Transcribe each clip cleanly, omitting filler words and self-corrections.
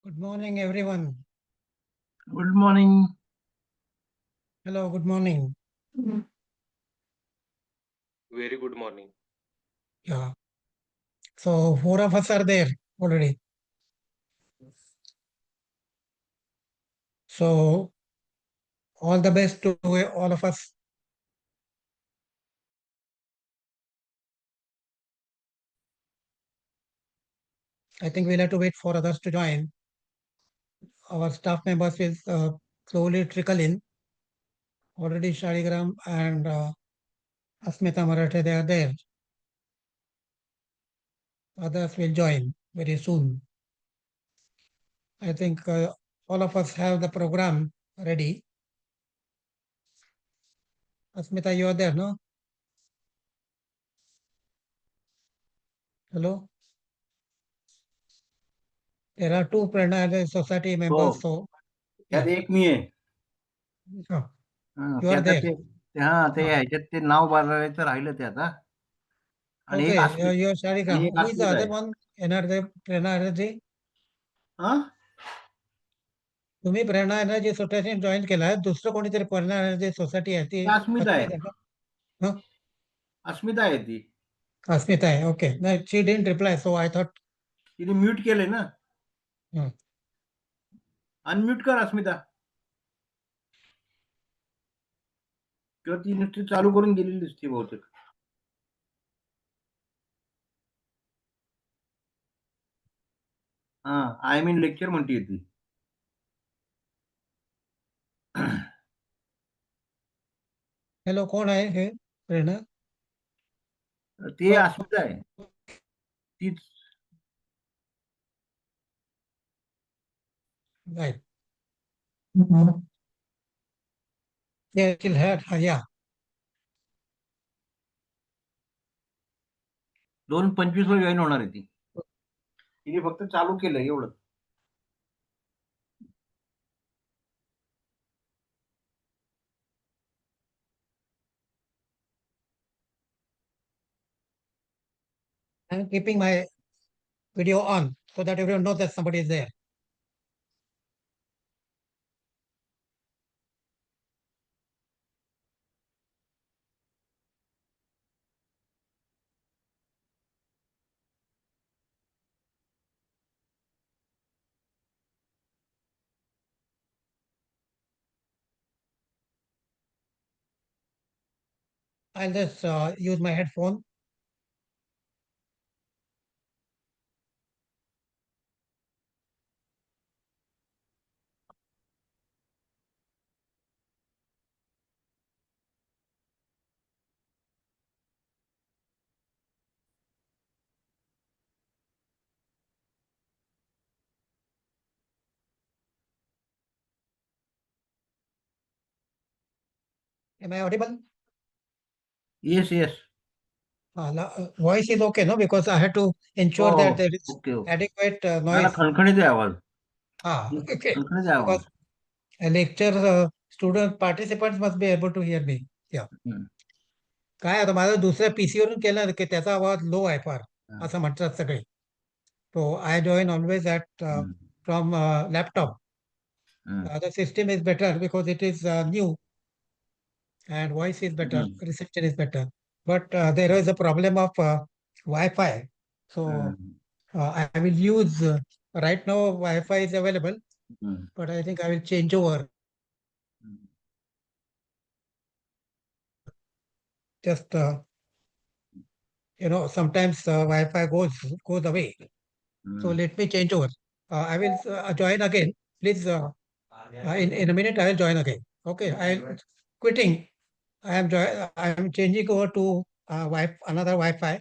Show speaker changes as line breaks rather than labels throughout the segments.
Good morning, everyone.
Good morning.
Hello, good morning.
Very good morning.
Yeah. So, four of us are there already. So, all the best to all of us. I think we'll have to wait for others to join. Our staff members will slowly trickle in. Already Shaligram and Asmita Marathe, they are there. Others will join very soon. I think all of us have the program ready. Asmita, you are there, no? Hello? There are two Prana Society members, so
त्यात
yeah.
एक मी आहे.
Oh,
hmm,
you
ते
are
आता
there.
ते
Ah.
ह्याच्यात ते नाव बदलायचं राहिलं ते आता. आणि एक
Okay, you're Shaligram.
आणि एक
Who is the
Asmita
other
आहे.
one? Energy, Prerna Energy.
हां?
तुम्ही प्रेरणा एनर्जी सोसायटी जॉईन केला दुसरं कोणीतरी प्रेरणा एनर्जी सोसायटी आहे ती
ती अस्मिता आहे.
अस्मिता का? हं?
अस्मिता आहे ती.
अस्मिता आहे ओके नाही she didn't reply so I thought
तिने म्यूट केलंय ना. अनम्यूट कर अस्मिता. किंवा ती नुसती चालू करून गेलेली दिसते बहुतेक. हां, आय एम इन लेक्चर म्हणतीये ती.
हॅलो कोण आहे हे प्रेरणा
ती अस्मिता आहे. तीच
राईट या
2:25 ला जॉईन होणार आहे ती. तिने फक्त चालू केलं एवढं.
I am keeping my video on so that everyone know that somebody is there I'll just use my headphone. Am I audible?
Yes, yes.
Voice is okay, no? Because I had to ensure
हो.
that there is
okay, okay.
adequate
मला
noise.
खणखणीत आहे आवाज.
Okay.
खणखणीत आहे आवाज.
Because a lecture student participants must be able to hear me. Yeah.
हं.
काय आता माझं दुसऱ्या PC वरून केलं की त्याचा आवाज लो आहे फार
हां.
असं म्हणतात सगळे. So I join always at
hmm.
from laptop.
Hmm.
The system is better because it is new and voice is better,
hmm.
reception is better. But there is a problem of Wi-Fi. So
hmm.
I will use right now Wi-Fi is available,
hmm.
but I think I will change over.
Hmm.
Just sometimes Wi-Fi goes away. So
hmm.
let me change over. I will join again. Please, in a minute I will join again. Okay, I am quitting. I am changing over to another Wi-Fi,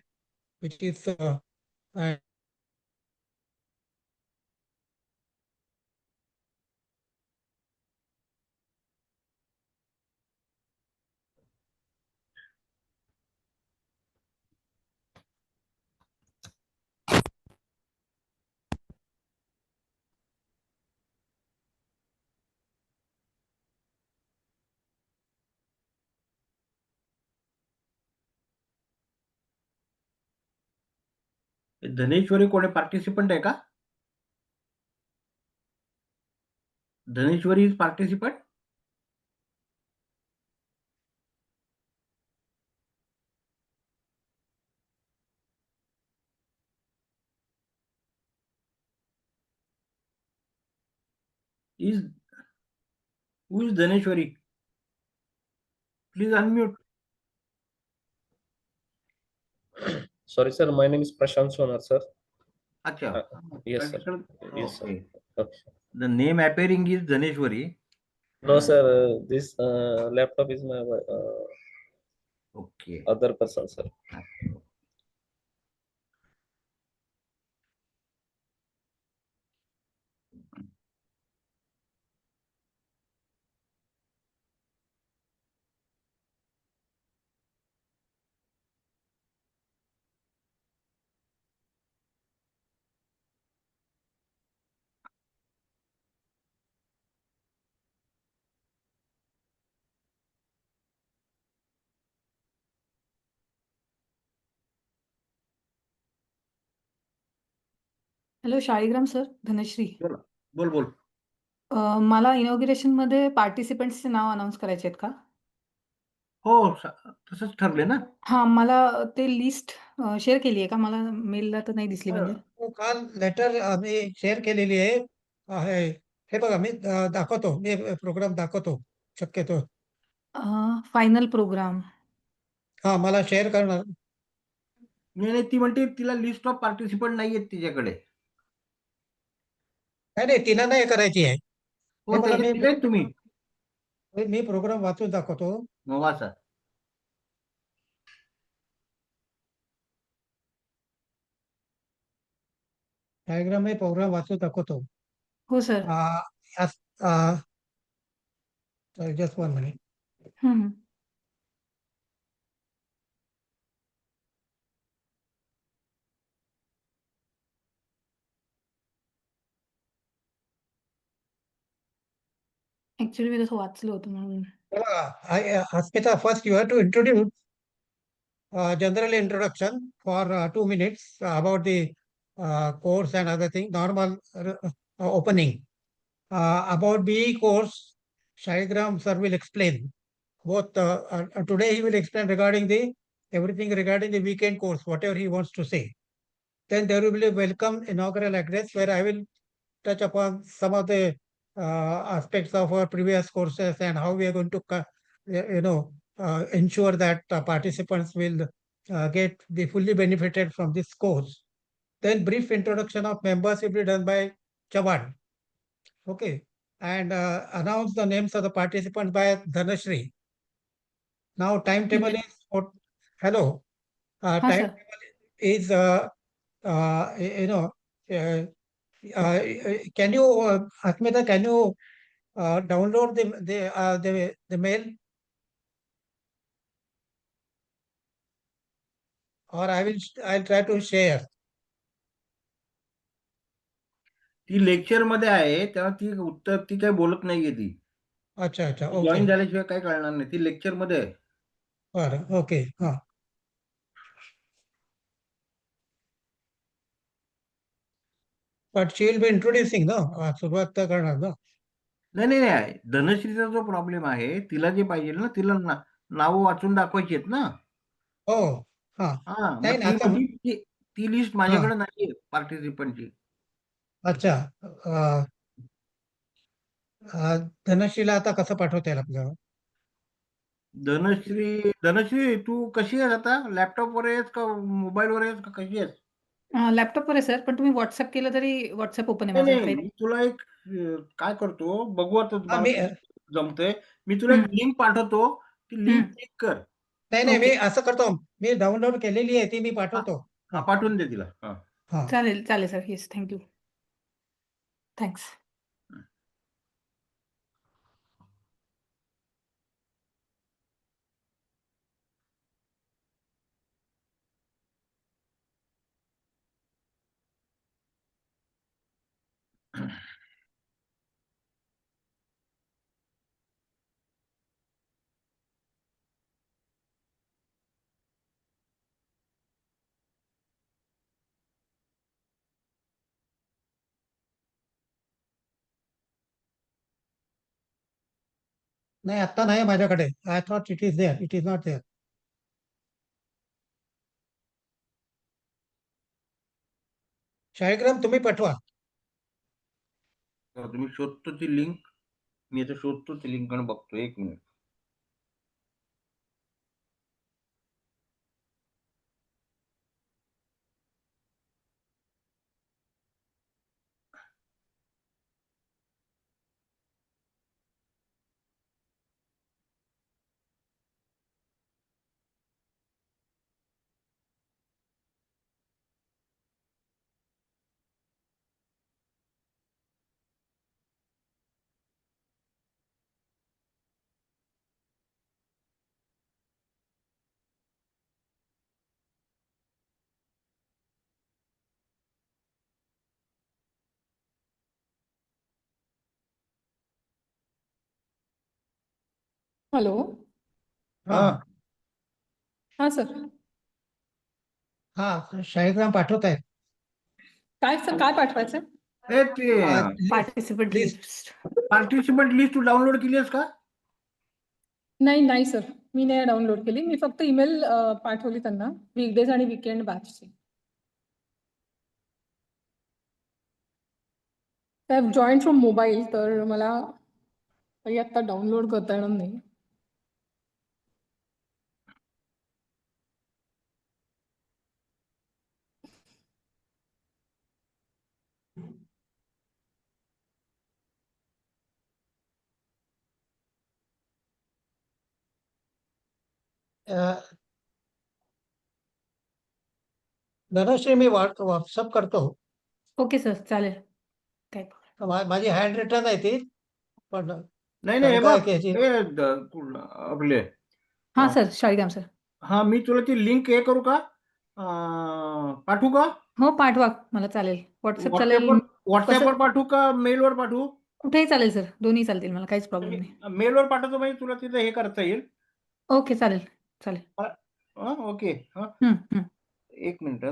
which is uh,
Dhaneshwari कोणी participant आहे का? Dhaneshwari is participant? Is Who is Dhaneshwari? Please unmute.
Sorry, sir. My name is Prashant Sonar, sir.
Acha.
Yes, sir. Yes, sir.
Okay.
Okay.
The name appearing is Dhaneshwari.
No, sir. This laptop is my
Okay.
other person, sir.
Hello Shaligram sir, Dhanashree.
बोल बोल.
मला इनॉग्रेशनमध्ये पार्टिसिपंट्सचे नाव announce करायचे आहेत का?
हो, तसंच ठरले ना.
हां, मला ते लिस्ट शेअर केली आहे का? मला मेलला तर नाही दिसली म्हणजे.
तो काल लेटर आम्ही शेअर केलेली आहे. हे बघा मी दाखवतो. मी प्रोग्राम दाखवतो शक्यतो.
Final program.
हां, मला शेअर करणार.
नाही, ती म्हणते तिला लिस्ट ऑफ पार्टिसिपंट नाहीयेत तिच्याकडे.
नाही, तिला नाही करायची आहे.
हो,
हे बघा
त्याच्यात दिलेत तुम्ही.
मी प्रोग्राम वाचून दाखवतो.
मग वाचा.
डायग्राम मी प्रोग्राम वाचून दाखवतो.
हो सर.
Just 1 minute.
हं. ॲक्चुअली मी तसं वाचलं होतं म्हणून.
हे बघा, Asmita, first you have to introduce general introduction for 2 minutes about the course and other thing, normal opening. About BE course, Shaigram sir will explain. Both today he will explain regarding the everything regarding the weekend course, whatever he wants to say. Then there will be a welcome inaugural address where I will touch upon some of the aspects of our previous courses and how we are going to, ensure that participants will get the fully benefited from this course. Then brief introduction of members will be done by Chavan. Okay. And announce the names of the participants by Dhanashri. Now timetable
ठीक आहे.
is, hello.
हां sir.
Timetable is, you know, can you, Asmita, can you download the mail? Or I'll try to share.
ती lecture मध्ये आहे तेव्हा ती काही बोलत नाहीये ती.
अच्छा,
जॉईन
ओके.
झाल्याशिवाय काय कळणार नाही. ती लेक्चर मध्ये आहे.
बरं, ओके. हां. But she will be introducing, no? सुरुवात तर करणार ना?
नाही. धनश्रीचा जो प्रॉब्लेम आहे, तिला जे पाहिजे ना, तिला नावं वाचून दाखवायची आहेत ना.
हो. हां.
हां,
नाही
मग
ना,
ती
आता
म्हणती ती लिस्ट माझ्याकडे नाहीये पार्टिसिपंटची.
अच्छा. धनश्रीला आता कसं पाठवता येईल आपल्याला?
धनश्री तू कशी आहेस आता? लॅपटॉपवर आहेस का मोबाईलवर आहेस का कशी आहेस?
लॅपटॉपवर आहे सर, पण तुम्ही WhatsApp केलं तरी WhatsApp ओपन आहे माझं.
नाही.
काही
मी तुला एक काय करतो बघू आता
हां,
मला जमतंय. मी तुला एक लिंक पाठवतो. ती लिंक क्लिक कर.
नाही, मी
ओके.
असं करतो. मी डाउनलोड केलेली आहे ती मी पाठवतो.
हां, पाठवून दे तिला. हां.
हां.
चालेल sir. Yes, thank you. Thanks.
नाही आता नाही माझ्याकडे. I thought it is there. It is not there. Shaligram तुम्ही पाठवा.
तर तुम्ही शोधतो ती लिंक. मी आता शोधतो ती लिंक आणि बघतो. 1 मिनिट.
हॅलो.
हा
हा.
हां सर.
हा शाळीग्राम पाठवत आहेत.
काय सर काय पाठवायचं?
ए ते
participant
list.
List.
Participant list तू डाउनलोड केली आहेस का?
नाही सर. मी नाही डाउनलोड केली. मी फक्त ईमेल पाठवली त्यांना वीकडेज आणि वीकेंड बॅचची. I have join from mobile, तर मला काही आत्ता डाउनलोड करता येणार नाही.
धनश्री मी व्हॉट्सअप करतो.
ओके सर, चालेल. काय
माझी हँड रिटर्न आहे ती, पण
नाही हे
शंका आहे
बघ.
की याची.
हे आपले
हां सर, शाळीग्राम सर.
हा, मी तुला ती लिंक हे करू का? पाठवू का?
हो पाठवा, मला चालेल. व्हॉट्सअप चालेल.
व्हॉट्सअपवर पाठवू का मेलवर पाठवू?
कुठेही चालेल सर, दोन्ही चालतील, मला काहीच प्रॉब्लेम नाही.
मेलवर पाठवतो म्हणजे तुला तिथं हे करता येईल.
ओके, चालेल.
ओके.
हं, हं.
1 मिनिट.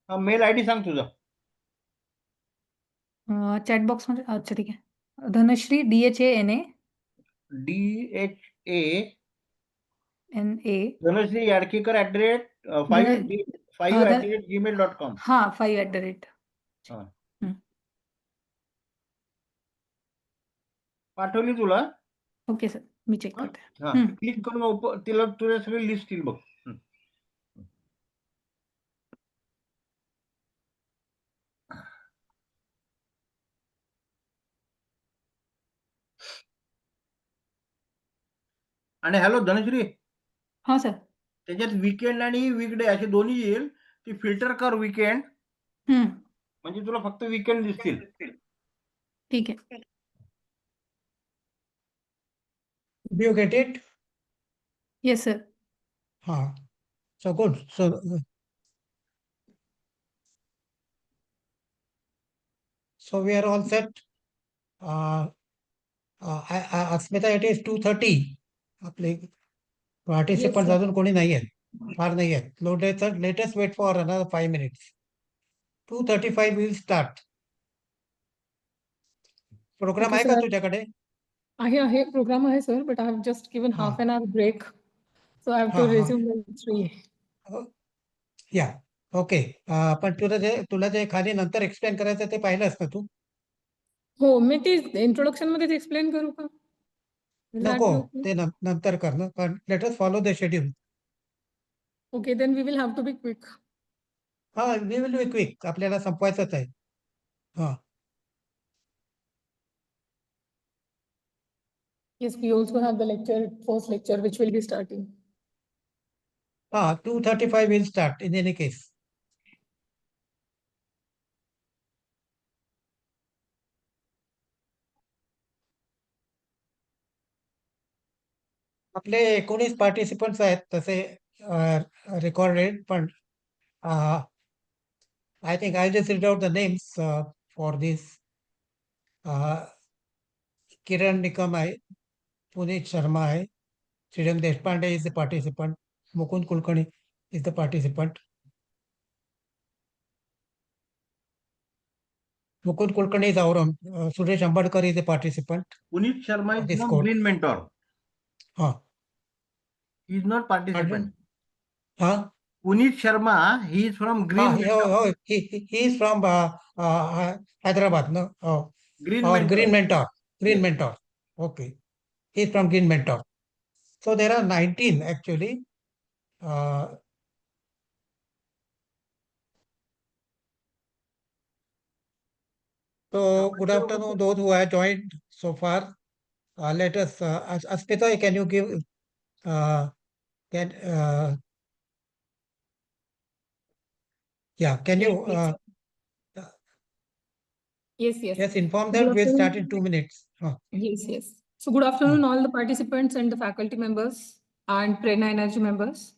मेल आयडी सांग तुझा.
चॅट बॉक्समध्ये अच्छा ठीक आहे. Dhanashree DHANA
DHA
NA
Dhanashree याडकीकर
धन-
5@gmail.com.
हां 5
हा.
हं.
पाठवली तुला.
ओके सर, मी चेक
हा?
करते.
हा,
हं.
क्लिक करून तिला तुझ्या सगळी लिस्ट येईल बघ. आणि हॅलो धनश्री,
हां सर.
त्याच्यात वीकेंड आणि वीकडे असे दोन्ही येईल. ती फिल्टर कर वीकेंड,
हं.
म्हणजे तुला फक्त वीकेंड दिसतील.
ठीक आहे.
Do you get it?
Yes sir.
Ha. So good. So we are all set. Asmita, it is 2:30. आपले पार्टिसिपंट
Yes, sir.
अजून कोणी नाही आहेत, फार नाही आहेत. Latest wait for another 5 minutes. 2:35 will start. Program
Okay,
आहे का
sir.
तुझ्याकडे?
आहे प्रोग्राम आहे sir, but I have just given
हां.
Half an hour break, so I have to
हां, हां.
Resume at 3.
या ओके. पण तुला जे खाली नंतर एक्सप्लेन करायचं ते पाहिलंस का तू?
हो, मी ते इंट्रोडक्शन मध्येच एक्सप्लेन करू का? Will that
नको,
be okay?
ते नंतर कर ना, पण let us follow the schedule.
Okay, then we will have to be quick.
हा, वी विल बी क्विक. आपल्याला संपवायचंच आहे. हा.
Yes, we also have the first lecture, which will be starting.
2:35 will start in any case. आपले 19 participants आहेत तसे recorded, पण I think I just read out the names for this. Kiran Nikam आहे, पुनीत शर्मा आहे, Shrirang Deshpande is the participant, Mukund Kulkarni is the participant. Mukund Kulkarni is our Suresh Ambadkar is a participant.
Puneet Sharma
of
is
this
from
course.
Green Mentor.
Huh.
He is not participant.
Huh?
Puneet Sharma, he is from Green Mentor.
He is from Hyderabad, no? Oh,
Green
or
Mentor.
Green Mentor. Green
Yes.
Mentor. Okay. He is from Green Mentor. So there are 19 actually. So good afternoon, those who have joined so far. Let us, Aspita, can you give, can, can
Yes,
you,
yes, yes.
yes, inform
Good
them we'll start in
afternoon.
2 minutes.
Yes, yes. So good afternoon, all the participants and the faculty members and Prerna Energy members.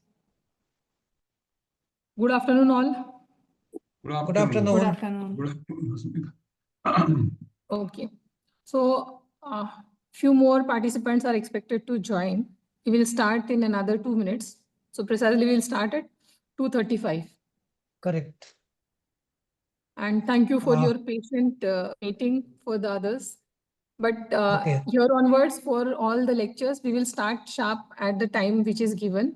Good afternoon, all.
Good afternoon.
Good afternoon.
Okay. So few more participants are expected to join. We will start in another 2 minutes. So precisely we'll start at 2:35.
Correct.
And thank you for
Ah.
your patient waiting for the others. But
Okay.
here onwards, for all the lectures, we will start sharp at the time which is given,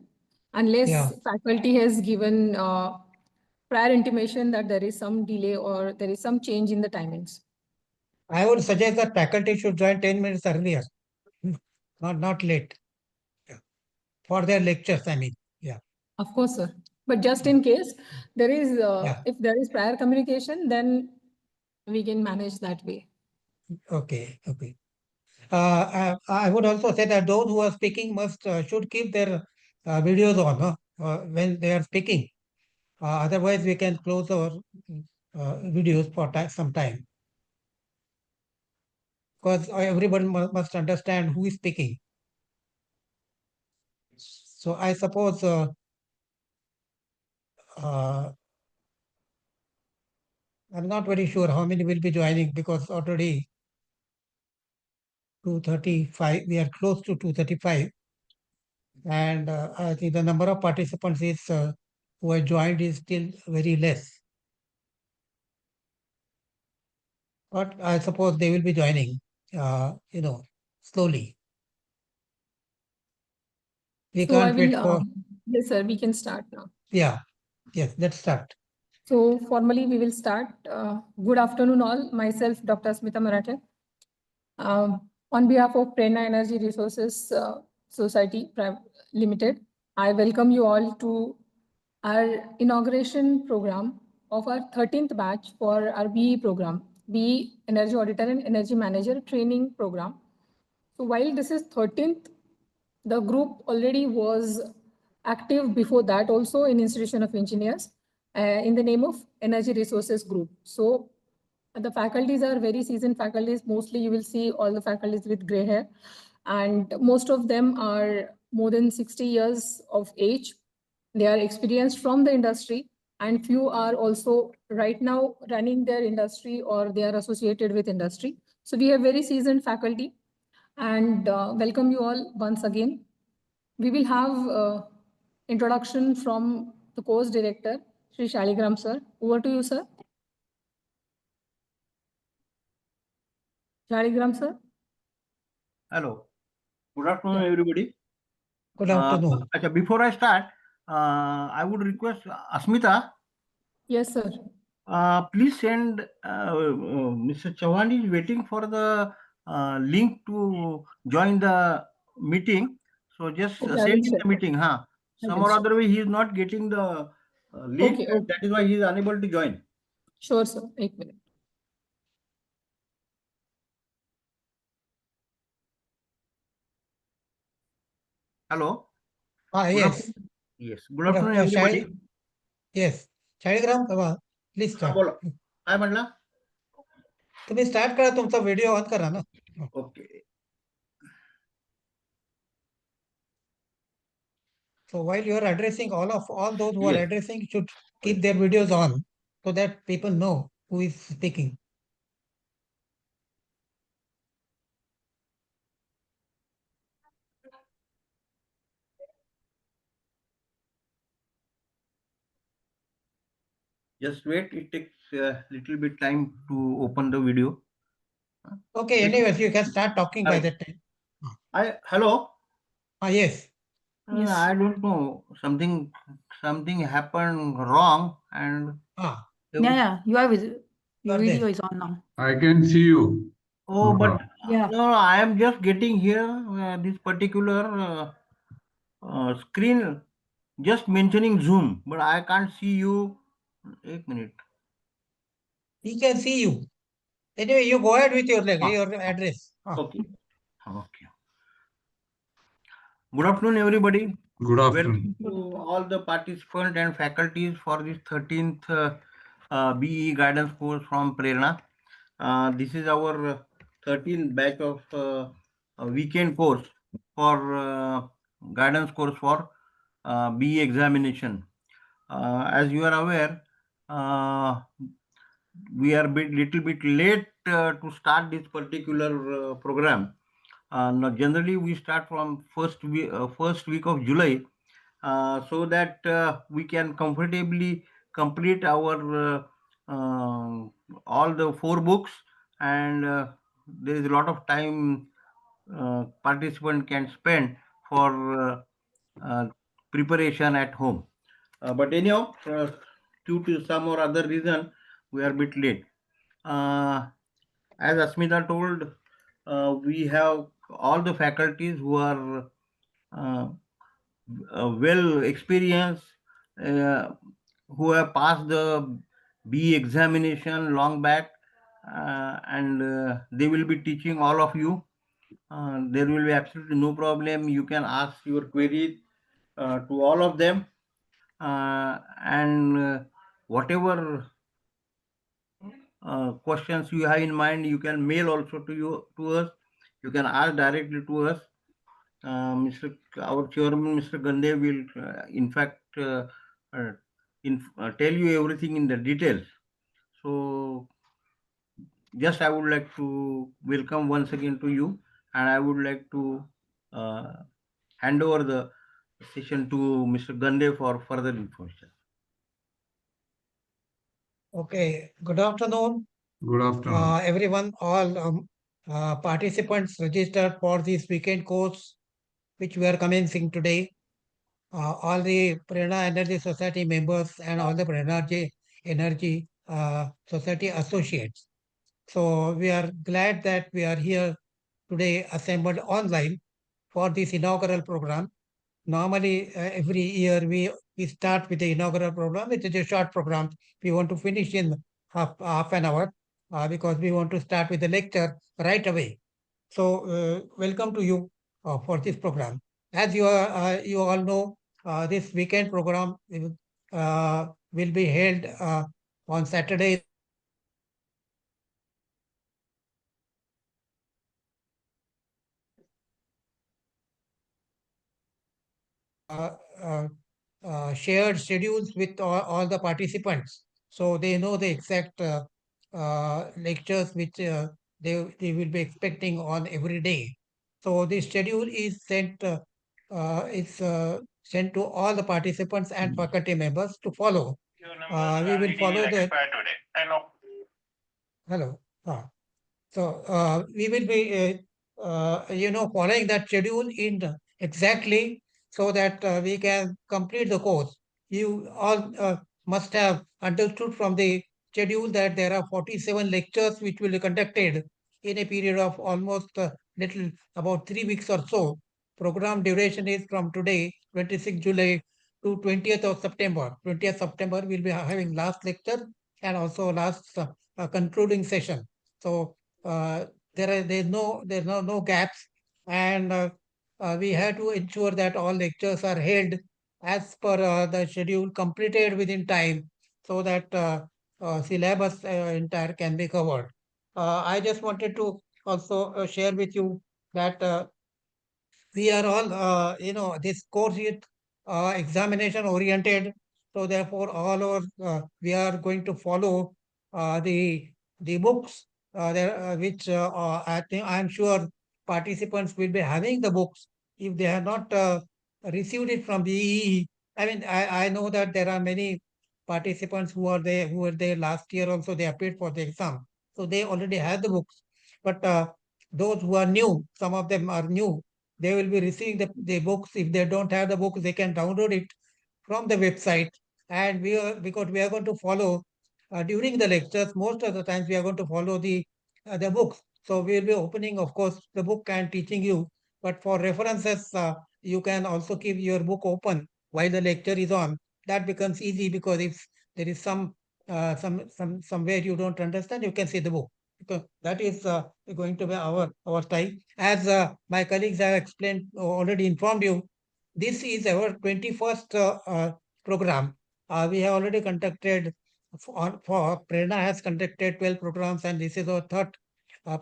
unless
Yeah.
faculty has given prior intimation that there is some delay or there is some change in the timings.
I would suggest that faculty should join 10 minutes earlier, not late. Yeah. For their lectures, I mean. Yeah.
Of course, sir. But just in case there is,
Yeah.
if there is prior communication, then we can manage that way.
Okay. Okay. I would also say that those who are speaking must should keep their videos on when they are speaking. Otherwise, we can close our videos for some time, because everybody must understand who is speaking. So I suppose I'm not very sure how many will be joining, because already 2:35, we are close to 2:35. And I think the number of participants is who have joined is still very less. But I suppose they will be joining, slowly. We
So I
can't wait
will,
for,
yes, sir, we can start now.
yeah, yes, let's start.
So formally, we will start. Good afternoon, all. Myself, Dr. Smita Marathe. On behalf of Prerna Energy Resources Society Limited, I welcome you all to our inauguration program of our 13th batch for our BE program, BE Energy Auditor and Energy Manager Training Program. So while this is 13th, the group already was active before that also in Institution of Engineers in the name of Energy Resources Group. So the faculties are very seasoned faculties. Mostly you will see all the faculties with gray hair, and most of them are more than 60 years of age. They are experienced from the industry, and few are also right now running their industry or they are associated with industry. So we have very seasoned faculty, and welcome you all once again. We will have introduction from the course director, Sri Shaligram sir. Over to you, sir. Shaligram sir.
Hello. Good afternoon, everybody.
Good afternoon.
Before I start, I would request Asmita,
Yes, sir.
please send, Mr. Chauhan is waiting for the link to join the meeting. So just
Okay, I
send
will
in
share.
the meeting.
I
Some
will
or
share.
other way he is not getting the link,
Okay,
and
okay.
that is why he is unable to join.
Sure, sir. 1 minute.
Hello.
Yes.
Afternoon. Yes. Good
Good
afternoon,
afternoon,
everybody.
Yes. Shaligram, please
हा,
start.
बोला. काय म्हणला?
तुम्ही start करा, तुमचा video on करा ना.
Okay.
So while you are addressing all those who are
Yes.
addressing should keep their videos on, so that people know who is speaking.
Just wait. It takes a little bit time to open the video.
Okay, anyways, you can start talking by
Right.
that time.
Hello.
Yes.
Yes.
I don't know. Something happened wrong, and
Ah,
Yeah, your
are
video
there.
is on now.
I can see you.
oh,
No
but
problem.
Yeah.
no, I am just getting here this particular screen, just mentioning Zoom, but I can't see you. 1 minute.
He can see you. Anyway, you go ahead with your
Ah.
your address. Ah.
Okay. Okay. Good afternoon, everybody.
Good afternoon.
Welcome to all the participants and faculties for this 13th BE guidance course from Prerna. This is our 13th batch of a weekend course for guidance course for BE examination. As you are aware, we are little bit late to start this particular program. Now generally, we start from first week of July, so that we can comfortably complete our all the 4 books, and there is a lot of time participant can spend for preparation at home. But anyhow, due to some or other reason, we are a bit late. As Asmita told, we have all the faculties who are well experienced, who have passed the BE examination long back, and they will be teaching all of you. There will be absolutely no problem. You can ask your queries to all of them, and whatever questions you have in mind, you can mail also to us. You can ask directly to us. Our chairman, Mr. Gande, will in fact tell you everything in the details. So just I would like to welcome once again to you, and I would like to hand over the session to Mr. Gande for further information.
Okay. Good afternoon,
Good afternoon.
everyone. All participants registered for this weekend course, which we are commencing today. All the Prerna Energy Society members and all the Prerna Energy Society associates. So we are glad that we are here today assembled online for this inaugural program. Normally, every year we start with the inaugural program. It is a short program. We want to finish in half an hour because we want to start with the lecture right away. So welcome to you for this program. As you all know, this weekend program will be held on Saturday. Uh, uh, Shared schedules with all the participants, so they know the exact lectures which they will be expecting on every day. So the schedule is sent to all the participants and faculty members to follow. We will follow the hello. So we will be, following that schedule in exactly so that we can complete the course. You all must have understood from the schedule that there are 47 lectures which will be conducted in a period of almost little about 3 weeks or so. Program duration is from today, 26 July to 20th of September. 20th September we'll be having last lecture and also last concluding session. So there's no gaps, and we have to ensure that all lectures are held as per the schedule, completed within time, so that syllabus entire can be covered. I just wanted to also share with you that we are all, this course is examination oriented. So therefore, all our we are going to follow the books which I think I am sure participants will be having the books if they have not received it from the EE. I mean, I know that there are many participants who were there last year also, they appeared for the exam. So they already have the books. But those who are new, some of them are new, they will be receiving the books. If they don't have the books, they can download it from the website. And because we are going to follow during the lectures, most of the times we are going to follow the books. So we will be opening, of course, the book and teaching you. But for references, you can also keep your book open while the lecture is on. That becomes easy because if there is somewhere you don't understand, you can see the book. Because that is going to be our style. As my colleagues have explained, already informed you, this is our 21st program. We have already conducted, for Prerna has conducted 12 programs, and this is our third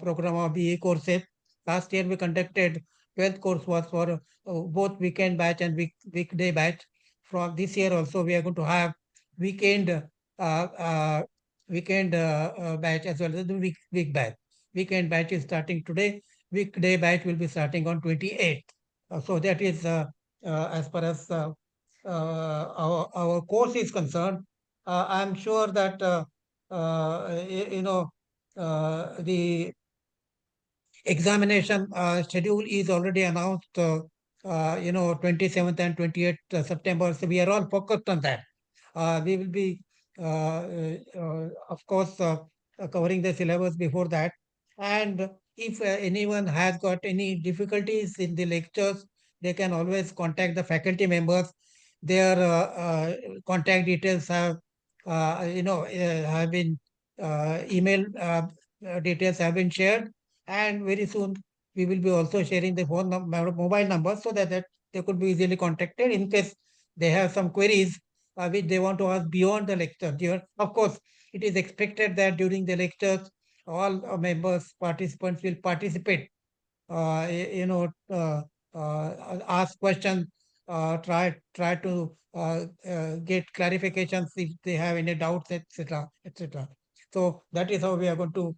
program of BA courses. Last year we conducted 12th course was for both weekend batch and weekday batch. From this year also we are going to have weekend batch as well as the week batch. Weekend batch is starting today. Weekday batch will be starting on 28th. So that is as far as our course is concerned. I'm sure that the examination schedule is already announced, 27th and 28th September. So we are all focused on that. We will be, of course, covering the syllabus before that. And if anyone has got any difficulties in the lectures, they can always contact the faculty members. Their contact details have been email details have been shared, and very soon we will be also sharing the mobile numbers so that they could be easily contacted in case they have some queries which they want to ask beyond the lecture. Of course, it is expected that during the lectures, all members, participants will participate, ask questions, try to get clarifications if they have any doubts, etc., etc. So that is how we are going to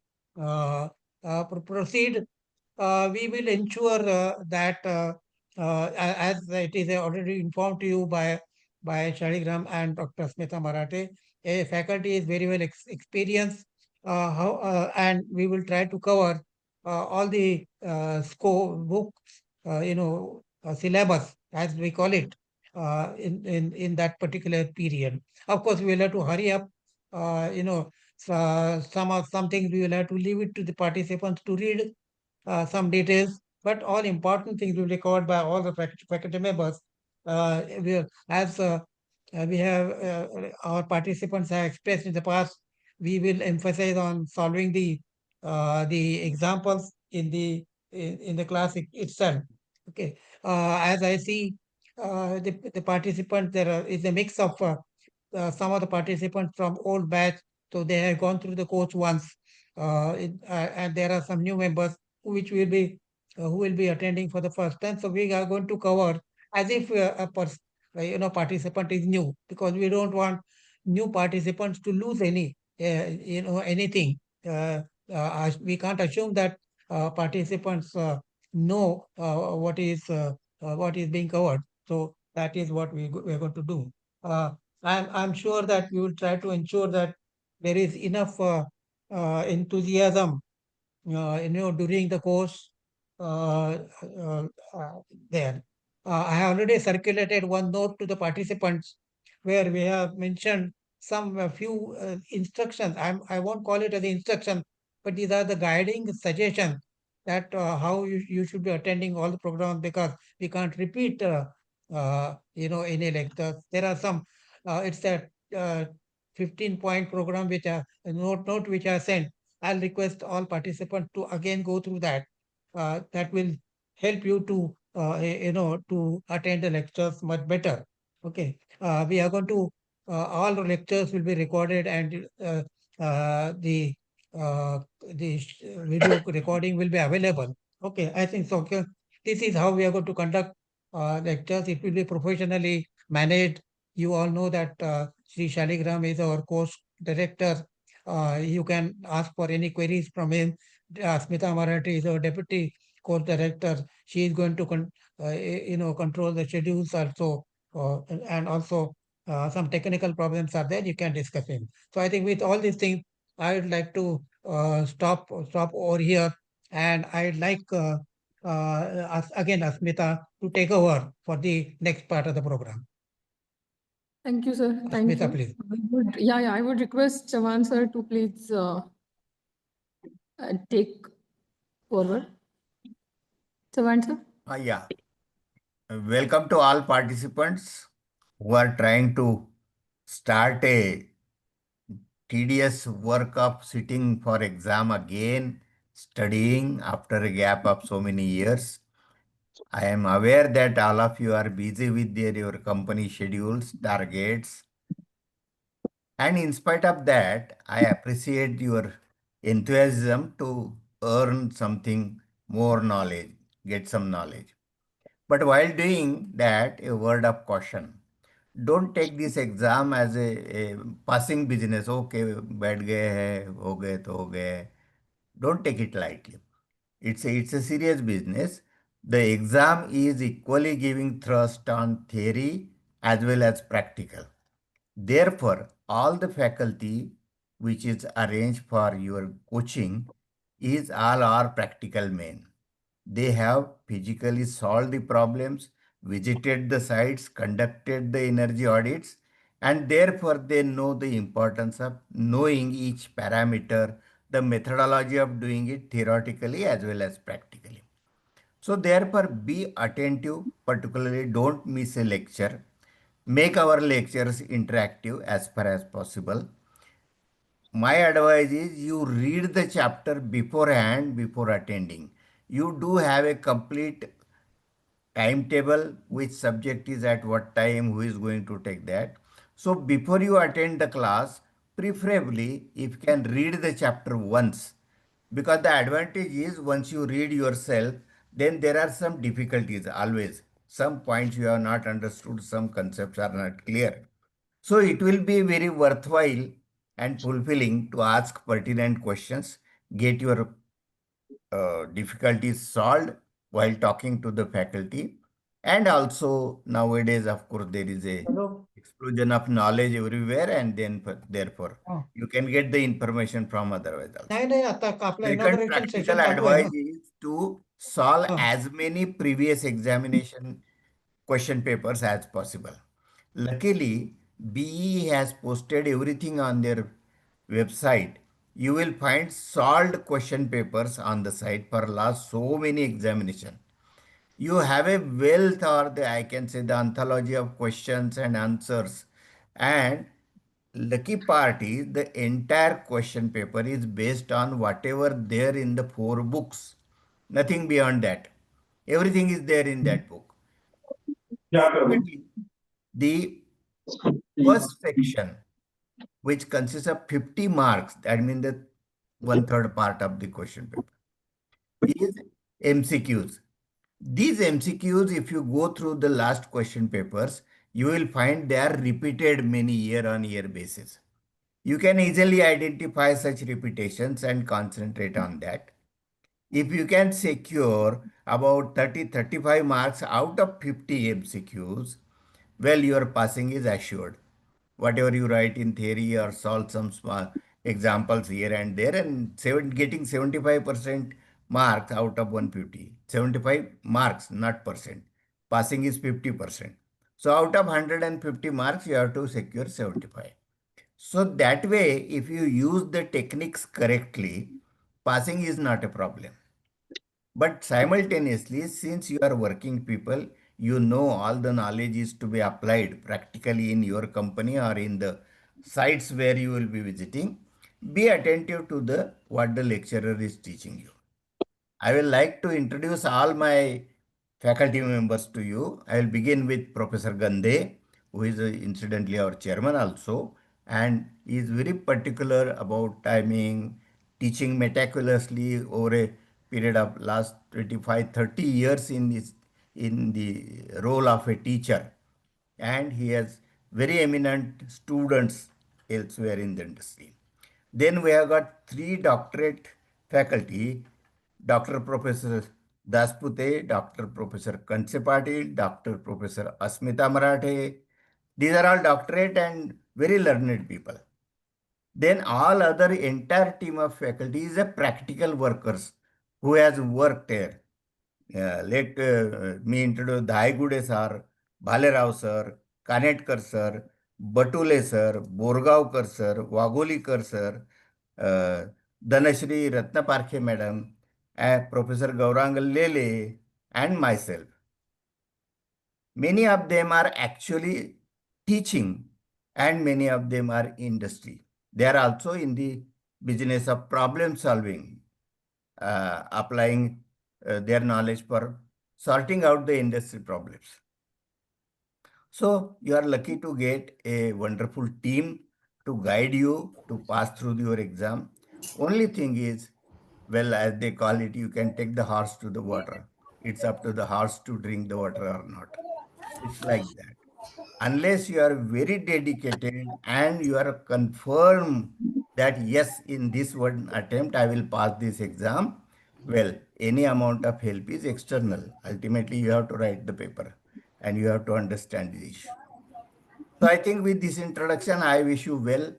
proceed. We will ensure that, as it is already informed to you by Shaligram and Dr. Smita Marathe, a faculty is very well experienced, and we will try to cover all the scope book, syllabus as we call it, in that particular period. Of course, we will have to hurry up. Some things we will have to leave it to the participants to read some details, but all important things will be covered by all the faculty members. As we have our participants have expressed in the past, we will emphasize on solving the examples in the class itself. Okay. As I see, the participants, is a mix of some of the participants from old batch, so they have gone through the course once, and there are some new members which will be who will be attending for the first time. So we are going to cover as if participant is new, because we don't want new participants to lose anything. We can't assume that participants know what is being covered. So that is what we're going to do. I'm sure that we will try to ensure that there is enough enthusiasm, during the course there. I have already circulated one note to the participants where we have mentioned some few instructions. I won't call it as instruction, but these are the guiding suggestions that how you should be attending all the programs, because we can't repeat any lectures. There are some, it's a 15-point program which are note which are sent. I'll request all participants to again go through that. That will help you to to attend the lectures much better. Okay. We are going to all the lectures will be recorded, and the video recording will be available. Okay, I think so. Okay. This is how we are going to conduct lectures. It will be professionally managed. You all know that Sri Shaligram is our course director. You can ask for any queries from him. Smita Marathi is our deputy course director. She is going to control the schedules also, and also some technical problems are there, you can discuss it. So I think with all these things, I would like to stop over here, and I'd like again Asmita to take over for the next part of the program.
Thank you, sir. Thank
Asmita,
you.
please.
I would request Chavan sir to please take forward. Chavan sir.
Yeah. Welcome to all participants who are trying to start a tedious work of sitting for exam again, studying after a gap of so many years. I am aware that all of you are busy with your company schedules, targets, and in spite of that, I appreciate your enthusiasm to earn something more knowledge, get some knowledge. But while doing that, a word of caution. Don't take this exam as a passing business. Okay, बैठ गए हैं, हो गए तो हो गए. Don't take it lightly. It's a serious business. The exam is equally giving thrust on theory as well as practical. Therefore, all the faculty which is arranged for your coaching is all our practical men. They have physically solved the problems, visited the sites, conducted the energy audits, and therefore they know the importance of knowing each parameter, the methodology of doing it theoretically as well as practically. So therefore be attentive, particularly don't miss a lecture. Make our lectures interactive as far as possible. My advice is you read the chapter beforehand before attending. You do have a complete timetable, which subject is at what time, who is going to take that. So before you attend the class, preferably if you can read the chapter once, because the advantage is once you read yourself, then there are some difficulties always. Some points you have not understood, some concepts are not clear. So it will be very worthwhile and fulfilling to ask pertinent questions, get your difficulties solved while talking to the faculty. And also nowadays, of course, there is a explosion of knowledge everywhere, and then therefore you can get the information from otherwise also.
नाही आता आपला
Second
inauguration
practical
session चालू आहे
advice
ना.
is to solve as many previous examination question papers as possible. Luckily, BE has posted everything on their website. You will find solved question papers on the site for last so many examination. You have a wealth, or I can say the anthology of questions and answers. And lucky part is the entire question paper is based on whatever there in the 4 books. Nothing beyond that. Everything is there in that book. The first section, which consists of 50 marks, that means the 1/3 part of the question paper, is MCQs. These MCQs, if you go through the last question papers, you will find they are repeated many year-on-year basis. You can easily identify such repetitions and concentrate on that. If you can secure about 30-35 marks out of 50 MCQs, well, your passing is assured. Whatever you write in theory or solve some small examples here and there, and getting 75% marks out of 150. 75 marks, not percent. Passing is 50%. So out of 150 marks, you have to secure 75. So that way, if you use the techniques correctly, passing is not a problem. But simultaneously, since you are working people, you know all the knowledge is to be applied practically in your company or in the sites where you will be visiting. Be attentive to the what the lecturer is teaching you. I will like to introduce all my faculty members to you. I will begin with Professor Gande, who is incidentally our chairman also, and he is very particular about timing, teaching meticulously over a period of last 25-30 years in the role of a teacher, and he has very eminent students elsewhere in the industry. Then we have got 3 doctorate faculty, Dr. Professor Daspute, Dr. Professor Kanse Patil, Dr. Professor Asmita Marathe, These are all doctorate and very learned people. Then all other entire team of faculty is a practical workers who has worked there. Let me introduce Dhai Gude sir, Bhalerao sir, Kanetkar sir, Batule sir, Borgaonkar sir, Wagolikar sir, Dhanashri Ratnaparkhe madam, Professor Gaurang Lele, and myself. Many of them are actually teaching and many of them are industry. They are also in the business of problem solving, applying their knowledge for sorting out the industry problems. So you are lucky to get a wonderful team to guide you to pass through your exam. Only thing is, well, as they call it, you can take the horse to the water. It's up to the horse to drink the water or not. It's like that. Unless you are very dedicated and you are confirmed that yes, in this one attempt, I will pass this exam, well, any amount of help is external. Ultimately, you have to write the paper and you have to understand the issue. So I think with this introduction, I wish you well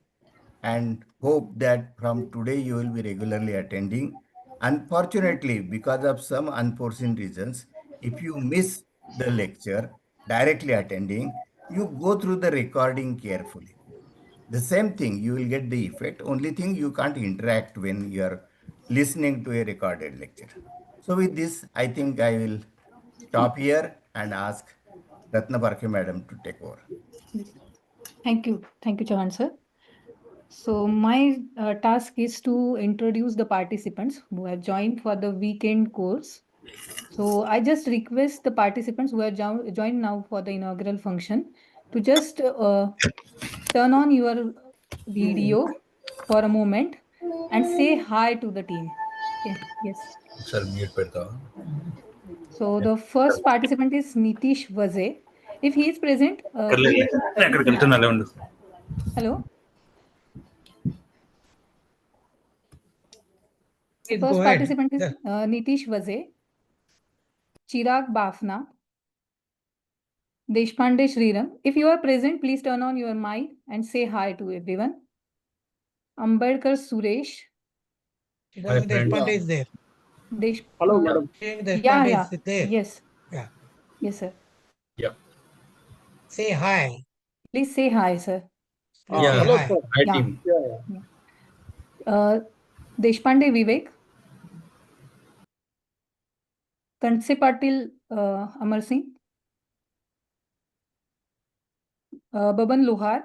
and hope that from today you will be regularly attending. Unfortunately, because of some unforeseen reasons, if you miss the lecture directly attending, you go through the recording carefully. The same thing, you will get the effect. Only thing, you can't interact when you are listening to a recorded lecture. So with this, I think I will stop here and ask Ratnaparkhe madam to take over.
Thank you, Chauhan sir. So my task is to introduce the participants who have joined for the weekend course. So I just request the participants who have joined now for the inaugural function to just turn on your video for a moment and say hi to the team. Okay. Yes. So the first participant is Nitish Vaze. If he is present, hello.
Please
First
go ahead.
participant is
Yeah.
Nitish Vaze, Chirag Bafna, Deshpande Shriram. If you are present, please turn on your mic and say hi to everyone. Ambedkar Suresh.
Deshpande is there.
Hello, madam.
Deshpande is there.
Yes.
Yeah.
Yes, sir.
Say hi.
Please say hi, sir.
Please say
Hello,
hi.
sir.
Hi, team. Deshpande Vivek. Kanse Patil Amar Singh. Baban Lohar.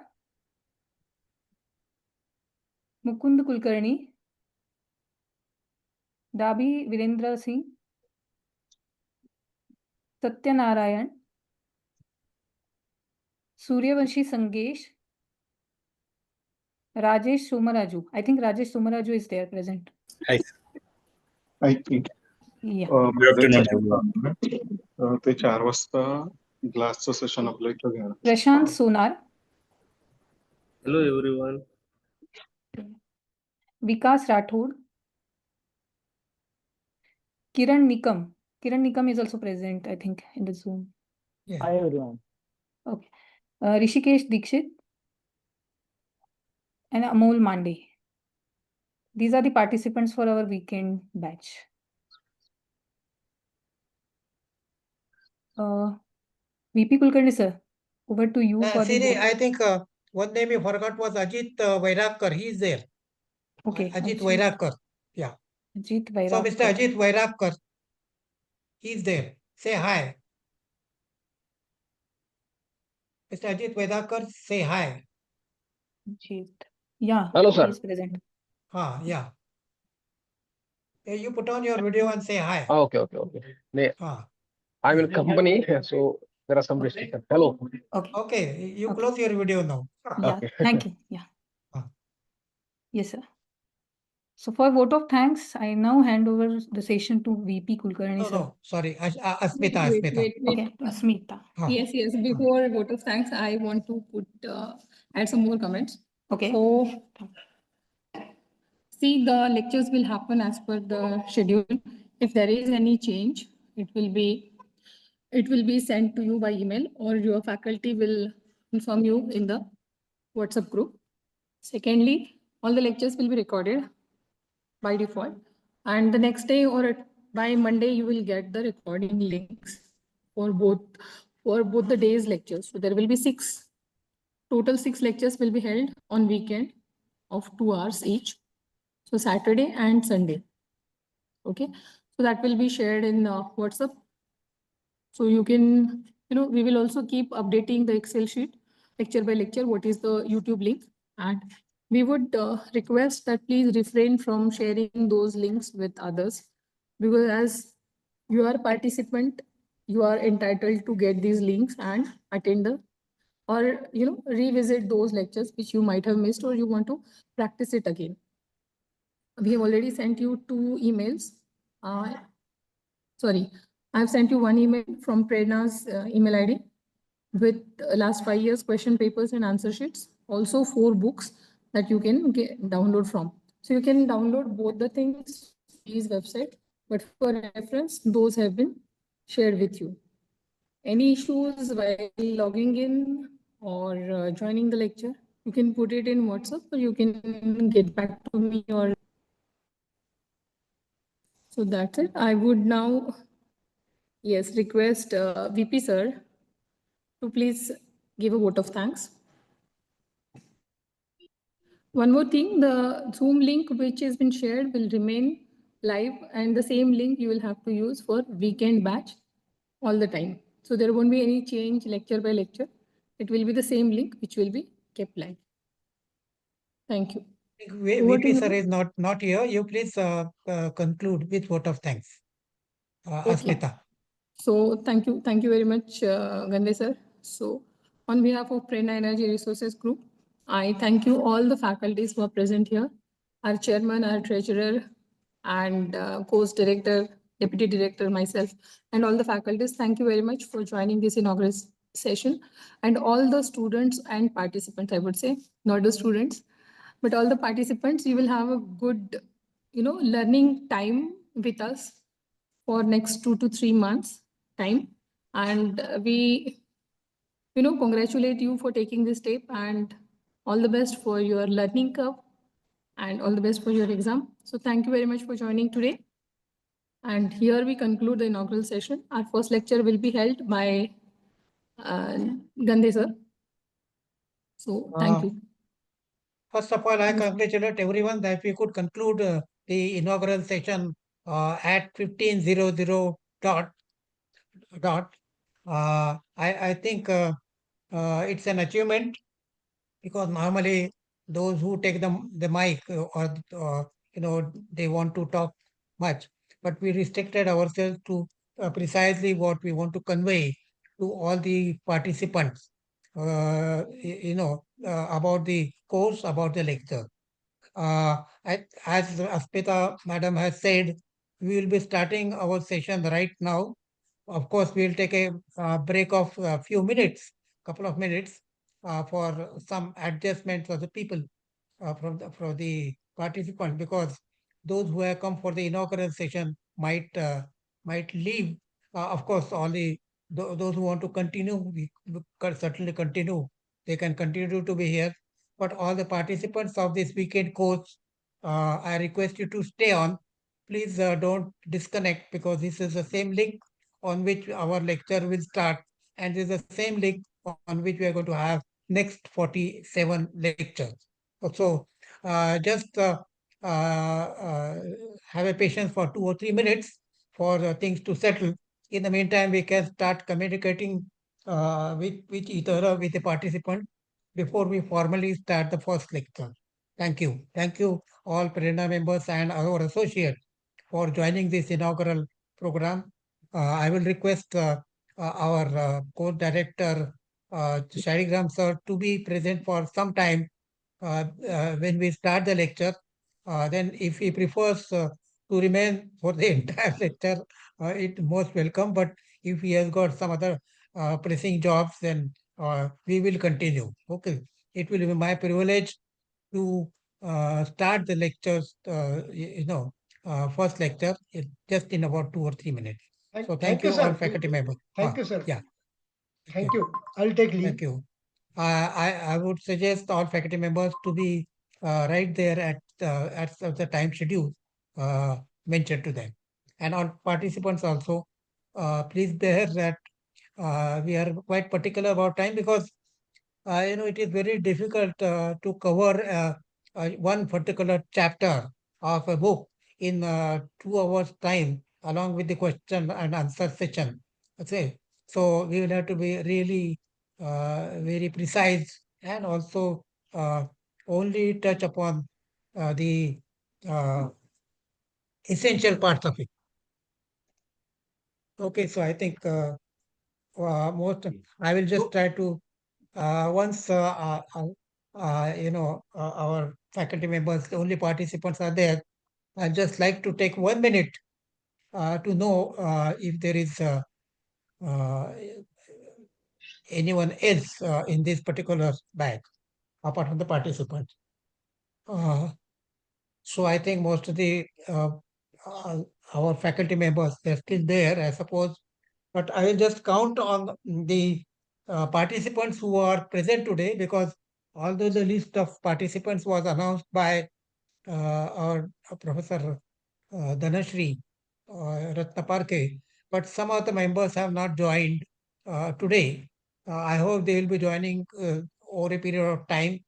Mukund Kulkarni. Dabi Virendra Singh. Satya Narayan. Suryavanshi Sangesh. Rajesh Somaraju. I think Rajesh Somaraju is there present.
I think
Yeah.
ते 4 वाजता ग्लासचं session आपलं इथं घेणार.
Prashant Sonar.
Hello, everyone.
Vikas Rathod. Kiran Nikam. Kiran Nikam is also present, I think, in the Zoom.
Yeah.
Hi everyone.
Okay. Rishikesh Dikshit. And Amol Mande. These are the participants for our weekend batch. VP Kulkarni sir, over to you for the
Siri,
vote.
I think one name you forgot was Ajit Vairakar. He is there.
Okay.
Ajit Vairakar. Yeah.
Ajit
So
Vairakar.
Mr. Ajit Vairakar, he is there. Say hi. Mr. Ajit Vairakar, say hi.
Ajit. Yeah.
Hello, sir.
He is present.
Yeah. You put on your video and say hi.
Okay. I'm in company, so there are some restrictions. Hello.
Okay. You
Okay.
close your video now.
Yeah.
Okay.
Thank you. Yeah.
Ah.
Yes, sir. So for vote of thanks, I now hand over the session to VP Kulkarni sir.
No. Sorry. Asmita.
Wait.
Okay. Asmita.
Ah.
Yes. Before vote of thanks, I want to add some more comments.
Okay.
So, see, the lectures will happen as per the schedule. If there is any change, it will be sent to you by email, or your faculty will inform you in the WhatsApp group. Secondly, all the lectures will be recorded by default. And the next day or by Monday, you will get the recording links for both the days lectures. So there will be total six lectures will be held on weekend of 2 hours each. So Saturday and Sunday. Okay. So that will be shared in WhatsApp. So you can, we will also keep updating the Excel sheet lecture by lecture. What is the YouTube link? And we would request that please refrain from sharing those links with others, because as you are a participant, you are entitled to get these links and attend or revisit those lectures which you might have missed, or you want to practice it again. We have already sent you 2 emails. Sorry, I've sent you 1 email from Prerna's email ID with last 5 years question papers and answer sheets. Also 4 books that you can download from. So you can download both the things on his website, but for reference, those have been shared with you. Any issues while logging in or joining the lecture, you can put it in WhatsApp, or you can get back to me. Or so that's it. I would now, yes, request VP sir to please give a vote of thanks. One more thing, the Zoom link which has been shared will remain live, and the same link you will have to use for weekend batch all the time. So there won't be any change lecture by lecture. It will be the same link which will be kept live. Thank you.
VP sir is not here. You please conclude with vote of thanks. Asmita.
So thank you very much, Gande sir. So on behalf of Prerna Energy Resources Group, I thank you all the faculties who are present here, our chairman, our treasurer, and course director, deputy director, myself, and all the faculties. Thank you very much for joining this inaugural session, and all the students and participants, I would say, not the students, but all the participants. You will have a good, learning time with us for next 2 to 3 months time. And we, congratulate you for taking this step, and all the best for your learning curve, and all the best for your exam. So thank you very much for joining today. And here we conclude the inaugural session. Our first lecture will be held by Gande sir. So thank you.
First of all, I congratulate everyone that we could conclude the inaugural session at 15:00 dot. I think it's an achievement, because normally those who take the mic or they want to talk much, but we restricted ourselves to precisely what we want to convey to all the participants, about the course, about the lecture. As Aspita madam has said, we will be starting our session right now. Of course, we'll take a break of a few minutes, couple of minutes, for some adjustments of the people from the participants, because those who have come for the inaugural session might leave. Of course, those who want to continue, we can certainly continue. They can continue to be here. But all the participants of this weekend course, I request you to stay on. Please don't disconnect, because this is the same link on which our lecture will start, and this is the same link on which we are going to have next 47 lectures. So just have a patience for 2 or 3 minutes for things to settle. In the meantime, we can start communicating with each other, with the participant, before we formally start the first lecture. Thank you. Thank you all Prerna members and our associates for joining this inaugural program. I will request our course director, Sharigram sir, to be present for some time when we start the lecture. Then if he prefers to remain for the entire lecture, it most welcome. But if he has got some other pressing jobs, then we will continue. Okay. It will be my privilege to start the lectures, first lecture, just in about 2 or 3 minutes. So thank you all faculty members.
Thank you, sir.
Yeah.
Thank you. I'll take leave.
Thank you. I would suggest all faculty members to be right there at the time schedule mentioned to them. And all participants also, please bear that we are quite particular about time because it is very difficult to cover one particular chapter of a book in 2 hours time along with the question and answer session. Okay. So we will have to be really very precise and also uh, only touch upon the uh, essential parts of it. Okay, so I think I will just try to once our faculty members, the only participants are there. I'd just like to take 1 minute to know if there is uh, anyone else in this particular batch apart from the participants. So I think most of the uh, our faculty members, they're still there, I suppose. But I will just count on the participants who are present today because although the list of participants was announced by our Professor Dhanashri Ratnaparke, but some of the members have not joined today. I hope they will be joining over a period of time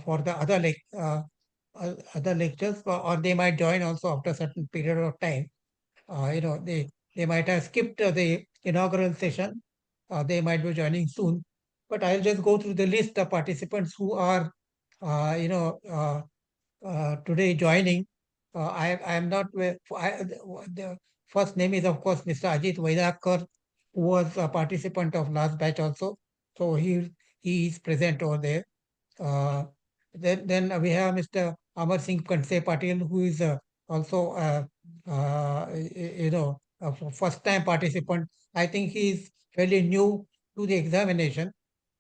for the other lectures, or they might join also after a certain period of time. They might have skipped the inaugural session. They might be joining soon. But I'll just go through the list of participants who are, today joining. I am not. The first name is of course Mr. Ajit Vaidakar, who was a participant of last batch also. So he is present over there. Uh, then we have Mr. Amar Singh Kanse Patil, who is also a first time participant. I think he is fairly new to the examination.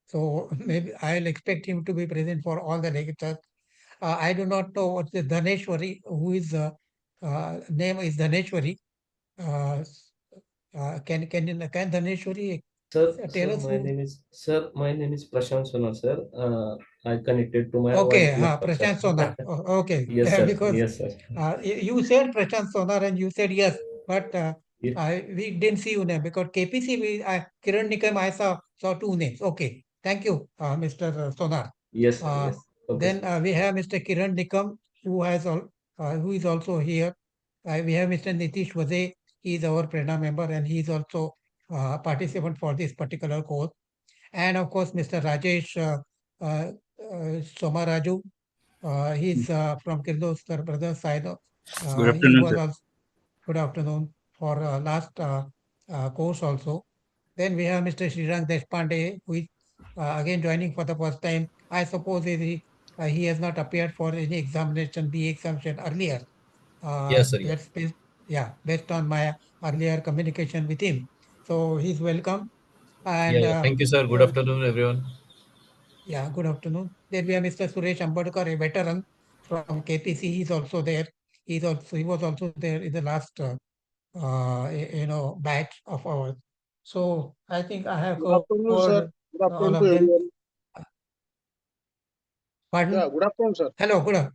So maybe I'll expect him to be present for all the lectures. I do not know what the Dhaneshwari, who is name is Dhaneshwari. Uh, can Dhaneshwari tell us who?
Sir, my name is Prashant Sonar, sir. I connected to my
Okay,
wife laptop, sir.
Prashant Sonar. Okay,
Yes, sir.
because
Yes, sir.
you said Prashant Sonar and you said yes, but
Ye-
we didn't see your name because KPC, Kiran Nikam, I saw two names. Okay, thank you, Mr. Sonar.
Yes, sir.
Uh,
Yes. Okay,
then
sir.
we have Mr. Kiran Nikam, who is also here. We have Mr. Nitish Vaze, he is our Prerna member and he is also participant for this particular course. And of course, Mr. Rajesh Somaraju, he's from Kirloskar Brothers side.
Good
He
afternoon,
was
sir.
also good afternoon for last course also. Then we have Mr. Srirang Deshpande, who is again joining for the first time. I suppose he has not appeared for any examination, B examination earlier.
Yes, sir. Yeah.
That's based on my earlier communication with him. So he's welcome.
Yeah,
And
yeah. Thank you, sir. Good afternoon, everyone.
yeah, good afternoon. Then we have Mr. Suresh Ambadkar, a veteran from KPC. He's also there. He was also there in the last batch of ours. So I think I have
Good afternoon, sir.
covered
Good
all
afternoon to
of them.
everyone.
Pardon?
Yeah, good afternoon, sir.
Hello,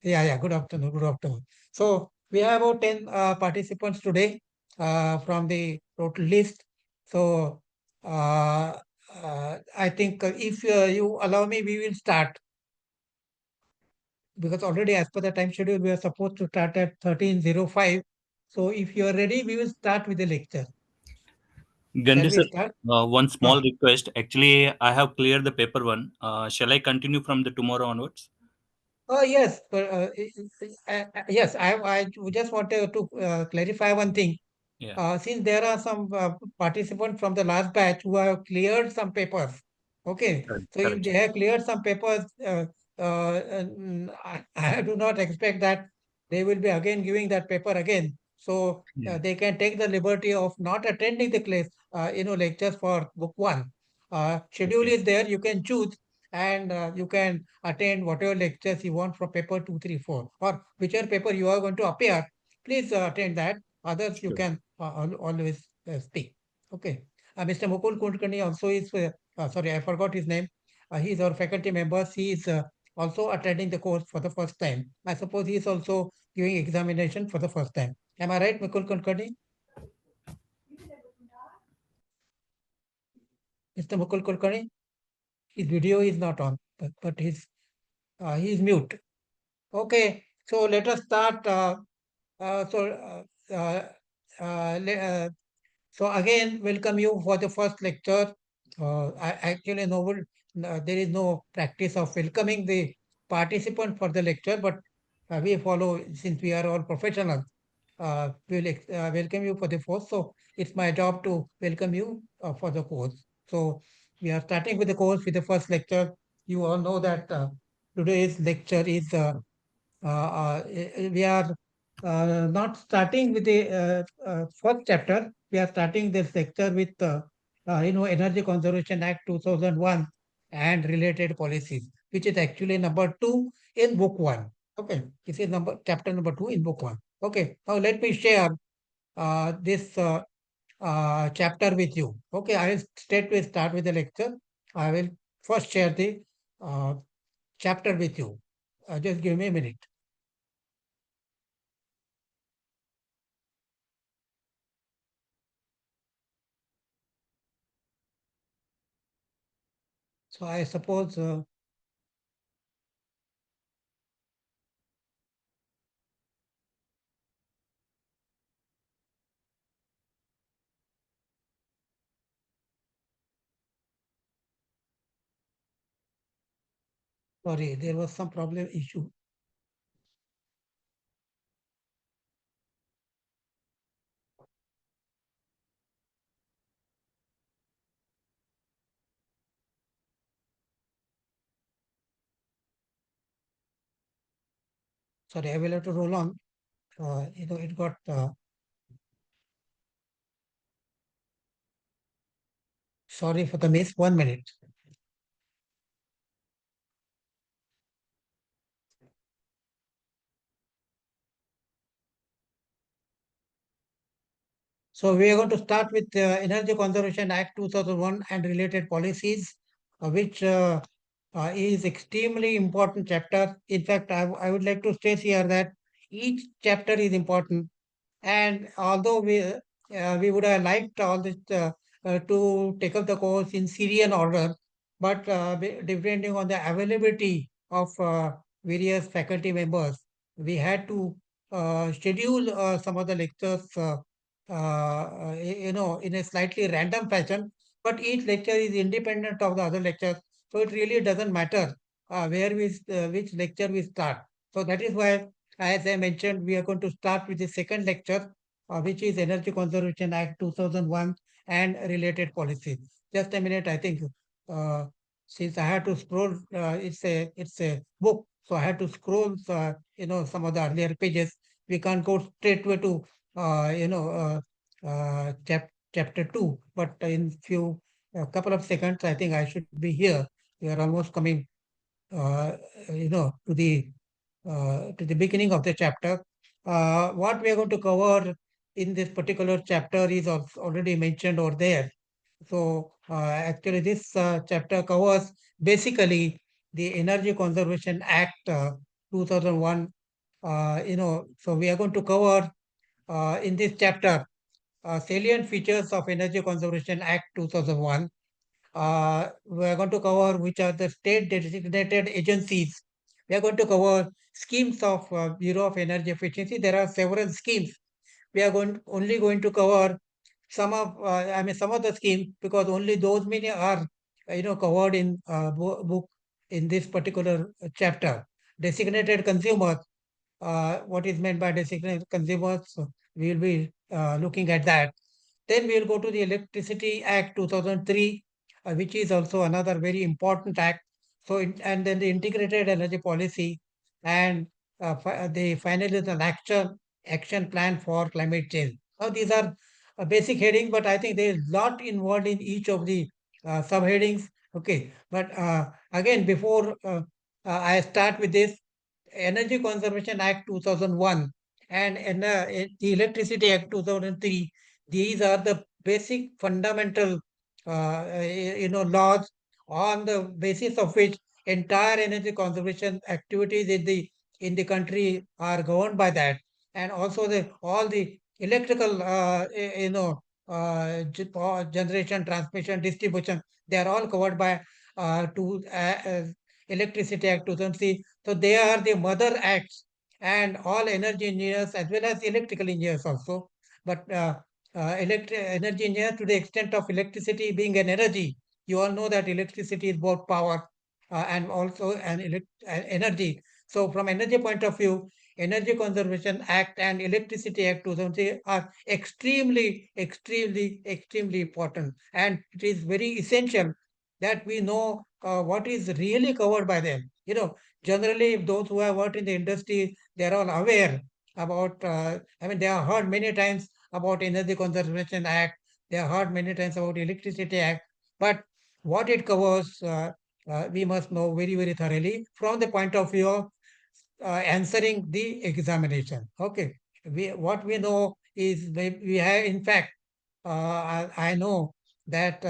yeah, good afternoon, good afternoon. So we have about 10 participants today from the total list. So I think if you allow me, we will start because already as per the time schedule, we are supposed to start at 13:05. So if you are ready, we will start with the lecture. Shall
Gandhi,
we
sir,
start?
one small request. Actually, I have cleared the paper one. Shall I continue from the tomorrow onwards?
Oh, yes. Yes, I just wanted to clarify one thing.
Yeah.
Since there are some participants from the last batch who have cleared some papers, okay.
Correct.
So if
Correct.
they have cleared some papers, I do not expect that they will be again giving that paper again. So
Yeah.
they can take the liberty of not attending the class, lectures for book one. Schedule
Okay.
is there. You can choose and you can attend whatever lectures you want from paper 2, 3, 4, or whichever paper you are going to appear. Please attend that. Others you
Sure.
can always speak. Okay. Mr. Mukul Kundkani also is, sorry, I forgot his name. he is our faculty member. He is also attending the course for the first time. I suppose he is also giving examination for the first time. Am I right, Mukul Kulkarni? Mr. Mukul Kulkarni? His video is not on, but he is mute. Okay, so let us start. So again, welcome you for the first lecture. Actually, there is no practice of welcoming the participant for the lecture, but we follow, since we are all professionals, we will welcome you for the course. So it's my job to welcome you for the course. So we are starting with the course with the first lecture. You all know that today's lecture is we are not starting with the first chapter. We are starting this lecture with Energy Conservation Act 2001 and related policies, which is actually number 2 in book 1. Okay, this is chapter number 2 in book 1. Okay, now let me share this chapter with you. Okay, I will straightway start with the lecture. I will first share the chapter with you. Just give me a minute. So I suppose sorry, there was some problem issue. Sorry, I will have to roll on. It got sorry for the miss. 1 minute. So we are going to start with Energy Conservation Act 2001 and related policies, which is extremely important chapter. In fact, I would like to stress here that each chapter is important. And although we would have liked all this to take up the course in serial order, but depending on the availability of various faculty members, we had to schedule some of the lectures, in a slightly random fashion. But each lecture is independent of the other lectures, so it really doesn't matter which lecture we start. So that is why, as I mentioned, we are going to start with the second lecture, which is Energy Conservation Act 2001 and related policies. Just a minute, I think, since I had to scroll, it's a book, so I had to scroll, some of the earlier pages. We can't go straight away to, chapter 2, but in a couple of seconds, I think I should be here. We are almost coming, to the beginning of the chapter. What we are going to cover in this particular chapter is already mentioned over there. So actually this chapter covers basically the Energy Conservation Act 2001. So we are going to cover in this chapter salient features of Energy Conservation Act 2001. We are going to cover which are the state designated agencies. We are going to cover schemes of Bureau of Energy Efficiency. There are several schemes. We are only going to cover some of the schemes, because only those many are covered in book in this particular chapter. Designated consumers. What is meant by designated consumers? We will be looking at that. Then we will go to the Electricity Act 2003, which is also another very important act. So, and then the Integrated Energy Policy, and finally the action plan for climate change. Now, these are basic headings, but I think there is a lot involved in each of the subheadings. Okay, but again, before I start with this, Energy Conservation Act 2001 and the Electricity Act 2003, these are the basic fundamental laws on the basis of which entire energy conservation activities in the country are governed by that, and also the all the electrical generation, transmission, distribution, they are all covered by to Electricity Act 2003. So they are the mother acts, and all energy engineers as well as electrical engineers also. But energy engineers, to the extent of electricity being an energy, you all know that electricity is both power and also energy. So from energy point of view, Energy Conservation Act and Electricity Act 2003 are extremely important. And it is very essential that we know what is really covered by them. Generally, those who have worked in the industry, they are all aware about, they have heard many times about Energy Conservation Act, they have heard many times about Electricity Act, but what it covers, we must know very thoroughly from the point of view of answering the examination. Okay, what we know is we have, in fact, I know that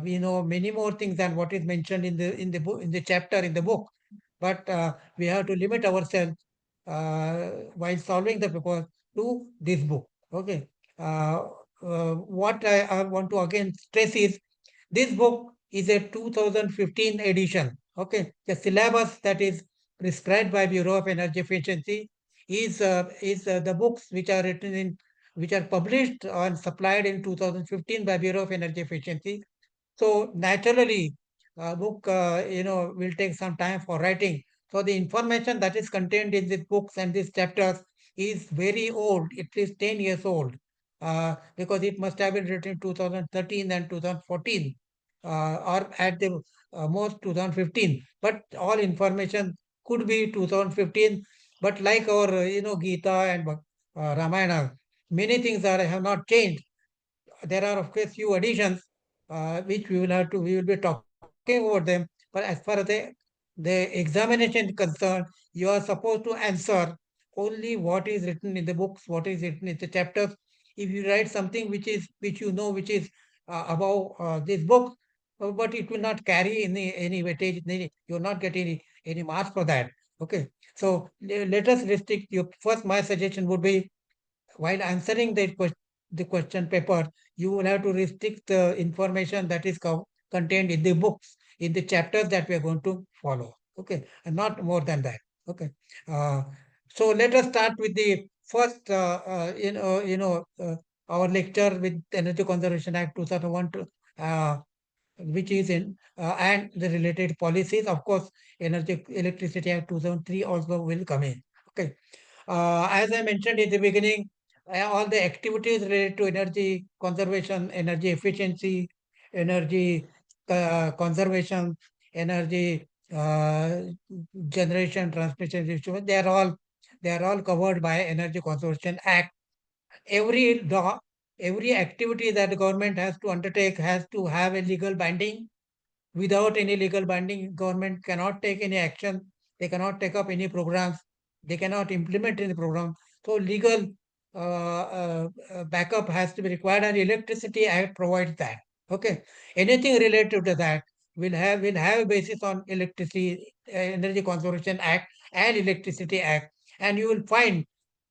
we know many more things than what is mentioned in the book, in the chapter in the book, but we have to limit ourselves while solving the paper to this book. Okay, what I want to again stress is this book is a 2015 edition. Okay, the syllabus that is prescribed by Bureau of Energy Efficiency is the books which are written in, which are published and supplied in 2015 by Bureau of Energy Efficiency. So naturally, book will take some time for writing. So the information that is contained in these books and these chapters is very old, at least 10 years old, because it must have been written in 2013 and 2014, or at the most 2015. But all information could be 2015. But like our Gita and Ramayana, many things have not changed. There are of course few additions which we will be talking about them. But as far as the examination is concerned, you are supposed to answer only what is written in the books, what is written in the chapters. If you write something which you know which is above this book, but it will not carry any weightage, you will not get any marks for that. Okay, so let us restrict. First, my suggestion would be, while answering the question paper, you will have to restrict the information that is contained in the books, in the chapters that we are going to follow. Okay, and not more than that. Okay, so let us start with the first, our lecture with Energy Conservation Act 2001, which is in and the related policies. Of course, Electricity Act 2003 also will come in. Okay. As I mentioned in the beginning, all the activities related to energy conservation, energy efficiency, energy conservation, energy generation, transmission, distribution, they are all covered by Energy Conservation Act. Every law, every activity that the government has to undertake has to have a legal binding. Without any legal binding, government cannot take any action. They cannot take up any programs. They cannot implement any program. So legal backup has to be required, and Electricity Act provides that. Okay, anything related to that will have a basis on Energy Conservation Act and Electricity Act, and you will find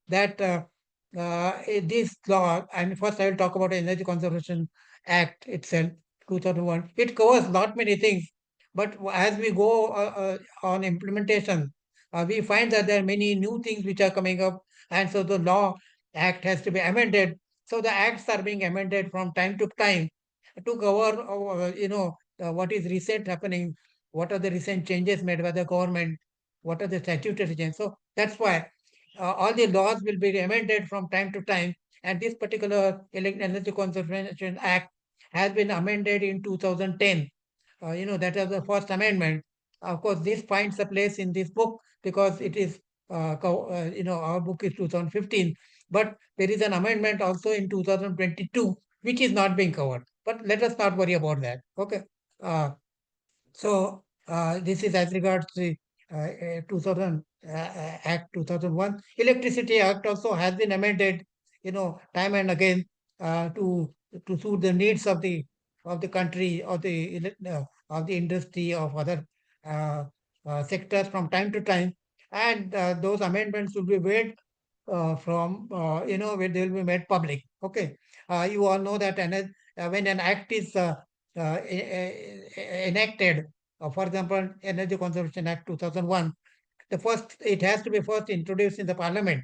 that this law. And first, I will talk about Energy Conservation Act itself, 2001. It covers not many things, but as we go on implementation, we find that there are many new things which are coming up, and so the law act has to be amended. So the acts are being amended from time to time to cover, what is recent happening, what are the recent changes made by the government, what are the statutory changes. So that's why all the laws will be amended from time to time. And this particular Energy Conservation Act has been amended in 2010. That is the first amendment. Of course, this finds a place in this book because it is, our book is 2015. But there is an amendment also in 2022, which is not being covered. But let us not worry about that. Okay. So this is as regards the 2000 Act 2001. Electricity Act also has been amended, time and again to suit the needs of the country, or of the industry, of other sectors from time to time, and those amendments will be made from where they will be made public. Okay, you all know that when an act is enacted, for example, Energy Conservation Act 2001, it has to be first introduced in the parliament.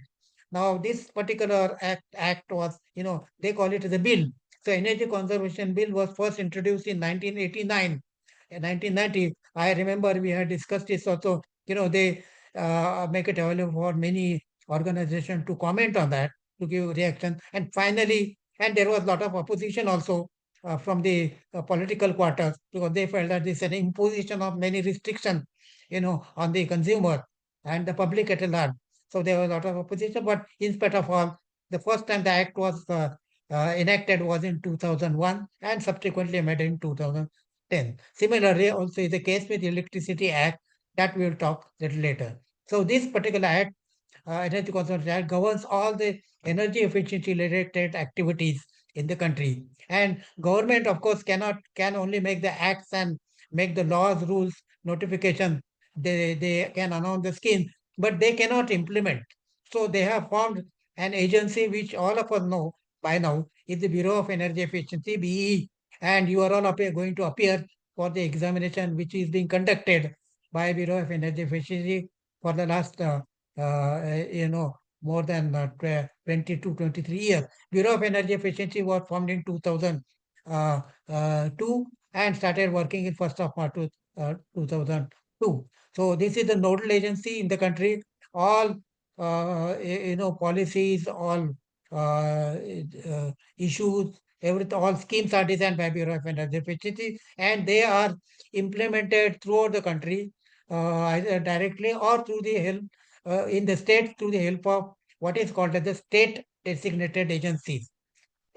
Now this particular act was, they call it as a bill. So Energy Conservation Bill was first introduced in 1989. In 1990, I remember we had discussed this also. They make it available for many organizations to comment on that, to give reaction. And finally, and there was a lot of opposition also from the political quarters, because they felt that this is an imposition of many restrictions, on the consumer and the public at large. So there was a lot of opposition, but in spite of all, the first time the act was enacted was in 2001 and subsequently amended in 2010. Similarly, also is the case with the Electricity Act that we will talk a little later. So this particular act, Energy Conservation Act, governs all the energy efficiency related activities in the country. And government, of course, can only make the acts and make the laws, rules, notification. They can announce the scheme, but they cannot implement. So they have formed an agency which all of us know by now is the Bureau of Energy Efficiency, BE, and you are all going to appear for the examination which is being conducted by Bureau of Energy Efficiency for the last more than 20 to 23 years. Bureau of Energy Efficiency was formed in 2002 and started working in 1st of March 2002. So this is the nodal agency in the country. All policies, all issues, everything, all schemes are designed by Bureau of Energy Efficiency, and they are implemented throughout the country, either directly or through the help in the state, through the help of what is called as the state designated agencies,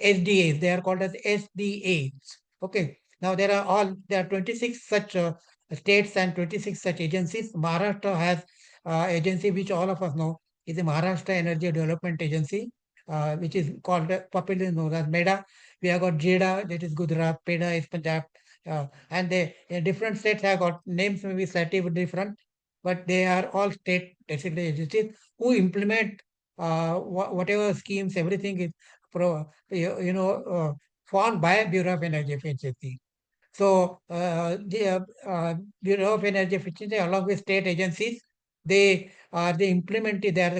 SDAs. They are called as SDAs. Okay. Now there are 26 such states and 26 such agencies. Maharashtra has agency which all of us know is the Maharashtra Energy Development Agency, which is called popularly known as MEDA. We have got JEDA, that is Gujarat, PEDA is Punjab, and different states have got names maybe slightly different, but they are all state designated agencies who implement whatever schemes, everything is formed by Bureau of Energy Efficiency. So the Bureau of Energy Efficiency, along with state agencies, they are the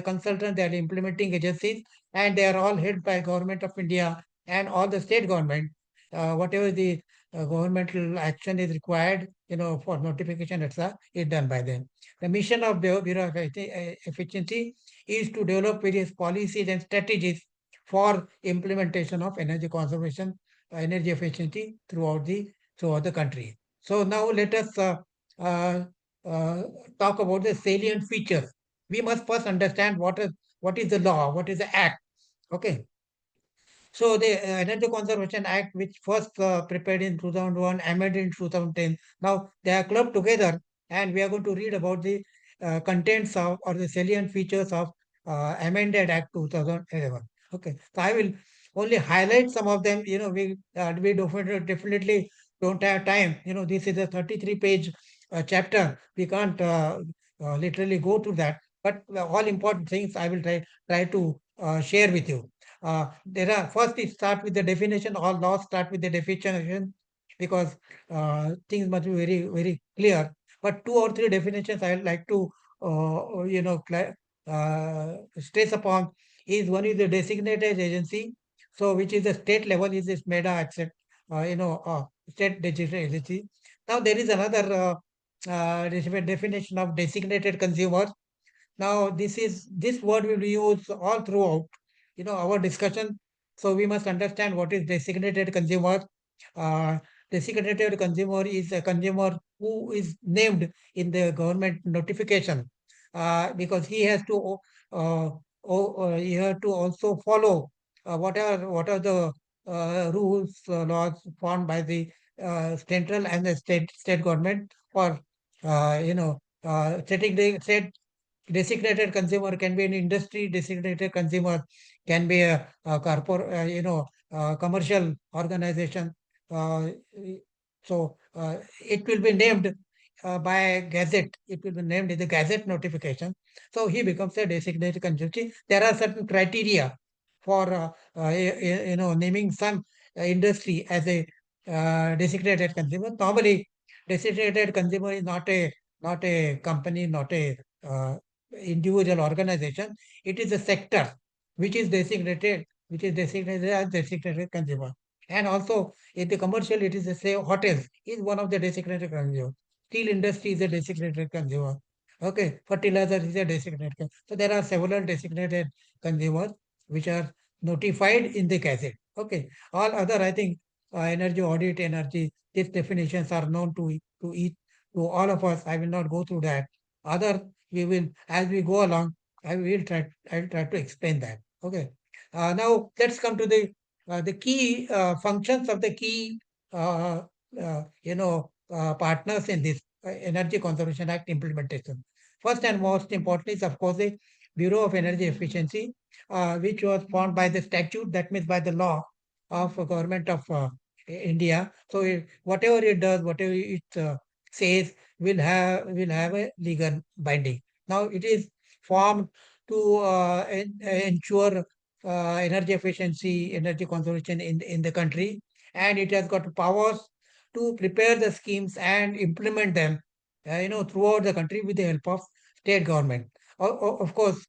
consultants, they are the implementing agencies, and they are all headed by Government of India and all the state government. Whatever the governmental action is required, for notification, etc., is done by them. The mission of the Bureau of Efficiency is to develop various policies and strategies for implementation of energy conservation, energy efficiency throughout the country. So now let us talk about the salient features. We must first understand what is the law, what is the act. Okay. So the Energy Conservation Act, which first prepared in 2001, amended in 2010. Now they are clubbed together, and we are going to read about the contents of or the salient features of amended Act 2011. Okay, so I will only highlight some of them. We definitely don't have time. This is a 33-page chapter. We can't literally go to that, but all important things I will try to share with you. First it start with the definition. All laws start with the definition because things must be very, very clear. But 2 or 3 definitions I would like to stress upon is one is the designated agency. So which is the state level is this MEDA accept, state designated agency. Now there is another definition of designated consumer. Now this word will be used all throughout our discussion. So we must understand what is designated consumer. Designated consumer is a consumer who is named in the government notification, because he has to also follow what are the rules, laws formed by the central and the state government for setting the state. Designated consumer can be an industry. Designated consumer can be a commercial organization. So it will be named by Gazette. It will be named in the Gazette notification. So he becomes a designated consumer. There are certain criteria for naming some industry as a designated consumer. Normally, designated consumer is not a company, not a individual organization. It is a sector which is designated as designated consumer. And also, in the commercial, it is, say, hotels is one of the designated consumer. Steel industry is a designated consumer. Okay, fertilizer is a designated consumer. So there are several designated consumers which are notified in the gazette. Okay, all other, I think, energy audit, energy, these definitions are known to each, to all of us. I will not go through that. Other, we will, as we go along, I will try to explain that. Okay. Now let's come to the key functions of the key partners in this Energy Conservation Act implementation. First and most important is, of course, the Bureau of Energy Efficiency, which was formed by the statute, that means by the law of government of India. So whatever it does, whatever it says, will have a legal binding. Now it is formed to ensure energy efficiency, energy conservation in the country, and it has got powers to prepare the schemes and implement them, throughout the country with the help of state government. Of course,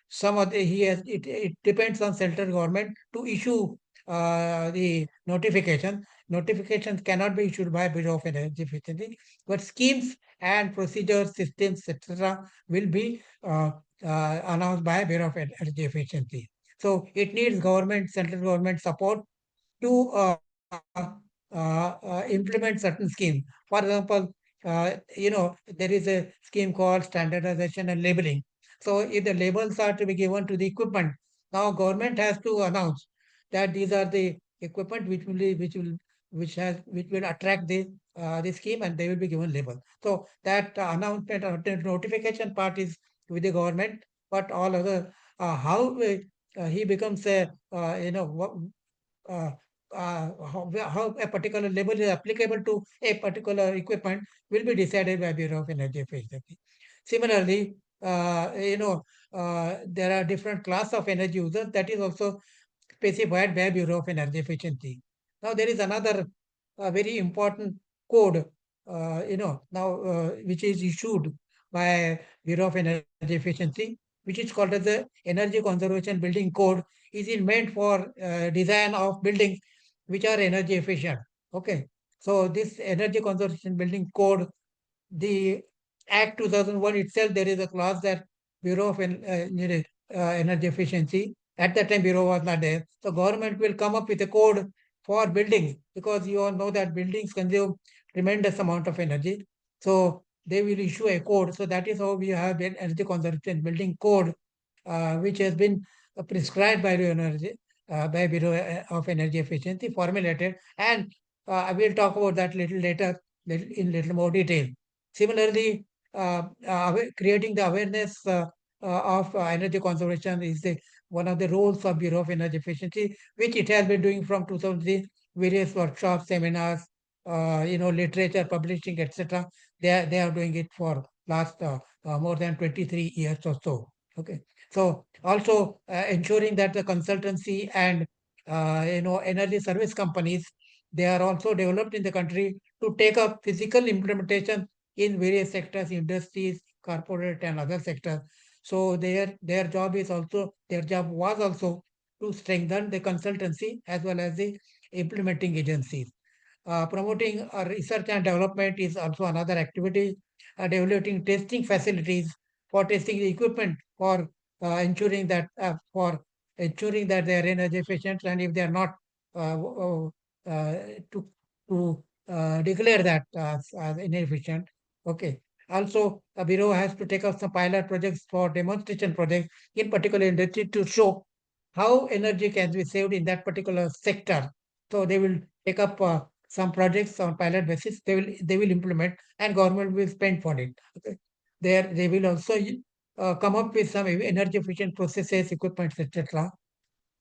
some of the it depends on central government to issue the notification. Notifications cannot be issued by Bureau of Energy Efficiency, but schemes and procedures, systems, etc., will be announced by Bureau of Energy Efficiency. So it needs central government support to implement certain schemes. For example, there is a scheme called standardization and labeling. So if the labels are to be given to the equipment, now government has to announce that these are the equipment which will attract the scheme, and they will be given label. So that announcement or notification part is with the government, but all other how he becomes a how a particular label is applicable to a particular equipment will be decided by Bureau of Energy Efficiency. Similarly, there are different class of energy users that is also specified by Bureau of Energy Efficiency. Now there is another very important code, which is issued by Bureau of Energy Efficiency, which is called as the Energy Conservation Building Code. Is it meant for design of buildings which are energy efficient? Okay, so this Energy Conservation Building Code, the Act 2001 itself, there is a clause that Bureau of Energy Efficiency, at that time Bureau was not there. So government will come up with a code for buildings, because you all know that buildings consume tremendous amount of energy. So they will issue a code. So that is how we have an Energy Conservation Building Code, which has been prescribed by Bureau of Energy Efficiency, formulated, and I will talk about that little later, in little more detail. Similarly, creating the awareness of energy conservation is one of the roles of Bureau of Energy Efficiency, which it has been doing from 2003, various workshops, seminars, literature, publishing, etc. They are doing it for last more than 23 years or so. Okay. So also ensuring that the consultancy and energy service companies, they are also developed in the country to take up physical implementation in various sectors, industries, corporate and other sectors. So their job was also to strengthen the consultancy as well as the implementing agencies. Promoting research and development is also another activity. Developing testing facilities for testing the equipment for ensuring that they are energy efficient, and if they are not, to declare that as inefficient. Okay. Also, the Bureau has to take up some pilot projects for demonstration projects in particular industry to show how energy can be saved in that particular sector. So they will take up some projects on pilot basis. They will implement, and government will spend for it. Okay. They will also come up with some energy efficient processes, equipment, etc.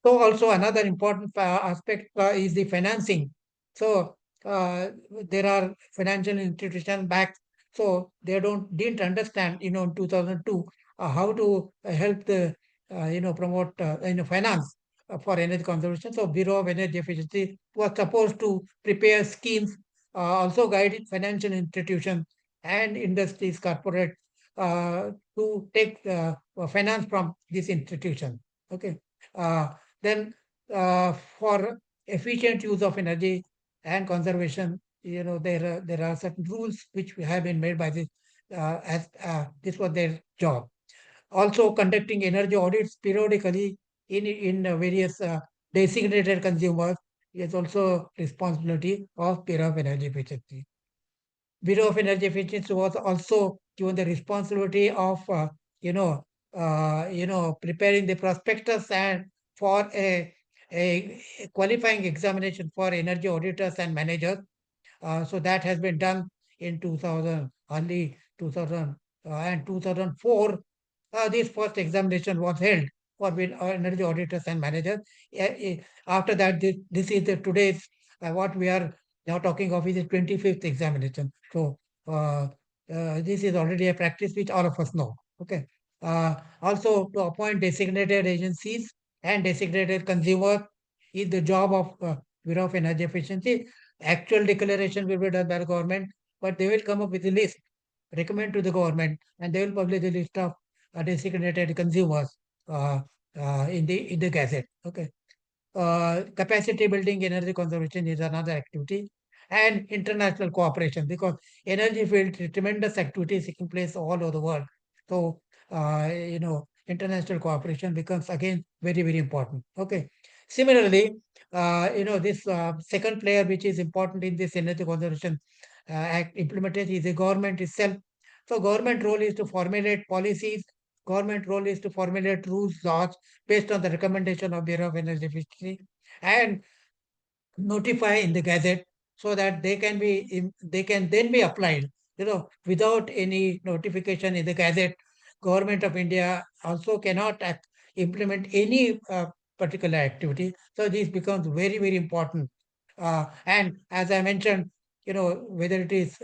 So also another important aspect is the financing. So there are financial institutions back, so they didn't understand, in 2002, how to help the promote finance for energy conservation. So Bureau of Energy Efficiency was supposed to prepare schemes, also guide financial institutions and industries, corporate, to take finance from this institution. Okay. Then for efficient use of energy and conservation, there are certain rules which have been made by this, as this was their job. Also conducting energy audits periodically in various designated consumers is also responsibility of Bureau of Energy Efficiency. Bureau of Energy Efficiency was also given the responsibility of preparing the prospectus and for a qualifying examination for energy auditors and managers. So that has been done in 2000, early 2000 and 2004. This first examination was held for energy auditors and managers. After that, this is the today's what we are now talking of is the 25th examination. So this is already a practice which all of us know. Okay. Also, to appoint designated agencies and designated consumers is the job of Bureau of Energy Efficiency. Actual declaration will be done by the government, but they will come up with a list, recommend to the government, and they will publish the list of designated consumers in the gazette. Okay. Capacity building, energy conservation is another activity, and international cooperation, because energy field tremendous activities taking place all over the world. So international cooperation becomes again very, very important. Okay. Similarly, this second player which is important in this energy conservation act implementation is the government itself. So government role is to formulate policies. Government role is to formulate rules, laws based on the recommendation of Bureau of Energy Efficiency and notify in the gazette, so that they can then be applied. Without any notification in the gazette, Government of India also cannot implement any particular activity. So this becomes very, very important. And as I mentioned, whether it is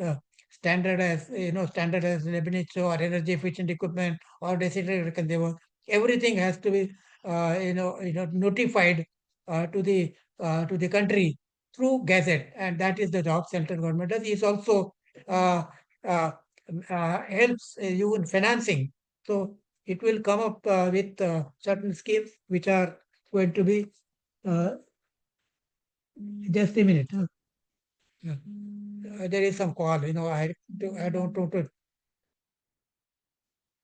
standardized laboratory or energy efficient equipment or designated consumer, everything has to be notified to the country through gazette, and that is the job central government does. Is also uh, uh, helps you in financing. So it will come up with certain schemes which are going to be just a minute. Yeah. There is some call. I don't know to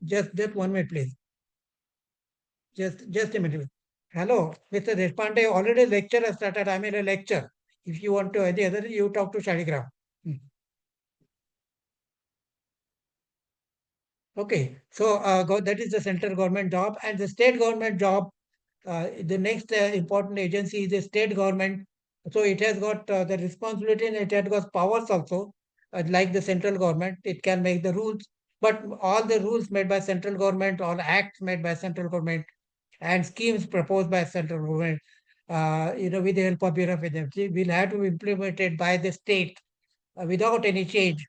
just 1 minute, please. Just a minute. Hello, Mr. Deshpande. Already lecture has started. I'm in a lecture. If you want to any other, you talk to Shaligram. Okay, so that is the central government job, and the state government job. The next important agency is the state government. So it has got the responsibility and it has got powers also. Like the central government, it can make the rules, but all the rules made by central government or acts made by central government and schemes proposed by central government, with the help of Bureau of Energy, will have to be implemented by the state without any change,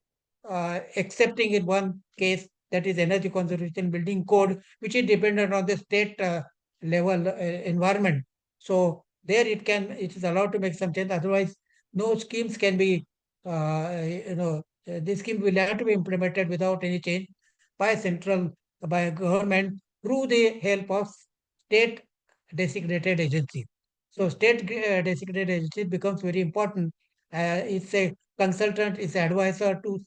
excepting in one case, that is energy conservation building code, which is dependent on the state level environment. So there it is allowed to make some change. Otherwise, no schemes can be, this scheme will have to be implemented without any change by government through the help of state designated agency. So state designated agency becomes very important. It's a consultant, is advisor to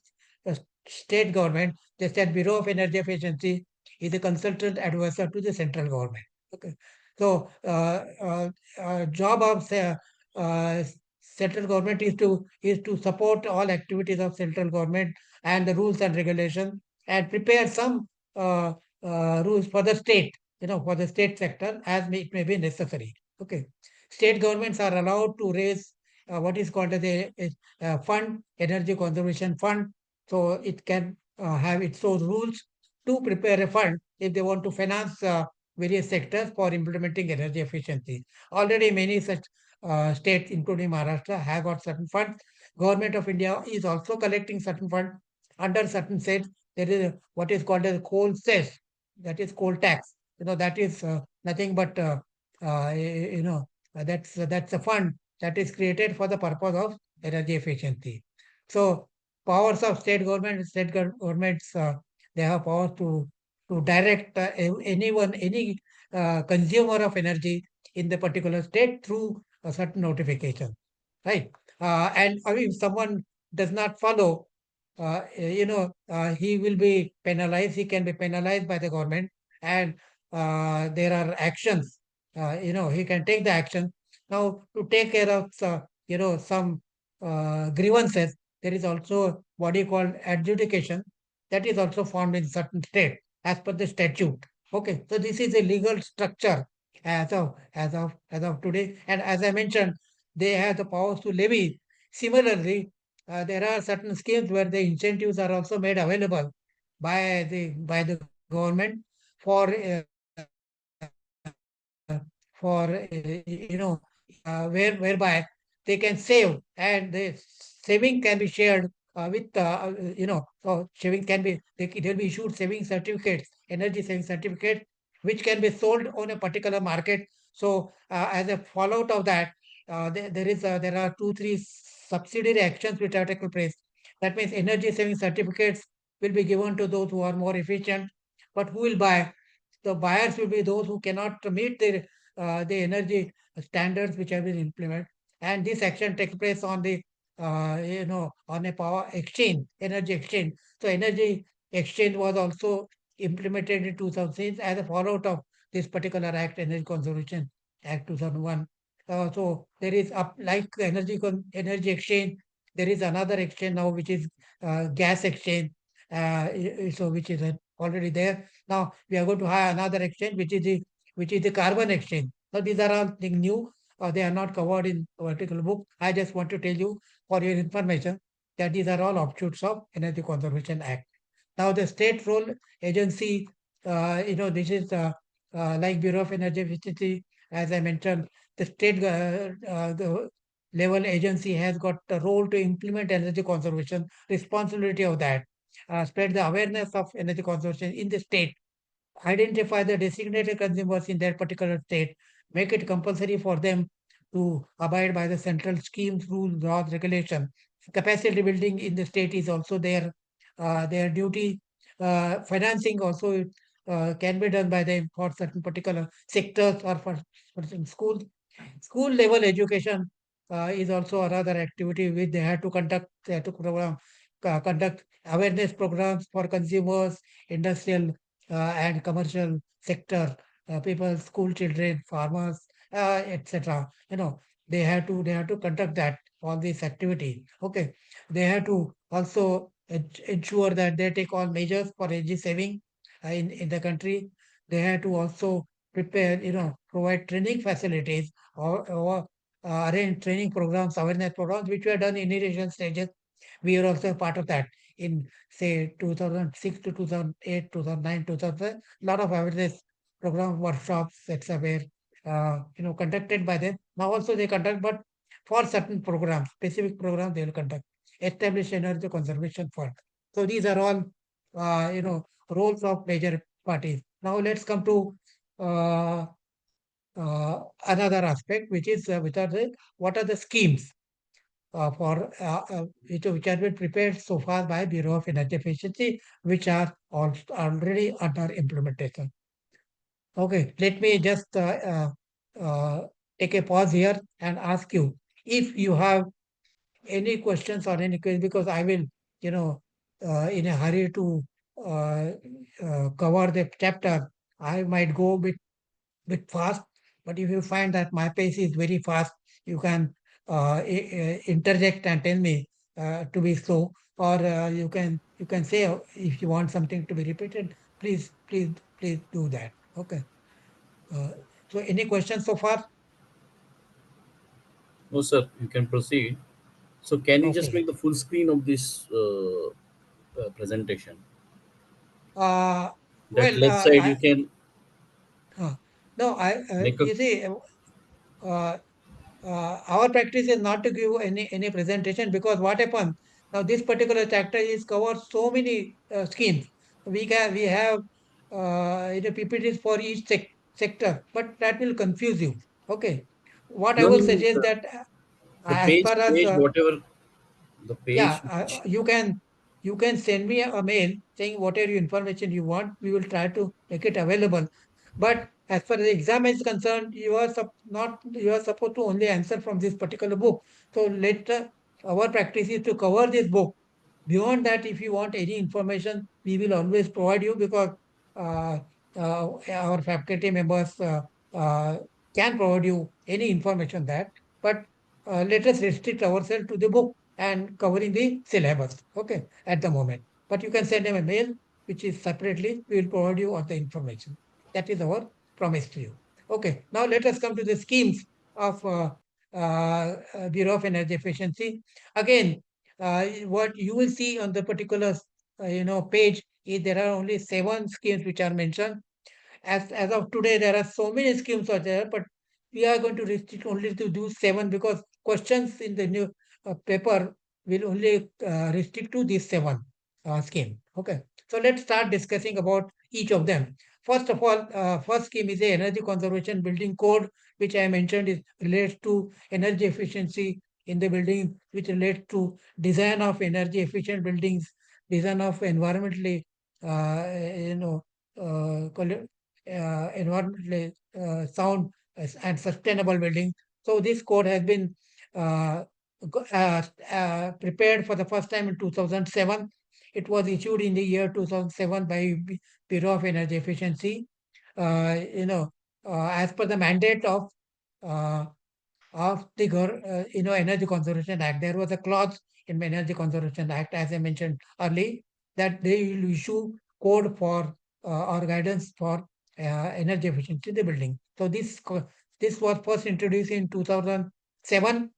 the state government. The State Bureau of Energy Efficiency is a consultant advisor to the central government. Okay. So job of central government is to support all activities of central government and the rules and regulations, and prepare some rules for the state, for the state sector as it may be necessary. Okay. State governments are allowed to raise what is called as a fund, energy conservation fund. So it can have its own rules to prepare a fund if they want to finance various sectors for implementing energy efficiency. Already many such states, including Maharashtra, have got certain funds. Government of India is also collecting certain funds under certain states. There is what is called as coal cess, that is coal tax. That is nothing but that's a fund that is created for the purpose of energy efficiency. So powers of state governments, they have power to direct anyone, any consumer of energy in the particular state through a certain notification, right? And if someone does not follow, he will be penalized. He can be penalized by the government, and there are actions. He can take the action. Now, to take care of, some grievances, there is also body called adjudication that is also formed in certain state as per the statute. Okay, so this is a legal structure as of today, and as I mentioned, they have the powers to levy. Similarly, there are certain schemes where the incentives are also made available by the government for whereby they can save, and the saving can be shared with so saving can be there will be issued saving certificates, energy saving certificates, which can be sold on a particular market. So as a fallout of that, there are 2 3 subsidiary actions which have taken place. That means energy saving certificates will be given to those who are more efficient. But who will buy? The buyers will be those who cannot meet the energy standards which have been implemented. And this action takes place on the on a power exchange, energy exchange. So energy exchange was also implemented in 2006 as a fallout of this particular act, Energy Conservation Act 2001. So there is like energy exchange. There is another exchange now which is gas exchange. So which is already there. Now we are going to have another exchange which is the carbon exchange. So these are all things new. They are not covered in the particular book. I just want to tell you for your information that these are all offshoots of Energy Conservation Act. Now the state role agency, this is like Bureau of Energy Efficiency, as I mentioned, the state the level agency has got a role to implement energy conservation, responsibility of that, spread the awareness of energy conservation in the state, identify the designated consumers in that particular state, make it compulsory for them to abide by the central schemes, rules, laws, regulation. Capacity building in the state is also their duty. Financing also can be done by them for certain particular sectors or for certain schools. School level education is also another activity which they have to conduct. They have to conduct awareness programs for consumers, industrial and commercial sector, people, school children, farmers, etc. They have to conduct that all these activities. Okay, they have to also ensure that they take all measures for energy saving in the country. They have to also prepare, provide training facilities or arrange training programs, awareness programs, which were done in initial stages. We are also part of that in say 2006 to 2008, 2009, 2010. A lot of awareness program workshops, etc. were conducted by them. Now also they conduct, but for certain programs, specific programs they will conduct. Establish energy conservation fund. So these are all roles of major parties. Now let's come to uh, another aspect, which is what are the schemes which have been prepared so far by Bureau of Energy Efficiency, which are already under implementation. Okay, let me just take a pause here and ask you if you have any questions or any queries, because I will, in a hurry to cover the chapter, I might go a bit fast. But if you find that my pace is very fast, you can interject and tell me to be slow, or you can say if you want something to be repeated, please do that. Okay. So any questions so far?
No, sir, you can proceed. So, can you just
Okay.
make the full screen of this presentation?
Uh,
That
well,
left side, you can
no,
make a.
you see, our practice is not to give any presentation, because what happens now, this particular chapter is covers so many schemes. We have PPTs for each sector, but that will confuse you. Okay, what I
No,
will
no, no,
suggest
sir.
that
The
as far as
whatever the
yeah,
page.
you can send me a mail saying whatever information you want. We will try to make it available. But as far as the exam is concerned, you are supposed to only answer from this particular book. So later, our practice is to cover this book. Beyond that, if you want any information, we will always provide you, because uh, our faculty members uh, can provide you any information that. But let us restrict ourselves to the book and covering the syllabus, okay, at the moment. But you can send them a mail, which is separately, we will provide you all the information. That is our promise to you. Okay, now let us come to the schemes of Bureau of Energy Efficiency. Again, what you will see on the particular page is there are only 7 schemes which are mentioned. As of today, there are so many schemes are there, but we are going to restrict only to do 7, because questions in the new paper will only restrict to these 7 scheme. Okay, so let's start discussing about each of them. First of all, first scheme is the Energy Conservation Building Code, which I mentioned is relates to energy efficiency in the building, which relates to design of energy efficient buildings, design of environmentally environmentally sound and sustainable building. So this code has been prepared for the first time in 2007. It was issued in the year 2007 by Bureau of Energy Efficiency. As per the mandate uh, of the Energy Conservation Act, there was a clause in Energy Conservation Act, as I mentioned earlier, that they will issue code for or guidance for energy efficiency in the building. So this was first introduced in 2007.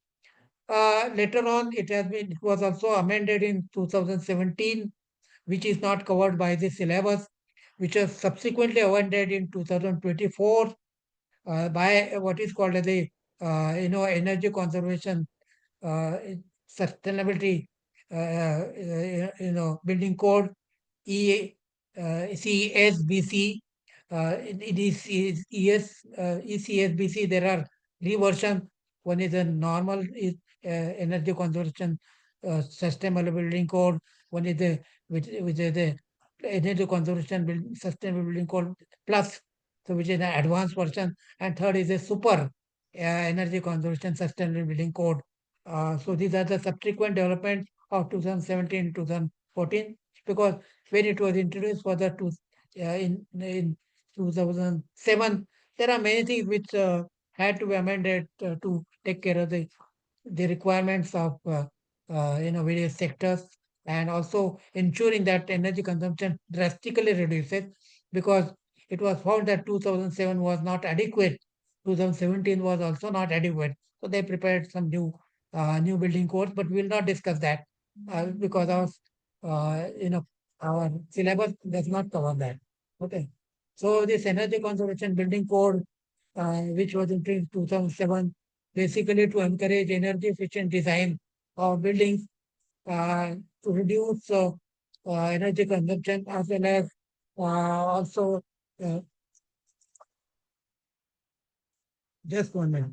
Later on, it was also amended in 2017, which is not covered by the syllabus, which was subsequently amended in 2024 by what is called as the energy conservation sustainability building code, CSBC. It is ECSBC. There are 3 versions. One is a normal energy conservation sustainable building code. One is the which is the energy conservation sustainable building code plus, so which is an advanced version, and third is a super energy conservation sustainable building code. So these are the subsequent developments of 2017 2014, because when it was introduced for the in 2007, there are many things which had to be amended to take care of the requirements of various sectors, and also ensuring that energy consumption drastically reduces, because it was found that 2007 was not adequate, 2017 was also not adequate. So they prepared some new building codes, but we will not discuss that because our syllabus does not cover that. Okay, so this energy conservation building code, which was introduced in 2007, basically to encourage energy efficient design of buildings, to reduce energy consumption, as well as also just 1 minute.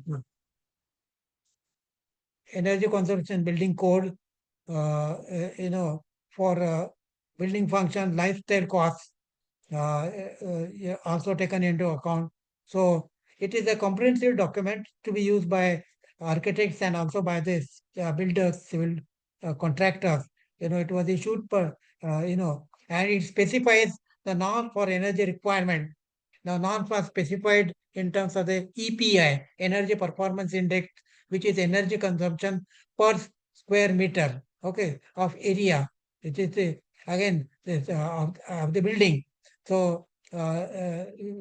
Energy conservation building code, for building function, lifestyle costs also taken into account. So it is a comprehensive document to be used by architects and also by this builders, civil contractors. It was issued and it specifies the norm for energy requirement. The norms are specified in terms of the EPI, Energy Performance Index, which is energy consumption per square meter, okay, of area, which is again of the building. So this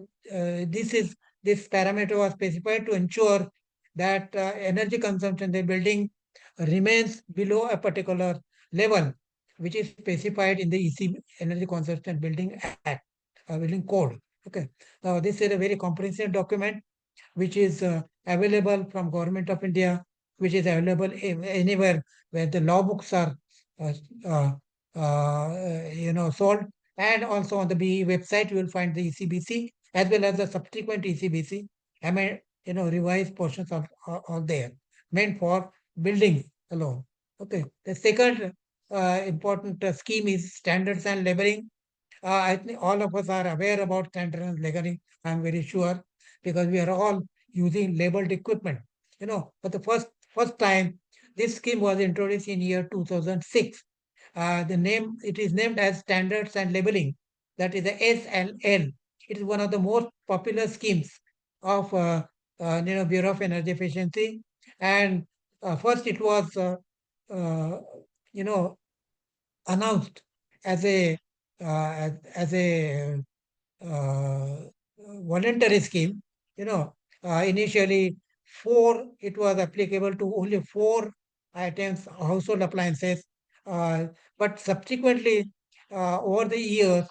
parameter was specified to ensure that energy consumption in the building remains below a particular level, which is specified in the Energy Consumption Building Act, Building Code. Okay, now this is a very comprehensive document. which is available from Government of India, which is available anywhere where the law books are sold. And also on the BE website, you will find the ECBC as well as the subsequent ECBC. Revised portions are there, meant for buildings alone. Okay. The second important scheme is standards and labeling. I think all of us are aware about standards and labeling. I'm very sure, because we are all using labeled equipment. For the first time, this scheme was introduced in year 2006. It is named as Standards and Labeling. That is the SLL. It is one of the most popular schemes of Bureau of Energy Efficiency. And first it was announced as a voluntary scheme. Initially it was applicable to only 4 items, household appliances, but subsequently over the years,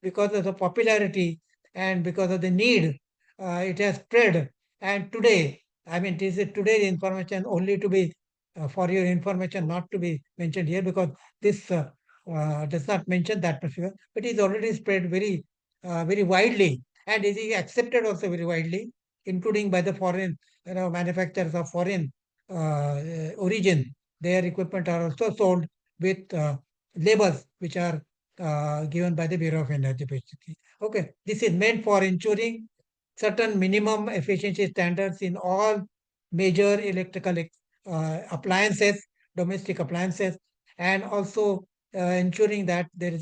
because of the popularity and because of the need, it has spread. And today, this is today's information, only to be for your information, not to be mentioned here, because this does not mention that particular, but it is already spread very widely, and it is accepted also very widely, including by the foreign manufacturers of foreign origin. Their equipment are also sold with labels which are given by the Bureau of Energy Efficiency. Okay, this is meant for ensuring certain minimum efficiency standards in all major electrical appliances, domestic appliances, and also ensuring that there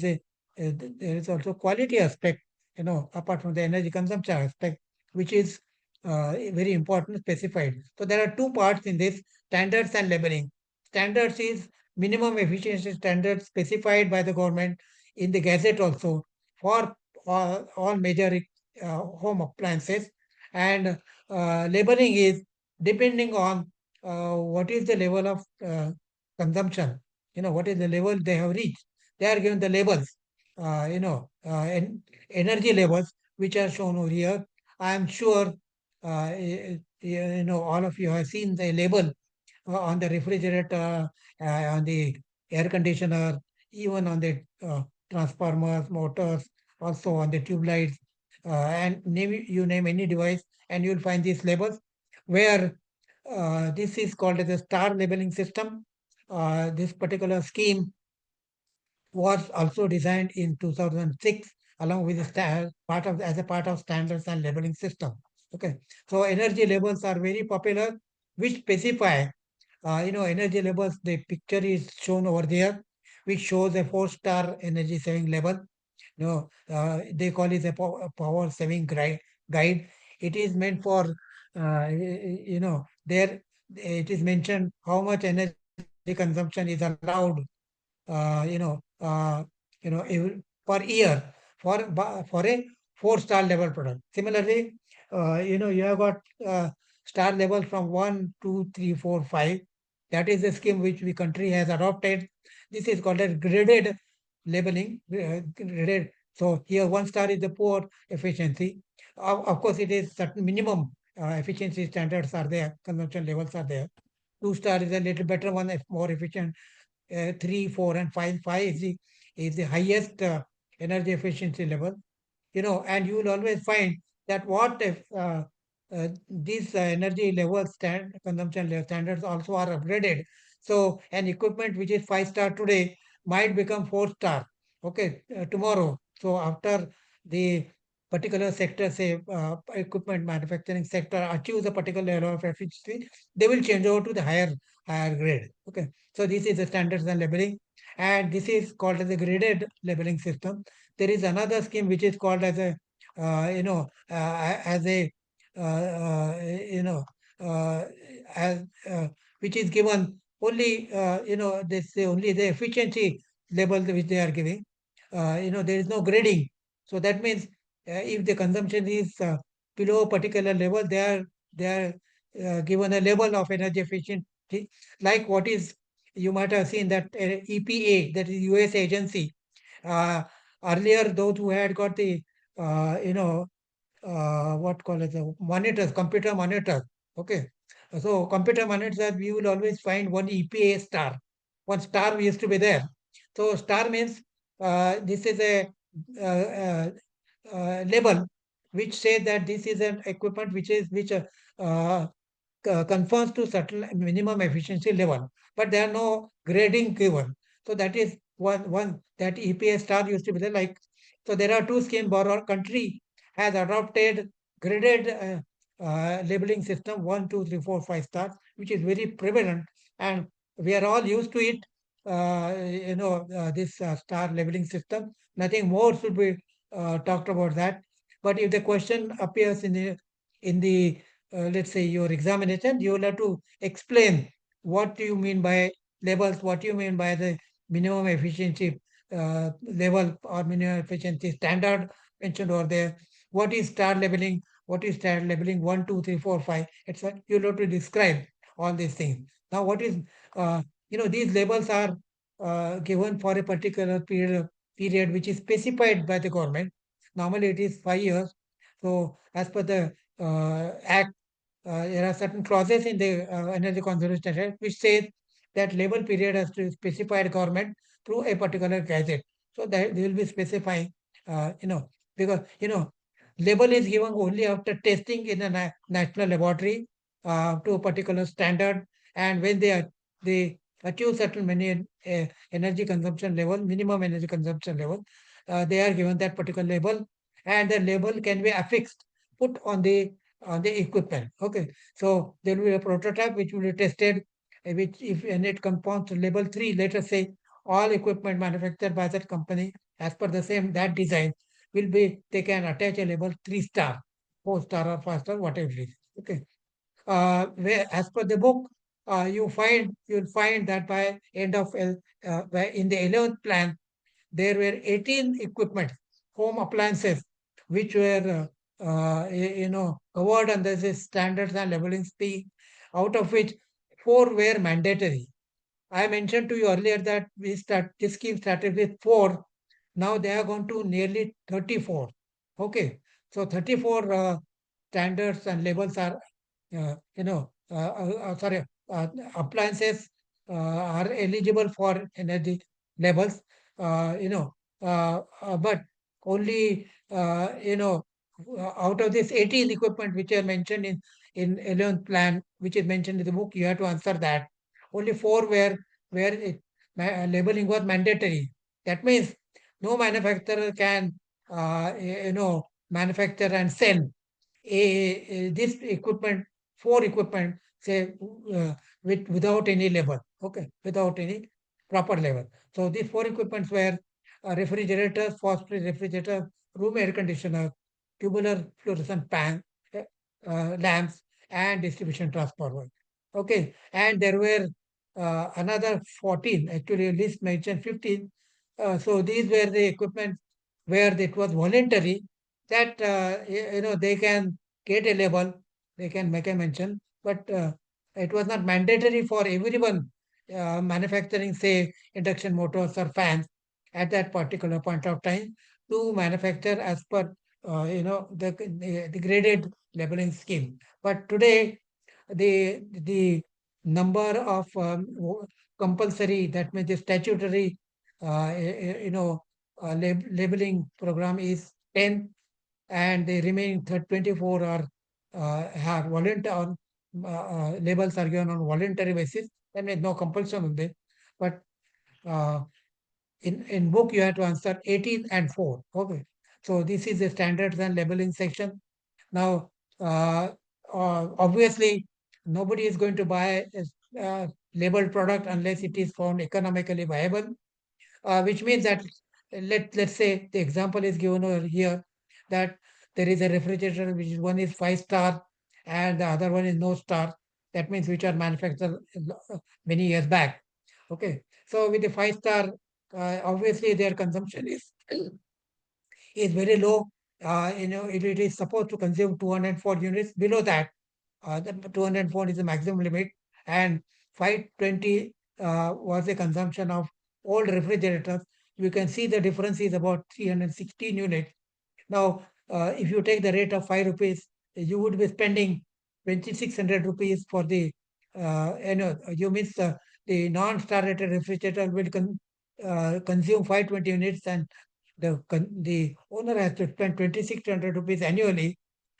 is also quality aspect, apart from the energy consumption aspect, which is very important, specified. So there are 2 parts in this: standards and labeling. Standards is minimum efficiency standards specified by the government in the Gazette also for all major home appliances. And labeling is depending on what is the level of consumption, what is the level they have reached. They are given the labels, energy levels, which are shown over here. I am sure all of you have seen the label on the refrigerator, on the air conditioner, even on the transformers, motors, also on the tube lights, and you name any device, and you will find these labels, where this is called as a star labeling system. This particular scheme was also designed in 2006 along with as a part of standards and labeling system. Okay, so energy labels are very popular, which specify energy labels. The picture is shown over there, which shows a 4-star energy saving label. They call it a power saving guide. It is meant for there it is mentioned how much energy consumption is allowed per year for a 4-star level product. Similarly, you have got star level from 1, 2, 3, 4, 5. That is the scheme which the country has adopted. This is called a graded labeling. Graded. So here 1 star is the poor efficiency. Of course, it is certain minimum efficiency standards are there, consumption levels are there. 2 star is a little better one, more efficient. 3, 4, and 5. 5 is the highest energy efficiency level. And you will always find that what if these energy levels consumption level standards also are upgraded. So an equipment which is 5-star today might become 4-star. Okay, tomorrow. So after the particular sector, say equipment manufacturing sector, achieves a particular level of efficiency, they will change over to the higher grade. Okay, so this is the standards and labeling, and this is called as a graded labeling system. There is another scheme which is called as a as a as which is given only this only the efficiency level which they are giving. There is no grading. So that means if the consumption is below a particular level, they are given a level of energy efficiency, like what is you might have seen that EPA, that is US agency. Earlier, those who had got the what call it, monitors, computer monitors. Okay. So computer monitors, we will always find one EPA star. One star used to be there. So star means this is a label which says that this is an equipment which conforms to certain minimum efficiency level, but there are no grading given. So that is one that EPA star used to be there. Like, so there are two schemes. Our country has adopted graded labeling system 1, 2, 3, 4, 5 stars, which is very prevalent, and we are all used to it. This star labeling system. Nothing more should be talked about that. But if the question appears in the let's say your examination, you will have to explain what do you mean by labels, what do you mean by the minimum efficiency level or minimum efficiency standard mentioned over there. What is star labeling? What is star labeling 1, 2, 3, 4, 5, etc. You'll have to describe all these things. Now, what is these labels are given for a particular period which is specified by the government. Normally, it is 5 years. So, as per the Act, there are certain clauses in the Energy Conservation Act which says that label period has to be specified government through a particular gazette. So that they will be specifying, because label is given only after testing in a national laboratory to a particular standard, and when they achieve certain energy consumption level, minimum energy consumption level, they are given that particular label, and the label can be affixed, put on the equipment. Okay, so there will be a prototype which will be tested, which if and it conforms to label 3, let us say all equipment manufactured by that company as per the same that design will be, they can attach a label 3 star, 4 star or 5 star, whatever it is. Okay. Where as per the book, you'll find that by end of in the 11th plan, there were 18 equipment, home appliances, which were covered under the standards and labeling scheme, out of which 4 were mandatory. I mentioned to you earlier that this scheme started with 4. Now they are going to nearly 34. Okay, so 34 standards and labels are, sorry, appliances are eligible for energy labels. But only out of this 18 equipment which are mentioned in 11th plan, which is mentioned in the book, you have to answer that. Only 4 where labeling was mandatory. That means no manufacturer can manufacture and sell this equipment, 4 equipment, say without any label. Okay, without any proper label. So these 4 equipments were refrigerators, frost-free refrigerator, room air conditioner, tubular fluorescent pan, lamps, and distribution transformer. Okay, and there were another 14, actually list mentioned 15. So these were the equipment where it was voluntary, that they can get a label, they can make a mention, but it was not mandatory for everyone manufacturing, say, induction motors or fans at that particular point of time to manufacture as per the graded labeling scheme. But today, the number of compulsory, that means the statutory labeling program is 10, and the remaining 24 are have volunteer labels are given on voluntary basis. That means no compulsion on them. But in book you have to answer 18 and 4. Okay, so this is the standards and labeling section. Now, obviously, nobody is going to buy a labeled product unless it is found economically viable, which means that let's say the example is given over here, that there is a refrigerator which one is 5 star and the other one is no star. That means which are manufactured many years back. Okay, so with the 5 star, obviously their consumption is very low. It is supposed to consume 204 units. Below that, the 204 is the maximum limit, and 520 was the consumption of old refrigerators. You can see the difference is about 316 units. Now, if you take the rate of 5 rupees, you would be spending 2,600 rupees for the, you means the non-star rated refrigerator will consume 520 units, and the owner has to spend 2,600 rupees annually.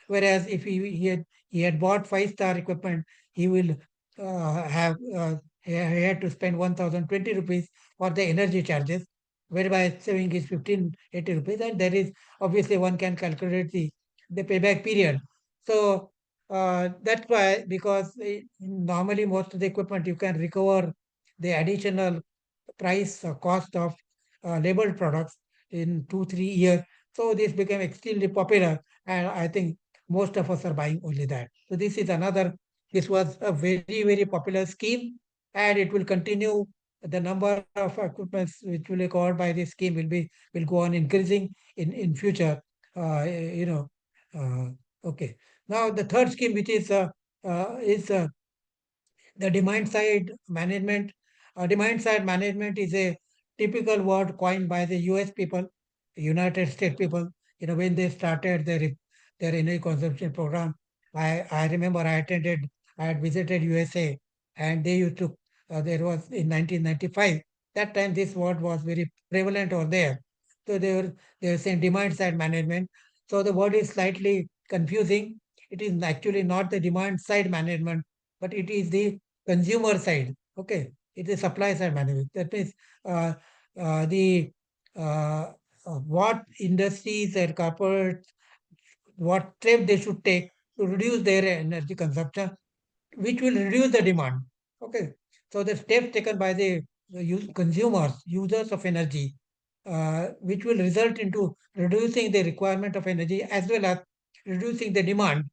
Whereas if he had bought 5-star equipment, he will he had to spend 1,020 rupees for the energy charges, whereby saving is 1,580 rupees, and there is obviously one can calculate the payback period. So that's why, because normally most of the equipment you can recover the additional price or cost of labeled products in 2-3 years. So this became extremely popular, and I think most of us are buying only that. So this was a very, very popular scheme, and it will continue. The number of equipments which will be covered by this scheme will go on increasing in future. You know, okay. Now the third scheme, which is the demand side management. Demand side management is a typical word coined by the US people, United States people, when they started their energy consumption program. I remember I had visited USA, and they used to, there was in 1995, that time this word was very prevalent over there. So they were saying demand side management. So the word is slightly confusing. It is actually not the demand side management, but it is the consumer side. Okay, it is supply side management. That means uh, the what industries and corporates, what step they should take to reduce their energy consumption, which will reduce the demand. Okay, so the steps taken by the consumers, users of energy, which will result into reducing the requirement of energy as well as reducing the demand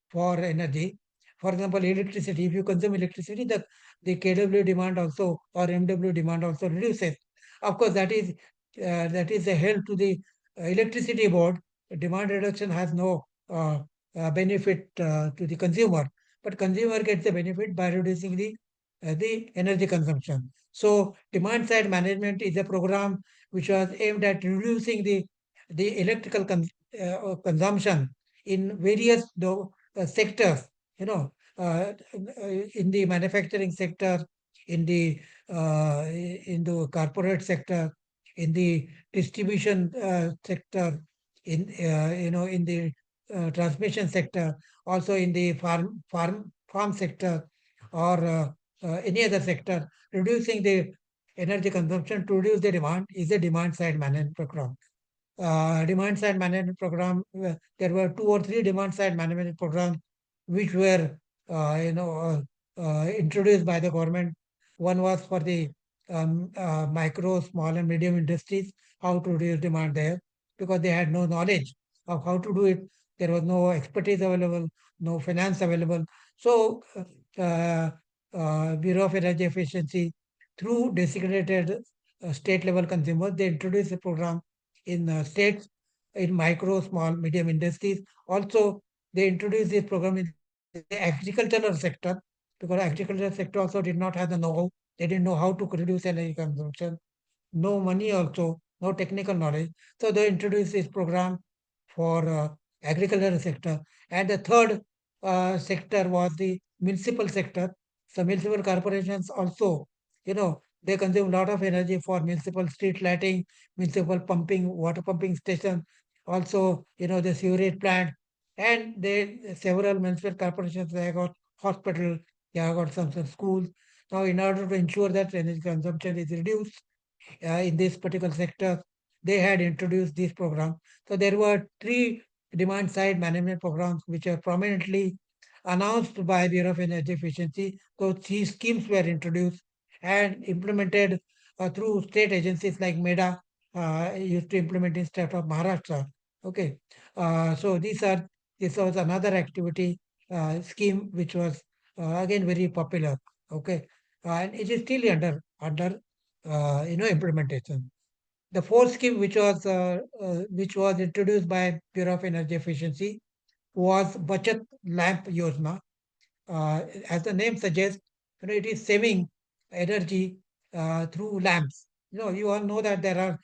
for energy. For example, electricity. If you consume electricity, the KW demand also, or MW demand also reduces. Of course, that is a help to the electricity board. Demand reduction has no benefit to the consumer, but consumer gets the benefit by reducing the energy consumption. So demand side management is a program which was aimed at reducing the electrical consumption in various sectors, in the manufacturing sector, in the corporate sector, in the distribution sector, in the transmission sector, also in the farm sector, or any other sector. Reducing the energy consumption to reduce the demand is a demand side management program. Demand side management program, there were 2 or 3 demand side management programs which were introduced by the government. One was for the micro, small and medium industries, how to reduce demand there, because they had no knowledge of how to do it. There was no expertise available, no finance available. So Bureau of Energy Efficiency, through designated state level consumers, they introduced a program in states, in micro, small, medium industries. Also, they introduced this program in the agricultural sector, because agricultural sector also did not have the know-how. They didn't know how to reduce energy consumption. No money also, no technical knowledge. So they introduced this program for agricultural sector. And the third sector was the municipal sector. So municipal corporations also, they consume a lot of energy for municipal street lighting, municipal pumping, water pumping station, also, the sewerage plant. And several municipal corporations, they have got hospital, they have got some schools. Now, in order to ensure that energy consumption is reduced in this particular sector, they had introduced this program. So there were 3 demand side management programs which are prominently announced by Bureau of Energy Efficiency. So these schemes were introduced and implemented through state agencies like MEDA, used to implement in state of Maharashtra. Okay, so this was another activity scheme which was again very popular. Okay, and it is still under implementation. The fourth scheme, which was introduced by Bureau of Energy Efficiency, was Bachat Lamp Yojana. As the name suggests, it is saving energy through lamps. You all know that there are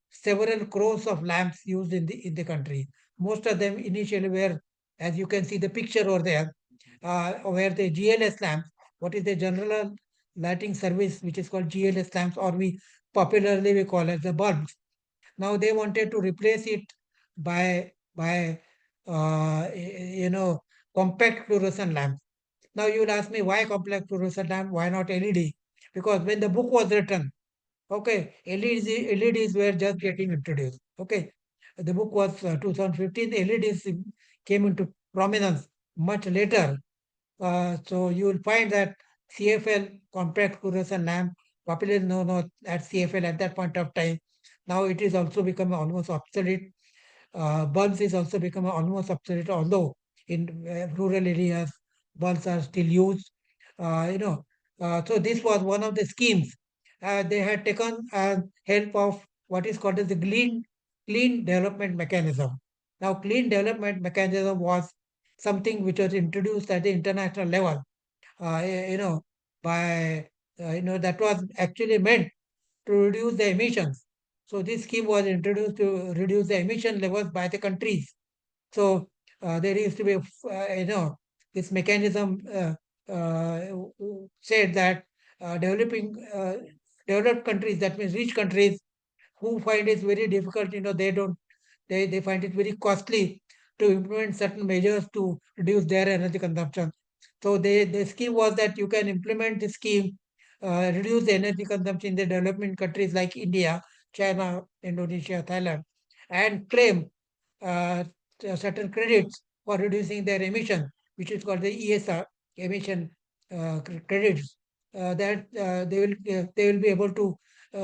several crores of lamps used in the country. most of them initially were, as you can see the picture over there, where the GLS lamps, what is the general lighting service, which is called GLS lamps, or we popularly we call it the bulbs. Now they wanted to replace it by compact fluorescent lamps. Now you'll ask me why compact fluorescent lamp, why not LED? Because when the book was written, okay, LEDs were just getting introduced. Okay, the book was 2015. LEDs came into prominence much later. So you will find that CFL, compact fluorescent lamp, popularly known as CFL at that point of time. Now it is also become almost obsolete. Bulbs is also become almost obsolete, although in rural areas bulbs are still used. So this was one of the schemes. They had taken help of what is called as the clean development mechanism. Now, clean development mechanism was something which was introduced at the international level. You know, by that was actually meant to reduce the emissions. So this scheme was introduced to reduce the emission levels by the countries. So there used to be, this mechanism said that developed countries, that means rich countries, who find it very difficult, they find it very costly to implement certain measures to reduce their energy consumption. So the scheme was that you can implement the scheme, reduce the energy consumption in the developing countries like India, China, Indonesia, Thailand, and claim uh, certain credits for reducing their emission, which is called the ESR, emission credits. That they will be able to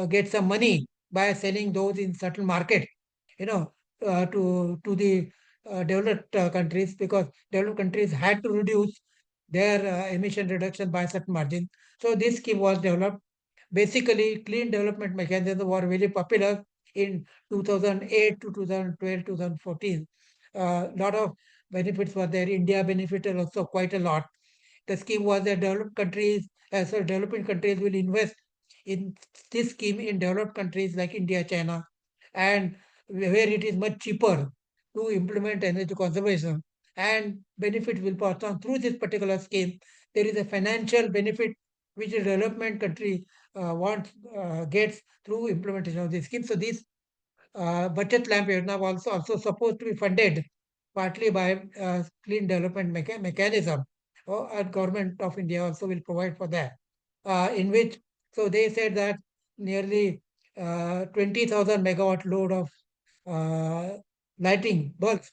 get some money by selling those in certain market, to the developed countries, because developed countries had to reduce their emission reduction by certain margin. So this scheme was developed. Basically, clean development mechanisms were very popular in 2008 to 2012, 2014. A lot of benefits were there. India benefited also quite a lot. The scheme was that developing countries will invest in this scheme in developed countries like India, China, and where it is much cheaper to implement energy conservation, and benefit will pass on through this particular scheme. There is a financial benefit which a development country gets through implementation of this scheme. So this Bachat Lamp Yojana was also supposed to be funded partly by clean development mechanism, and government of India also will provide for that. In which, so they said that nearly 20,000 megawatt load of uh, lighting bulbs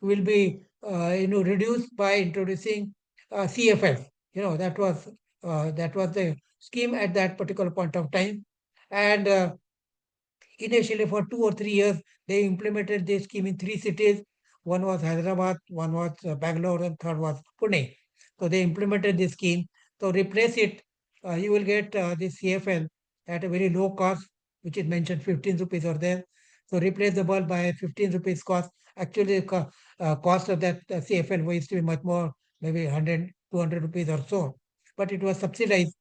will be reduced by introducing CFL. That was the scheme at that particular point of time, and initially for 2 or 3 years they implemented this scheme in 3 cities. One was Hyderabad, one was Bangalore, and third was Pune. So they implemented this scheme. So replace it, you will get this CFL at a very low cost, which is mentioned 15 rupees or there. So replace the bulb by 15 rupees cost. Actually, the cost of that CFL used to be much more, maybe 100, 200 rupees or so. But it was subsidized.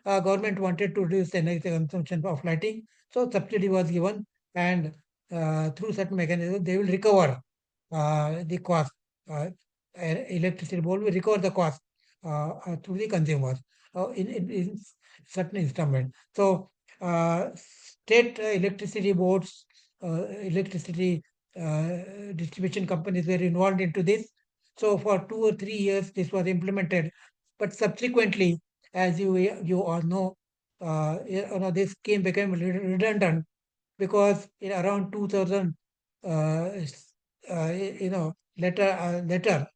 Government wanted to reduce the energy consumption of lighting, so subsidy was given, and through certain mechanisms they will recover the cost. Electricity board will recover the cost through the consumers in certain instrument. So state electricity boards, electricity distribution companies were involved into this. So for 2 or 3 years this was implemented, but subsequently, as you all know, this scheme became redundant because in around 2000, later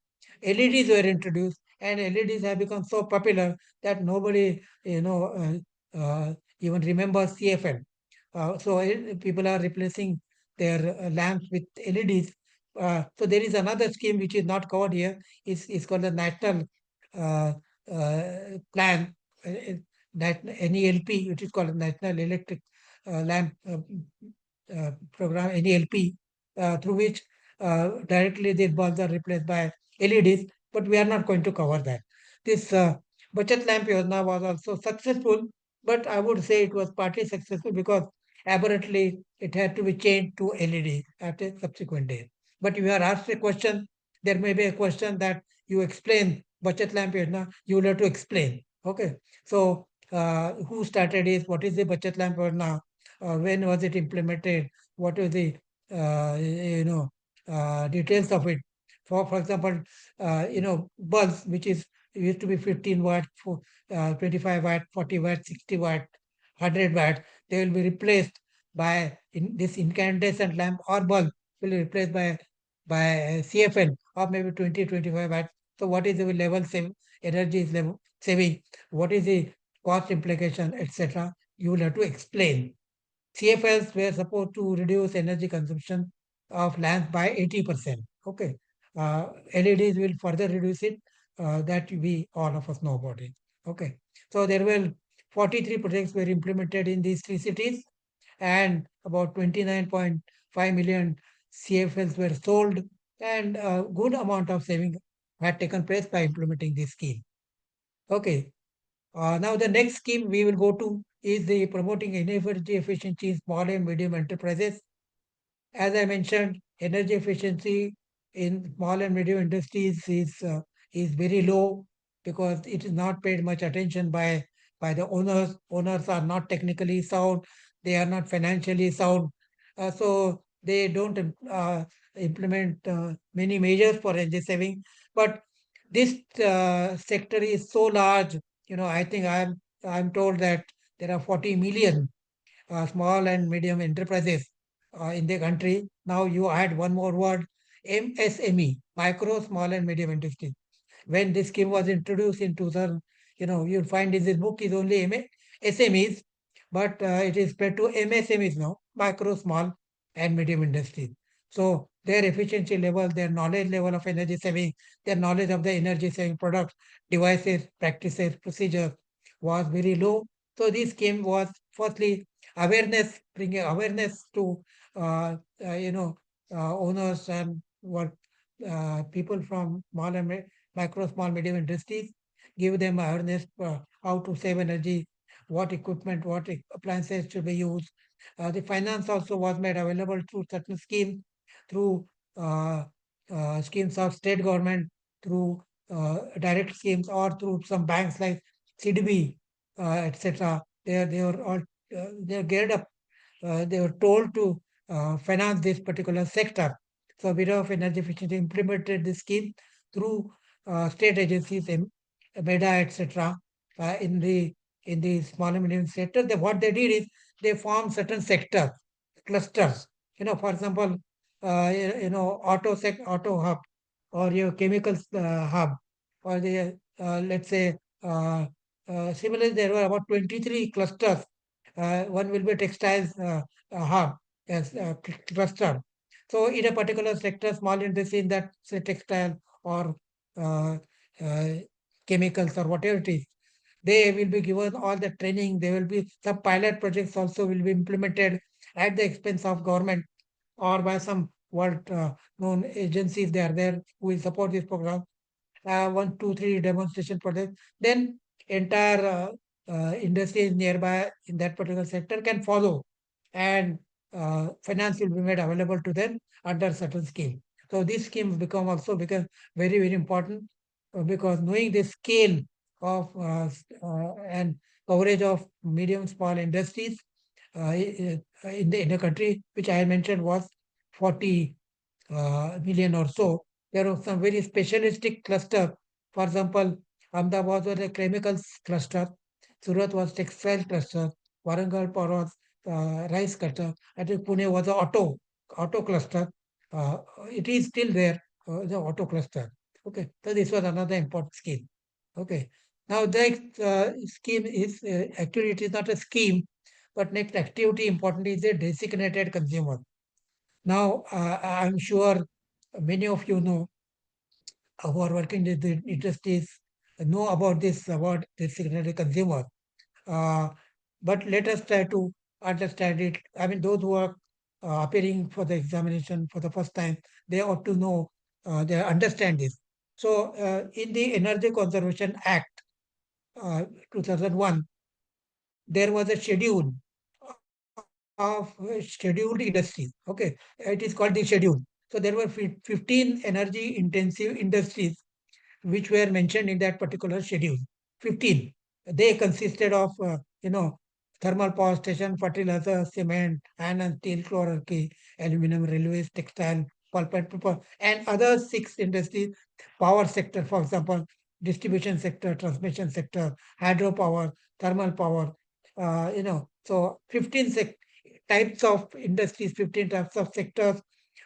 LEDs were introduced, and LEDs have become so popular that nobody, even remembers CFL. So people are replacing their lamps with LEDs. So there is another scheme which is not covered here. It's called the National uh, Plan, that NELP, which is called National Electric Lamp Program, NELP, through which directly these bulbs are replaced by LEDs. But we are not going to cover that. This Bachat Lamp Yojana was also successful, but I would say it was partly successful because aberrantly it had to be changed to LED at a subsequent day. But if you are asked a question, there may be a question that you explain Bachat Lamp Yojana, you will have to explain. Okay. So who started it? What is the Bachat Lamp Yojana? When was it implemented? What is the details of it? For example, bulbs, which is used to be 15 watt, 25 watt, 40 watt, 60 watt, 100 watt, they will be replaced by this incandescent lamp or bulb will be replaced by CFL or maybe 20, 25 watt. So what is the level saving, energy is level saving, what is the cost implication, etc. You will have to explain. CFLs were supposed to reduce energy consumption of lamps by 80%. Okay. LEDs will further reduce it. That we all of us know about it. Okay. So there were 43 projects were implemented in these 3 cities, and about 29.5 million CFLs were sold, and a good amount of saving had taken place by implementing this scheme. Okay. Now the next scheme we will go to is the promoting energy efficiency in small and medium enterprises. As I mentioned, energy efficiency in small and medium industries is very low because it is not paid much attention by the owners. Owners are not technically sound, they are not financially sound, so they don't implement many measures for energy saving. But this sector is so large. I think I'm told that there are 40 million small and medium enterprises in the country. Now you add one more word, MSME, micro, small and medium industry. When this scheme was introduced in 2000, you'll find in this book is only SMEs, but it is spread to MSMEs now, micro, small and medium industries. So their efficiency level, their knowledge level of energy saving, their knowledge of the energy saving products, devices, practices, procedures was very low. So this scheme was firstly awareness, bringing awareness to owners and what people from small and micro, small, medium industries, give them awareness how to save energy, what equipment, what appliances should be used. The finance also was made available through certain schemes, through schemes of state government, through direct schemes, or through some banks like CDB, etc. They were all they are geared up. They were told to finance this particular sector. So Bureau of Energy Efficiency implemented this scheme through state agencies, MEDA, etc. In the small and medium sector. What they did is they formed certain sectors, clusters. For example, auto hub, or your chemicals hub, or the let's say similarly there were about 23 clusters. One will be textiles hub as cluster. So in a particular sector, small industry in that, say, textile or uh, uh, chemicals or whatever it is, they will be given all the training. There will be some pilot projects also will be implemented at the expense of government or by some world known agencies. They are there who will support this program. 1, 2, 3 demonstration projects. Then entire industries nearby in that particular sector can follow, and finance will be made available to them under certain scheme. So these schemes become very, very important because knowing the scale of and coverage of medium small industries in the country, which I mentioned was 40 million or so. There was some very specialistic cluster. For example, Ahmedabad was a chemicals cluster, Surat was textile cluster, Warangal was rice cluster. I think Pune was an auto cluster. It is still there, the auto cluster. Okay, so this was another important scheme. Okay, now the scheme is actually it is not a scheme, but next activity important is a designated consumer. Now, I'm sure many of you know who are working in the industries know about this designated consumer. Uh, but let us try to understand it. I mean, those who are appearing for the examination for the first time, they ought to know, they understand this. So, in the Energy Conservation Act 2001, there was a schedule of scheduled industries. Okay, it is called the schedule. So there were 15 energy intensive industries which were mentioned in that particular schedule. 15. They consisted of, thermal power station, fertilizer, cement, iron and steel, chlor-alkali, aluminum, railways, textile, pulp and paper, and other 6 industries, power sector, for example, distribution sector, transmission sector, hydropower, thermal power, so 15 types of industries, 15 types of sectors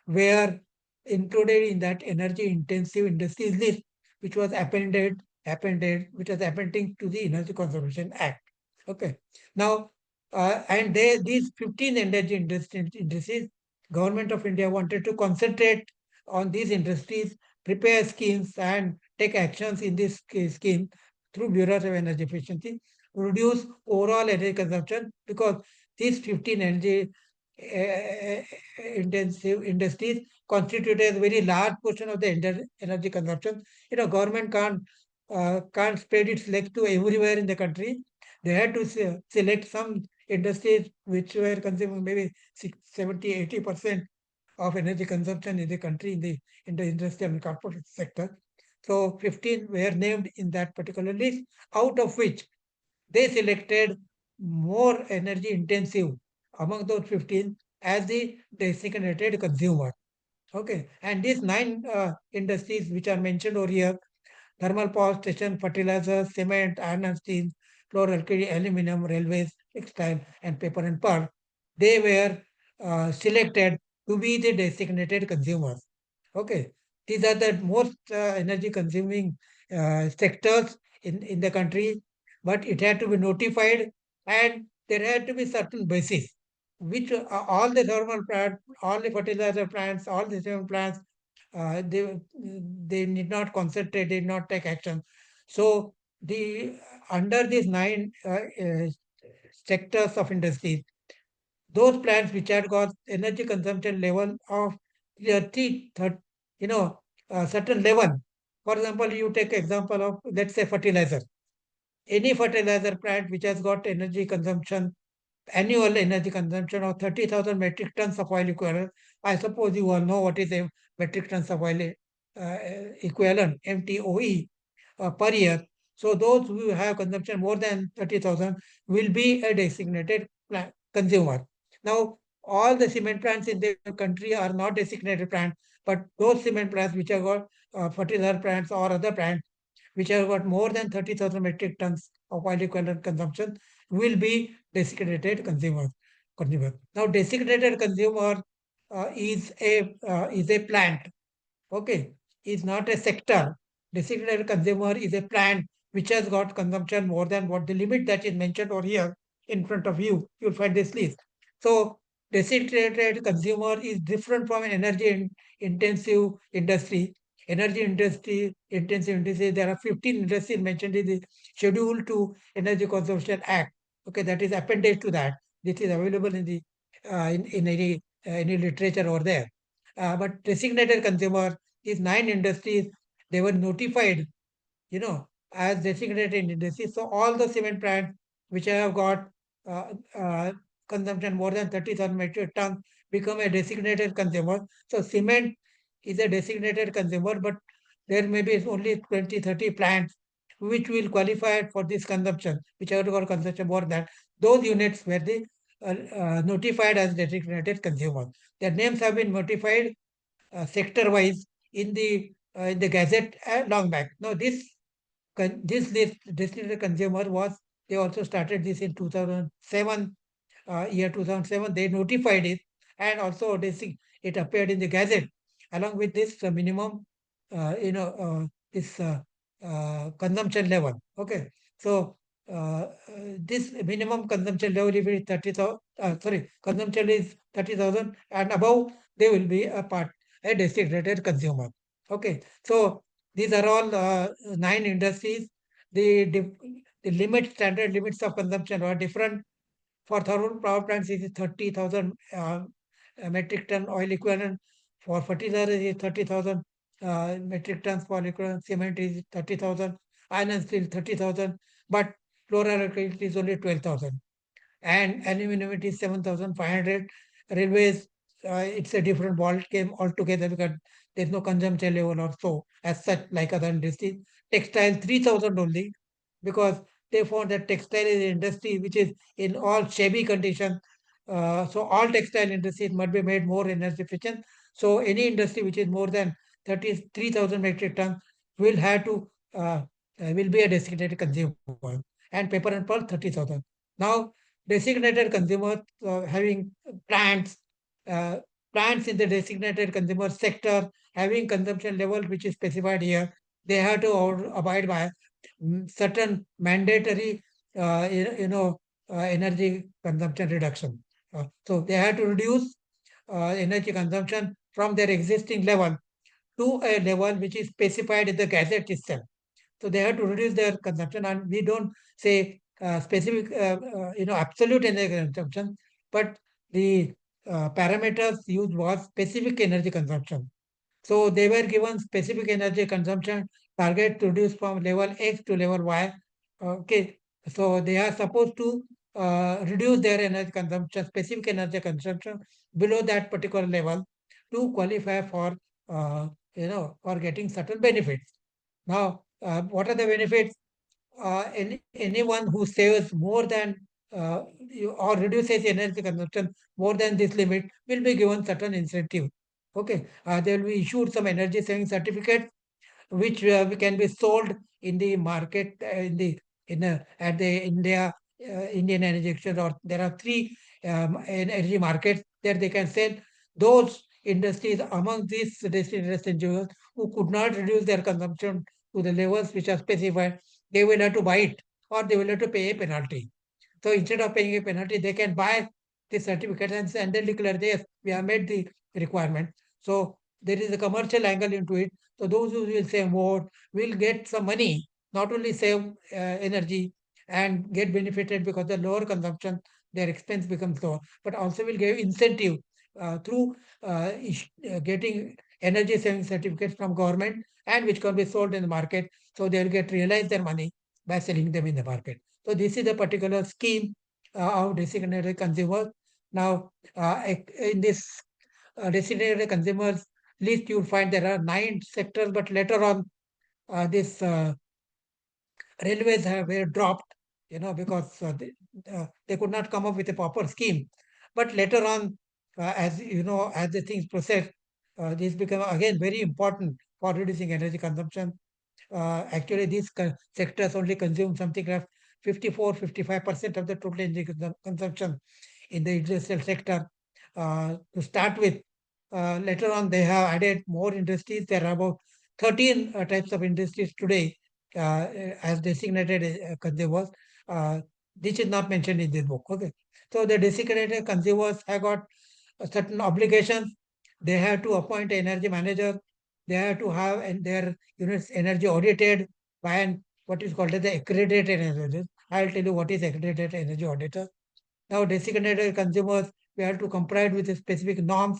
were included in that energy intensive industries list, which was which was appending to the Energy Conservation Act. Okay. Now, and these 15 energy industries, Government of India wanted to concentrate on these industries, prepare schemes and take actions in this scheme through Bureau of Energy Efficiency, reduce overall energy consumption, because these 15 energy intensive industries constituted a very large portion of the energy consumption. Government can't spread its legs to everywhere in the country. They had to select some industries which were consuming maybe 70-80% of energy consumption in the country in the industrial and corporate sector. So 15 were named in that particular list, out of which they selected more energy intensive among those 15 as the designated consumer. Okay, and these 9 industries which are mentioned over here: thermal power station, fertilizer, cement, iron and steel, chlor-alkali, aluminum, railways, textile, and paper and pulp, they were selected to be the designated consumers. Okay, these are the most energy consuming sectors in the country, but it had to be notified and there had to be certain basis, which all the thermal plants, all the fertilizer plants, all the cement plants, they need not concentrate, they did not take action. So the under these 9 sectors of industries, those plants which had got energy consumption level of 30, certain level. For example, you take example of, let's say, fertilizer. Any fertilizer plant which has got energy consumption, annual energy consumption of 30,000 metric tons of oil equivalent. I suppose you all know what is a metric tons of oil equivalent, MTOE, per year. So those who have consumption more than 30,000 will be a designated consumer. Now, all the cement plants in the country are not designated plants, but those cement plants which have got fertilizer plants or other plants which have got more than 30,000 metric tons of oil equivalent consumption will be designated consumer. Now, designated consumer is a plant. Okay, is not a sector. Designated consumer is a plant which has got consumption more than what the limit that is mentioned over here in front of you. You'll find this list. So, designated consumer is different from an energy intensive industry. Energy industry, intensive industry, there are 15 industries mentioned in the Schedule to Energy Conservation Act. Okay, that is appended to that. This is available in the in any literature over there. But designated consumer, these 9 industries, they were notified, as designated industries. So all the cement plants which have got uh, uh, consumption more than 30,000 metric tons become a designated consumer. So cement is a designated consumer, but there may be only 20, 30 plants which will qualify for this consumption, which have got consumption more than those units were the notified as designated consumers. Their names have been notified sector-wise in the Gazette long back. Now this list designated consumer was, they also started this in 2007, year 2007. They notified it, and also it appeared in the Gazette along with this minimum, this consumption level. Okay, so this minimum consumption level is 30,000. Consumption is 30,000 and above. They will be a designated consumer. Okay, so these are all 9 industries. The standard limits of consumption are different. For thermal power plants, it is 30,000 metric ton oil equivalent. For fertilizer, it is 30,000 metric tons for equivalent. Cement is 30,000. Iron and steel 30,000. But chlor-alkali is only 12,000. And aluminum it is 7,500. Railways it's a different ball game altogether because there's no consumption level or so as such like other industries. Textile 3,000 only because they found that textile is an industry which is in all shabby condition. So all textile industries must be made more energy efficient. So any industry which is more than 33,000 metric tons will have to will be a designated consumer. And paper and pulp 30,000. Now designated consumers having plants, uh, plants in the designated consumer sector having consumption level which is specified here, they have to abide by certain mandatory, energy consumption reduction. So they have to reduce energy consumption from their existing level to a level which is specified in the gazette itself. So they have to reduce their consumption, and we don't say specific, absolute energy consumption, but the parameters used was specific energy consumption. So they were given specific energy consumption target to reduce from level X to level Y. Okay, so they are supposed to reduce their energy consumption, specific energy consumption below that particular level to qualify for, for getting certain benefits. Now, what are the benefits? Anyone who saves more than or reduces energy consumption more than this limit will be given certain incentive. Okay, they will be issued some energy saving certificates which can be sold in the market at the Indian Energy Exchange, or there are three energy markets that they can sell. Those industries among these district individuals who could not reduce their consumption to the levels which are specified, they will have to buy it or they will have to pay a penalty. So instead of paying a penalty, they can buy the certificate and then declare, yes, we have met the requirement. So there is a commercial angle into it. So those who will save more will get some money, not only save energy and get benefited because the lower consumption, their expense becomes lower, but also will give incentive through getting energy saving certificates from government and which can be sold in the market. So they will get realize their money by selling them in the market. So this is a particular scheme of designated consumers. Now, in this designated consumers list, you'll find there are 9 sectors, but later on, this railways were dropped, because they could not come up with a proper scheme. But later on, as you know, as the things proceed, this become again very important for reducing energy consumption. Actually, these sectors only consume something like 54-55% of the total energy consumption in the industrial sector. To start with, later on, they have added more industries. There are about 13 types of industries today as designated consumers. This is not mentioned in this book. Okay, so the designated consumers have got certain obligations. They have to appoint an energy manager. They have to have their units energy audited by what is called as the accredited energy. I'll tell you what is accredited energy auditor. Now, designated consumers, we have to comply with the specific norms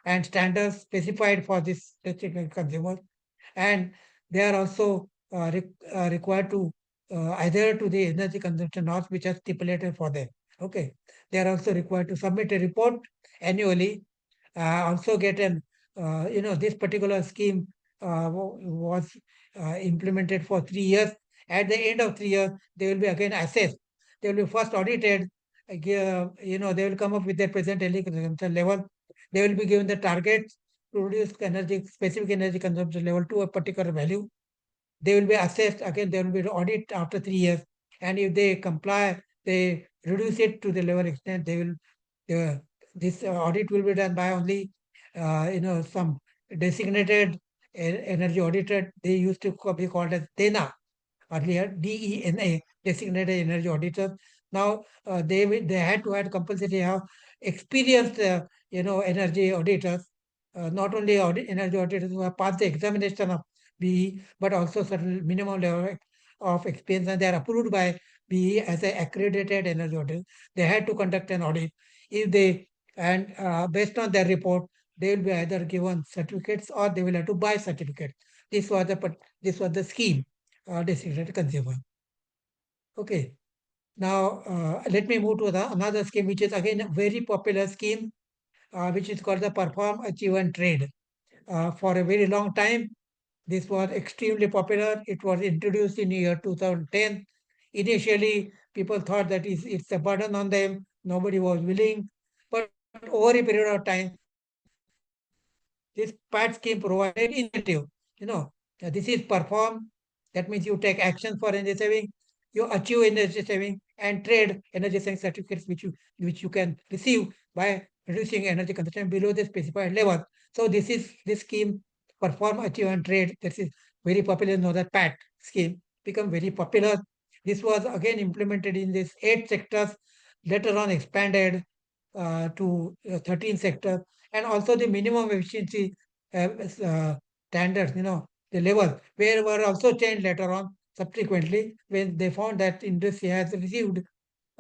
and standards specified for this designated consumer, and they are also required to adhere to the energy consumption norms which are stipulated for them. Okay, they are also required to submit a report annually. Also get an this particular scheme was implemented for 3 years. At the end of 3 years, they will be again assessed. They will be first audited. They will come up with their present energy consumption level. They will be given the targets to reduce specific energy consumption level to a particular value. They will be assessed again. There will be audit after 3 years, and if they comply, they reduce it to the level extent. They will. This audit will be done by only some designated energy auditor. They used to be called as DENA earlier, DENA, designated energy auditors. Now they had to have compulsory have experienced energy auditors, not only energy auditors who have passed the examination of BE, but also certain minimum level of experience, and they are approved by BE as an accredited energy auditor. They had to conduct an audit. If they based on their report, they will be either given certificates or they will have to buy certificates. This was the scheme, designated consumer. Okay. Now let me move to another scheme, which is again a very popular scheme. which is called the Perform, Achieve and Trade. For a very long time, this was extremely popular. It was introduced in year 2010. Initially, people thought that it's a burden on them. Nobody was willing. But over a period of time, this PAT scheme provided incentive. This is perform. That means you take action for energy saving, you achieve energy saving, and trade energy saving certificates which you can receive by reducing energy consumption below the specified level. So this scheme, perform, achieve, and trade. This is very popular. Know that PAT scheme become very popular. This was again implemented in these 8 sectors. Later on, expanded to 13 sectors, and also the minimum efficiency standards, the level, were also changed later on subsequently when they found that industry has received,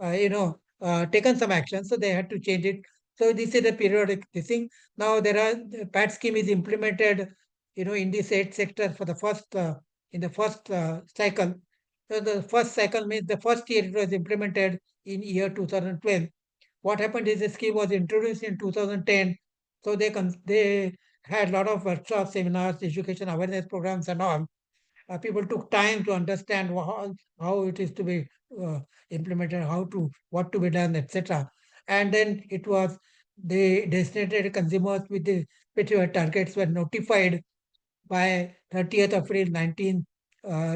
taken some action, so they had to change it. So this is a periodic thing. Now the PAT scheme is implemented, in these 8 sectors for the first in the first cycle. So the first cycle means the first year it was implemented in year 2012. What happened is the scheme was introduced in 2010. So they had a lot of workshops, seminars, education awareness programs and all. People took time to understand how it is to be implemented, what to be done, etc. And then the designated consumers with the specific targets were notified by 30th April 19,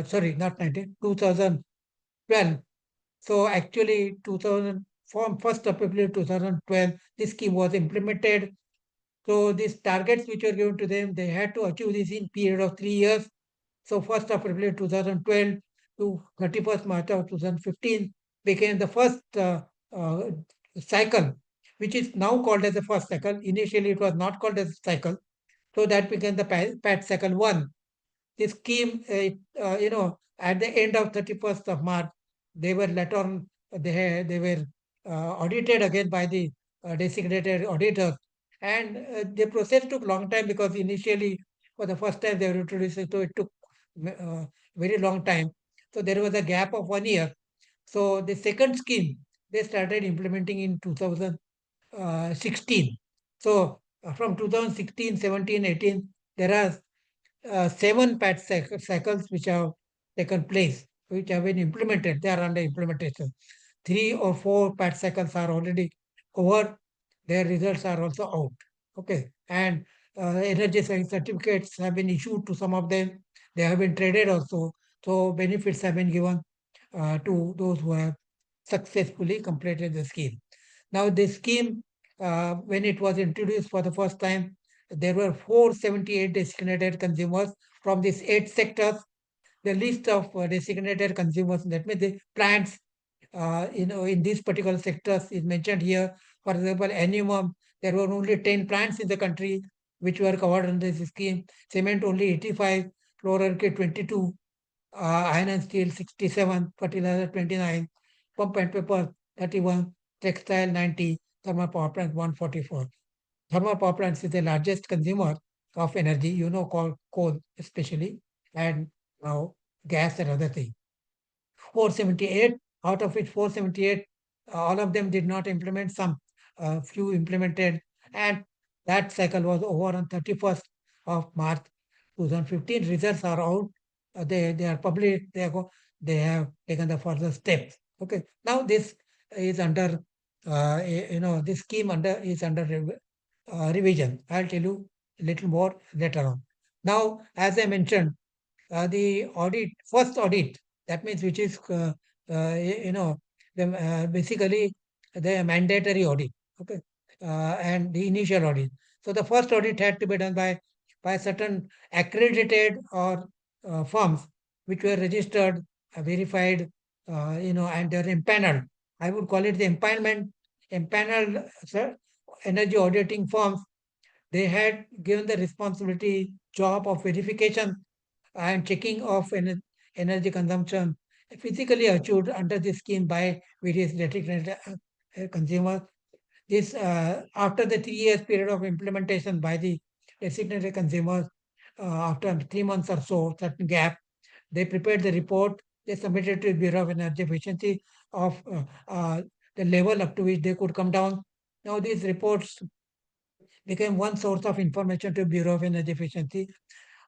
sorry, not 19, 2012. So actually, 2000, from 1st of April 2012, this scheme was implemented. So these targets which were given to them, they had to achieve this in period of 3 years. So 1st of April 2012 to 31st March of 2015 became the first cycle, which is now called as the first cycle. Initially, it was not called as a cycle. So that became the PAT cycle 1. This scheme, at the end of 31st of March, they were later on, they were audited again by the designated auditors. And the process took long time because initially, for the first time, they were introduced, so it took very long time. So there was a gap of 1 year. So the second scheme, they started implementing in 2016. So from 2016, 17, 18, there are 7 PAT cycles which have taken place, which have been implemented. They are under implementation. 3 or 4 PAT cycles are already over. Their results are also out. Okay. And energy saving certificates have been issued to some of them. They have been traded also. So benefits have been given to those who have successfully completed the scheme. Now, this scheme, when it was introduced for the first time, there were 478 designated consumers from these 8 sectors. The list of designated consumers, that means the plants, in these particular sectors is mentioned here. For example, Anumum, there were only 10 plants in the country which were covered under this scheme. Cement only 85, fluoralkali 22, iron and steel 67, fertilizer 29, pump and paper 31, textile 90, thermal power plant 144. Thermal power plants is the largest consumer of energy, coal especially, and now gas and other things. 478, out of it 478, all of them did not implement, some few implemented, and that cycle was over on 31st of March 2015. Results are out. They are published. They have taken the further steps. Okay. Now this is under, this scheme is under revision. I'll tell you a little more later on. Now, as I mentioned, the first audit, that means which is, basically the mandatory audit, okay, and the initial audit. So the first audit had to be done by certain accredited or firms which were registered, verified, and they're empaneled. I would call it the empaneled energy auditing firms. They had given the responsibility job of verification and checking of energy consumption physically achieved under this scheme by various designated consumers. This after the 3 years period of implementation by the designated consumers, after 3 months or so, certain gap, they prepared the report. They submitted to the Bureau of Energy Efficiency of the level up to which they could come down. Now these reports became one source of information to Bureau of Energy Efficiency.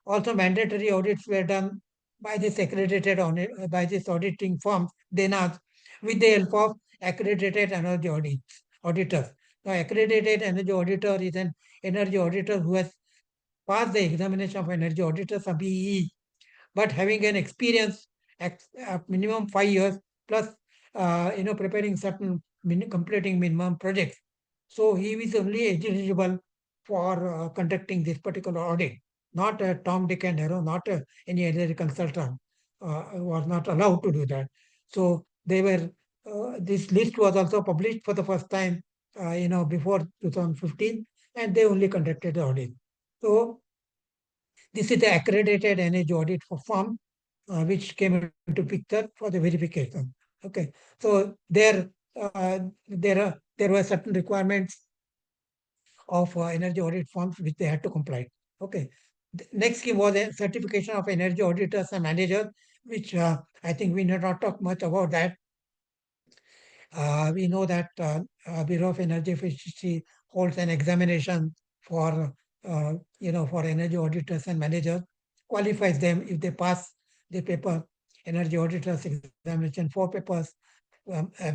Also, mandatory audits were done by this by this auditing firm, DENAS, with the help of accredited energy auditors. Now, accredited energy auditor is an energy auditor who has passed the examination of energy auditor, some BEE, but having an experience at minimum 5 years plus, preparing certain completing minimum projects. So he is only eligible for conducting this particular audit. Not Tom, Dick, and Harry, not any other consultant was not allowed to do that. So they were. This list was also published for the first time, before 2015, and they only conducted the audit. So this is the accredited energy audit for firm, which came into picture for the verification. Okay, so there were certain requirements of energy audit firms which they had to comply. Okay, next scheme was a certification of energy auditors and managers, which I think we need not talk much about that. We know that Bureau of Energy Efficiency holds an examination for for energy auditors and managers, qualifies them if they pass the paper. Energy auditors examination 4 papers,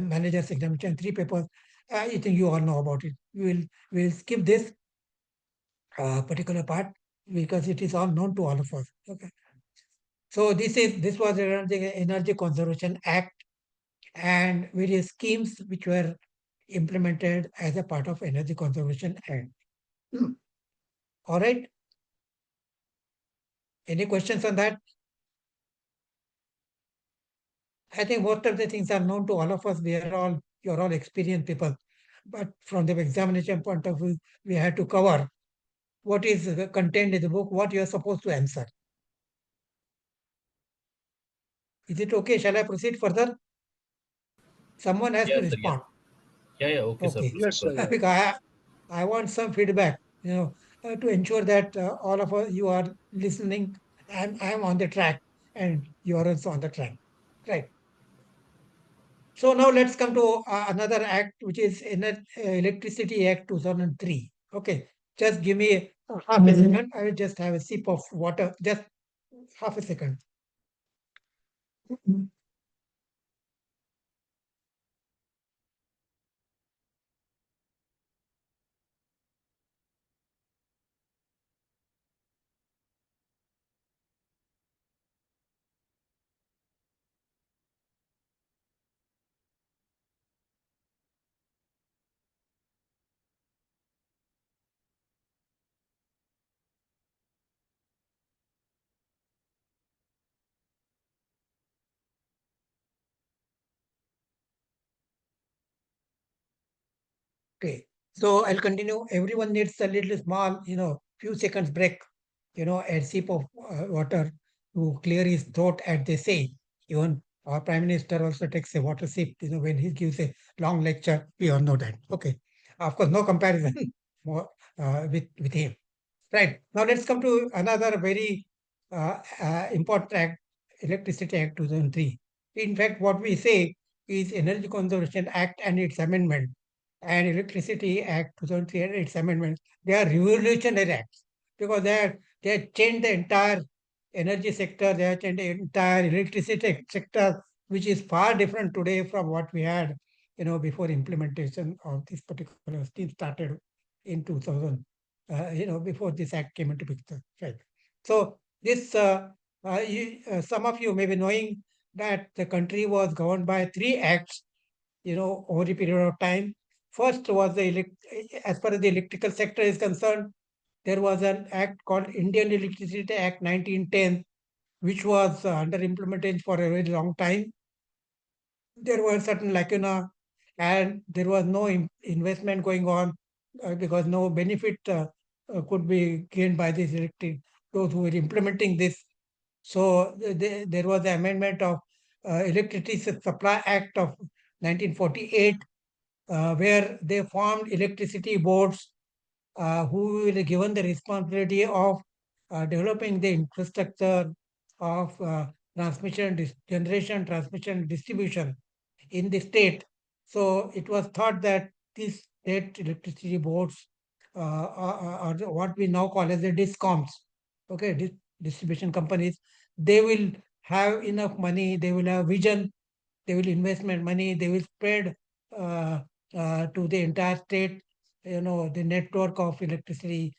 managers examination 3 papers. I think you all know about it. We'll skip this particular part because it is all known to all of us. Okay. So this was the Energy Conservation Act and various schemes which were implemented as a part of Energy Conservation Act. All right. Any questions on that? I think most of the things are known to all of us. You're all experienced people. But from the examination point of view, we had to cover what is contained in the book, what you are supposed to answer. Is it okay? Shall I proceed further? Someone has to respond.
Yeah, okay, sir.
Okay.
Yes, sir.
Because I want some feedback, to ensure that all of you are listening. I am on the track and you are also on the track. Right. So now let's come to another act, which is Electricity Act 2003. Okay. Just give me half a second. I will just have a sip of water. Just half a second. Okay. So I'll continue. Everyone needs a little small, few seconds break, a sip of water to clear his throat, as they say. Even our Prime Minister also takes a water sip, when he gives a long lecture. We all know that. Okay. Of course, no comparison with him. Right. Now let's come to another very important act, Electricity Act 2003. In fact, what we say is Energy Conservation Act and its amendment and Electricity Act 2003 and its amendments. They are revolutionary acts because they have changed the entire energy sector. They have changed the entire electricity sector, which is far different today from what we had, before implementation of this particular scheme started in 2000. Before this act came into picture. Right. So this, some of you may be knowing that the country was governed by 3 acts, over a period of time. First was as far as the electrical sector is concerned, there was an act called Indian Electricity Act 1910, which was under implementation for a very long time. There were certain lacuna and there was no investment going on because no benefit could be gained by those who were implementing this. So there was the amendment of Electricity Supply Act of 1948, where they formed electricity boards who were given the responsibility of developing the infrastructure of generation, transmission, distribution in the state. So it was thought that these state electricity boards or what we now call as the discoms, okay, distribution companies, they will have enough money, they will have vision, they will investment money, they will spread uh, to the entire state, the network of electricity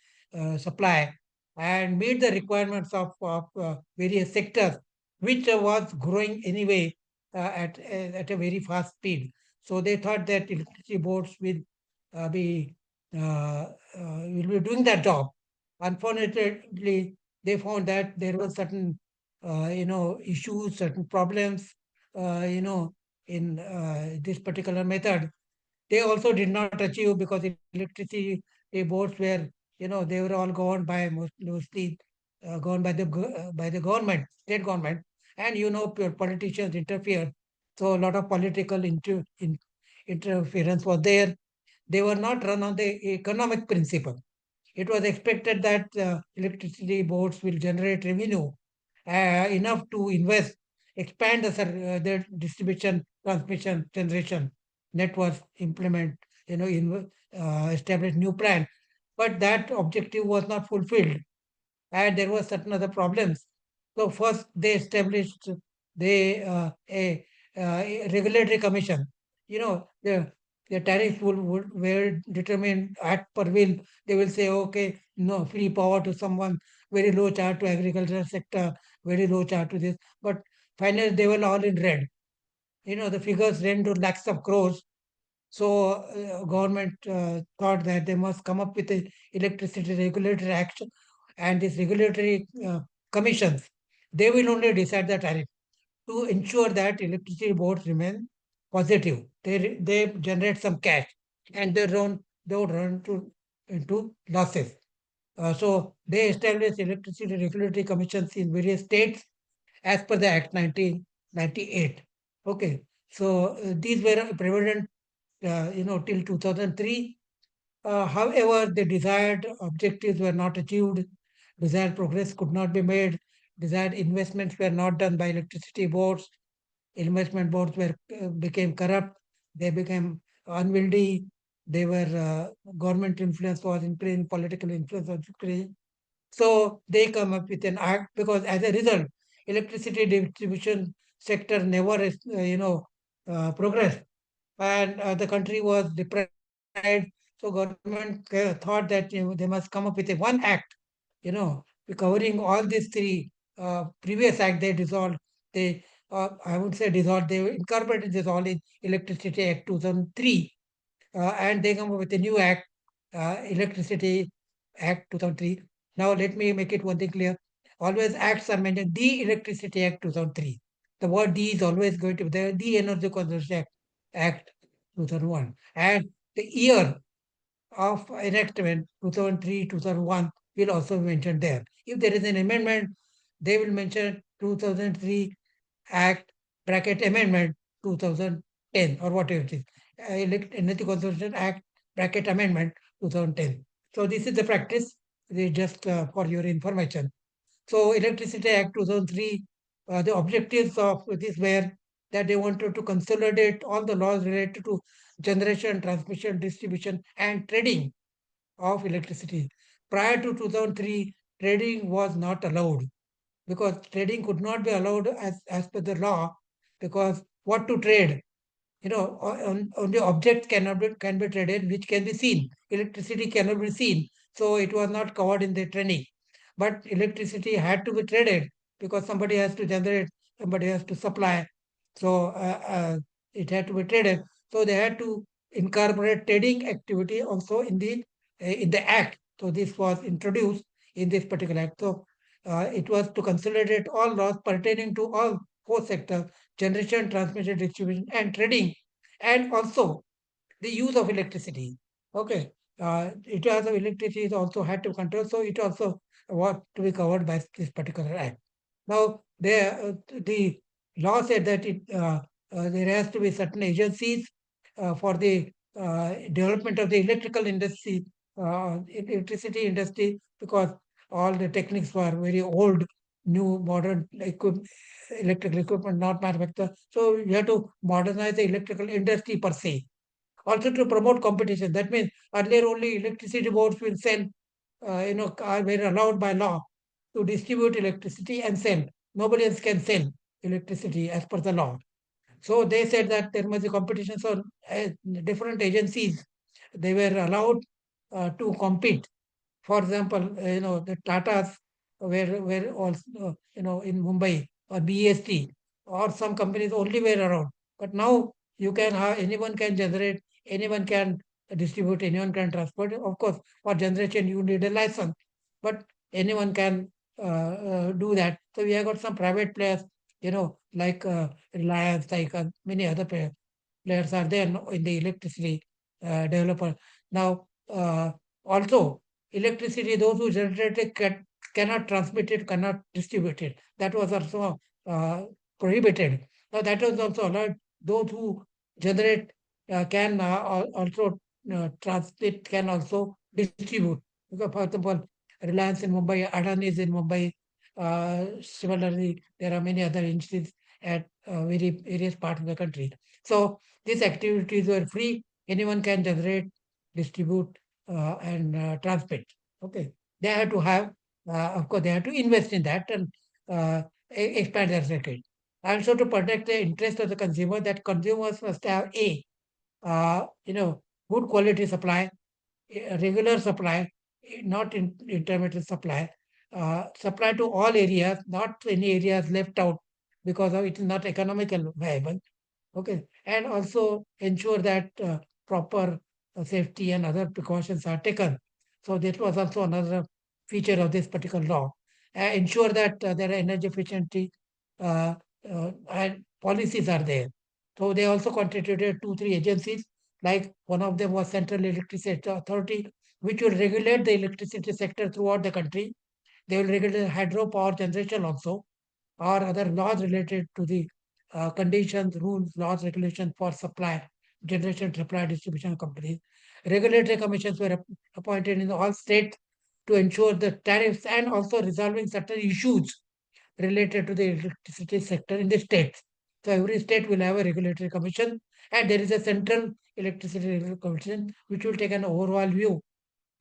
supply and meet the requirements of various sectors, which was growing anyway at a very fast speed. So they thought that electricity boards be will be doing that job. Unfortunately, they found that there were certain issues, certain problems, in this particular method. They also did not achieve because electricity boards were, they were all governed by mostly governed by the government, state government, and politicians interfere. So a lot of political interference was there. They were not run on the economic principle. It was expected that electricity boards will generate revenue enough to invest, expand their distribution, transmission, generation networks, implement, establish new plan. But that objective was not fulfilled, and there were certain other problems. So first they established a regulatory commission. The tariffs were determined at per will. They will say, okay, no free power to someone, very low charge to agricultural sector, very low charge to this. But finally they were all in red. The figures ran to lakhs of crores. So government thought that they must come up with a electricity regulatory action, and these regulatory commissions, they will only decide the tariff to ensure that electricity boards remain positive. They generate some cash, and they would run into losses. So they established electricity regulatory commissions in various states as per the Act 1998. Okay, so these were prevalent till 2003. However, the desired objectives were not achieved, desired progress could not be made, desired investments were not done by electricity boards, investment boards became corrupt, they became unwieldy, they were government influence was increasing, political influence was increasing. So they come up with an act because as a result, electricity distribution sector never, progressed, and the country was deprived. So government thought that they must come up with a one act, covering all these three previous act they dissolved. They, I would say dissolved. They incorporated this all in Electricity Act 2003, and they come up with a new act, Electricity Act 2003. Now let me make it one thing clear. Always acts are mentioned. The Electricity Act 2003. The word "the" is always going to be there. The Energy Conservation Act 2001, and the year of enactment 2003 2001 will also be mentioned there. If there is an amendment, they will mention 2003 Act bracket amendment 2010 or whatever it is. Energy Conservation Act bracket amendment 2010. So this is the practice. This is just for your information. So Electricity Act 2003, the objectives of this were that they wanted to consolidate all the laws related to generation, transmission, distribution, and trading of electricity. Prior to 2003, trading was not allowed because trading could not be allowed as per the law, because what to trade? Only objects can be traded which can be seen. Electricity cannot be seen, so it was not covered in the training. But electricity had to be traded because somebody has to generate, somebody has to supply. So it had to be traded. So they had to incorporate trading activity also in the act. So this was introduced in this particular act. So it was to consolidate all laws pertaining to all four sectors: generation, transmission, distribution, and trading, and also the use of electricity. Okay, it also electricity is also had to control, so it also was to be covered by this particular act. Now, the law said that there has to be certain agencies for the development of the electrical industry, electricity industry, because all the techniques were very old, new modern electrical equipment not manufactured. So you have to modernize the electrical industry per se. Also to promote competition. That means earlier only electricity boards will sell, were allowed by law to distribute electricity and sell. Nobody else can sell electricity as per the law. So they said that there must be competition. So different agencies, they were allowed to compete. For example, the Tatas were also, in Mumbai, or BEST, or some companies only were around. But now you can have, anyone can generate, anyone can distribute, anyone can transport. Of course, for generation you need a license, but anyone can do that. So we have got some private players, like Reliance, like many other players are there in the electricity developer. Now, also, electricity, those who generate it cannot transmit it, cannot distribute it. That was also prohibited. Now, that was also allowed. Those who generate can also transmit, can also distribute. Because, for example, Reliance in Mumbai, Adani is in Mumbai. Similarly, there are many other entities at various parts of the country. So these activities were free. Anyone can generate, distribute, and transmit. Okay, they have to have, of course, they have to invest in that and expand their circuit. Also, to protect the interest of the consumer, that consumers must have good quality supply, regular supply, not intermittent supply, supply to all areas, not any areas left out because of it is not economical viable. Okay, and also ensure that proper safety and other precautions are taken. So this was also another feature of this particular law. Ensure that there are energy efficiency and policies are there. So they also constituted 2, 3 agencies. Like one of them was Central Electricity Authority, which will regulate the electricity sector throughout the country. They will regulate hydropower generation also, or other laws related to the conditions, rules, laws, regulations for supply, generation, supply, distribution companies. Regulatory commissions were appointed in all states to ensure the tariffs and also resolving certain issues related to the electricity sector in the states. So every state will have a regulatory commission, and there is a central electricity regulatory commission which will take an overall view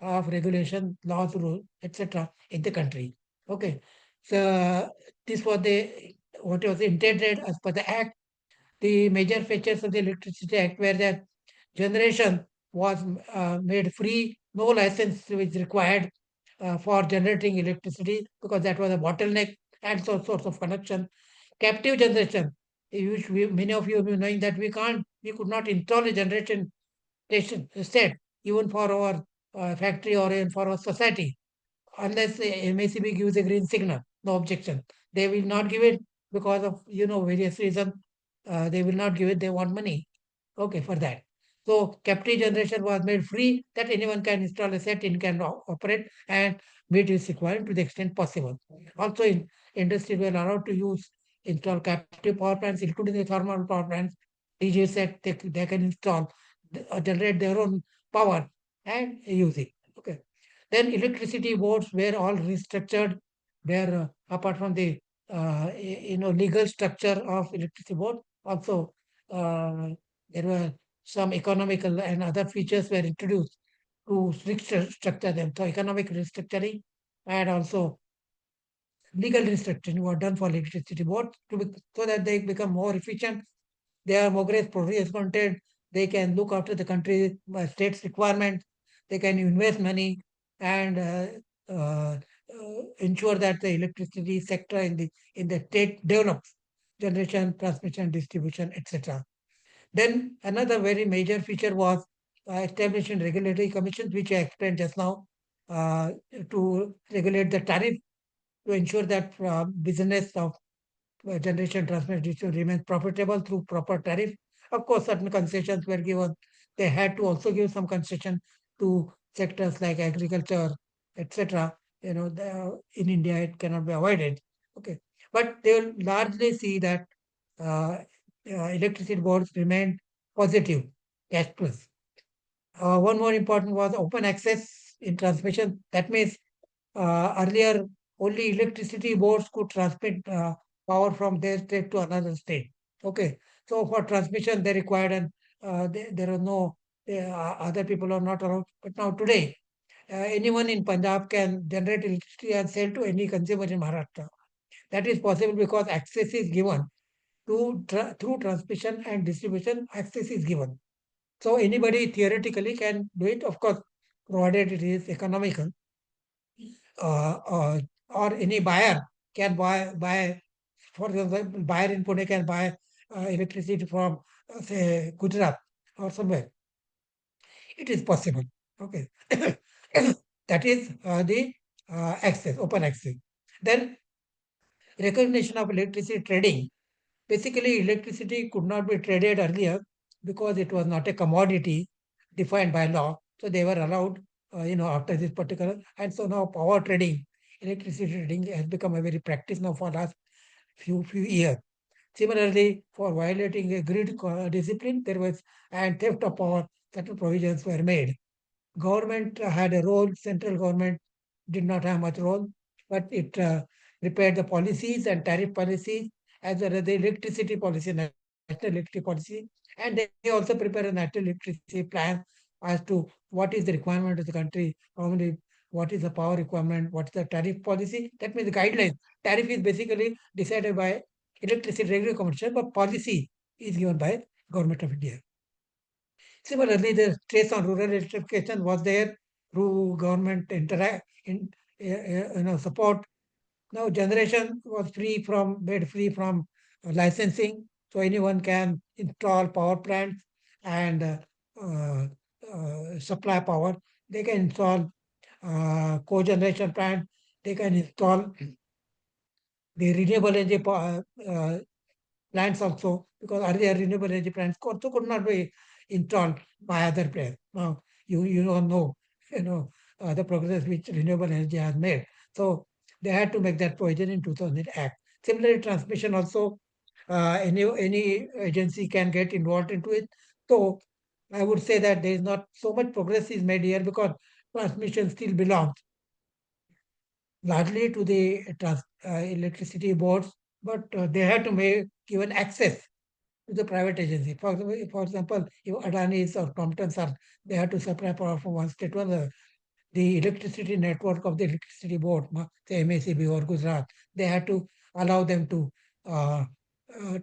of regulation, laws, rules, etc. in the country. Okay, so this was what was intended as per the Act. The major features of the Electricity Act were that generation was made free, no license is required for generating electricity because that was a bottleneck and so source of connection. Captive generation, many of you will be knowing that we could not install a generation station set even for our factory or even for our society unless the MACB gives a green signal, no objection. They will not give it because of various reasons. They will not give it. They want money. Okay, for that. So captive generation was made free that anyone can install a set and can operate and meet its requirement to the extent possible. Also, in industry, we are allowed to install captive power plants, including the thermal power plants. DG set they can install, generate their own power and use it. Okay. Then electricity boards were all restructured. Where apart from the legal structure of electricity board, also there were some economical and other features were introduced to structure them. So economic restructuring and also legal restructuring were done for electricity board so that they become more efficient. They are more progress content. They can look after the country state's requirements. They can invest money and ensure that the electricity sector in the state develops, generation, transmission, distribution, etc. Then another very major feature was establishing regulatory commissions, which I explained just now, to regulate the tariff to ensure that business of generation, transmission, distribution remains profitable through proper tariff. Of course, certain concessions were given. They had to also give some concession to sectors like agriculture, etc. In India, it cannot be avoided. Okay, but they will largely see that uh, electricity boards remain positive, cash plus. One more important was open access in transmission. That means earlier only electricity boards could transmit power from their state to another state. Okay, so for transmission they required there was no other people are not around. But now today, anyone in Punjab can generate electricity and sell to any consumer in Maharashtra. That is possible because access is given to through transmission and distribution. Access is given, so anybody theoretically can do it. Of course, provided it is economical. Uh, uh, or any buyer can buy. For example, buyer in Pune can buy electricity from say Gujarat or somewhere. It is possible. Okay, that is the access, open access. Then recognition of electricity trading. Basically, electricity could not be traded earlier because it was not a commodity defined by law. So they were allowed, after this particular. And so now power trading, electricity trading has become a very practice now for last few years. Similarly, for violating a grid discipline, there was and theft of power, certain provisions were made. Government had a role. Central government did not have much role, but it prepared the policies and tariff policies as well as the electricity policy, national electricity policy, and they also prepare a national electricity plan as to what is the requirement of the country, how many, what is the power requirement, what is the tariff policy. That means the guidelines. Tariff is basically decided by Electricity Regulatory Commission, but policy is given by Government of India. Similarly, the stress on rural electrification was there through government support. Now generation was made free from licensing, so anyone can install power plants and supply power. They can install cogeneration plant. They can install the renewable energy plants also, because earlier renewable energy plants also could not be installed by other players. Now you don't know, the progress which renewable energy has made. So they had to make that provision in 2000 Act. Similarly, transmission also, any agency can get involved into it. So I would say that there is not so much progress is made here because transmission still belongs largely to the electricity boards, but they had to make given access to the private agency. For example, if Adani's or Crompton's are, they have to supply power from one state to another. The electricity network of the electricity board, say MACB or Gujarat, they had to allow them to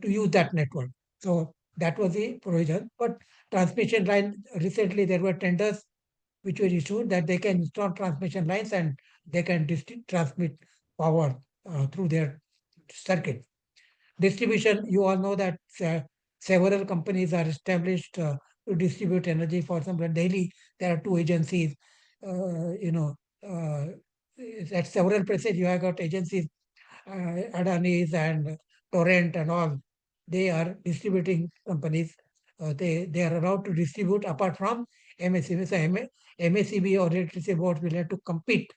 use that network. So that was the provision. But transmission line, recently there were tenders which were issued that they can install transmission lines and they can transmit power through their circuit. Distribution, you all know that several companies are established to distribute energy. For example, in Delhi, there are two agencies. At several places, you have got agencies, Adani's and Torrent and all. They are distributing companies. They are allowed to distribute apart from MACB. So MACB or electricity board will have to compete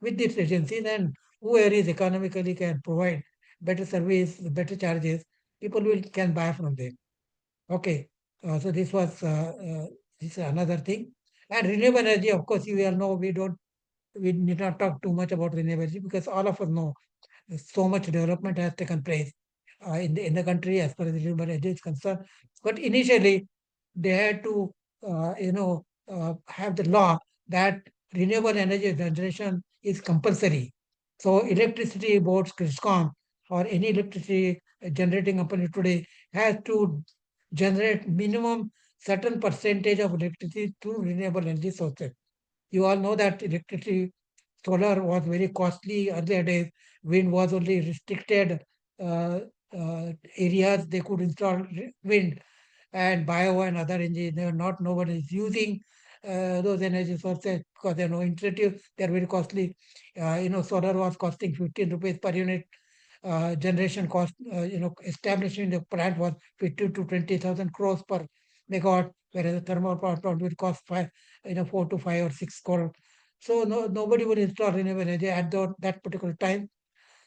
with these agencies, and whoever is economically can provide better service, better charges, people can buy from them. Okay, so this is another thing. And renewable energy, of course, you all know we need not talk too much about renewable energy because all of us know so much development has taken place in the country as far as renewable energy is concerned. But initially, they had to have the law that renewable energy generation is compulsory. So electricity boards, Criscom, or any electricity generating company today has to generate minimum certain percentage of electricity through renewable energy sources. You all know that electricity, solar was very costly earlier days. Wind was only restricted uh, areas they could install wind, and bio and other energy. Nobody is using those energy sources because they're no intuitive. They're very costly. Solar was costing 15 rupees per unit. Generation cost, establishing the plant was 15 to 20,000 crores per megawatt, whereas the thermal power plant would cost 4 to 5 or 6 crore. So nobody would install renewable energy at that particular time.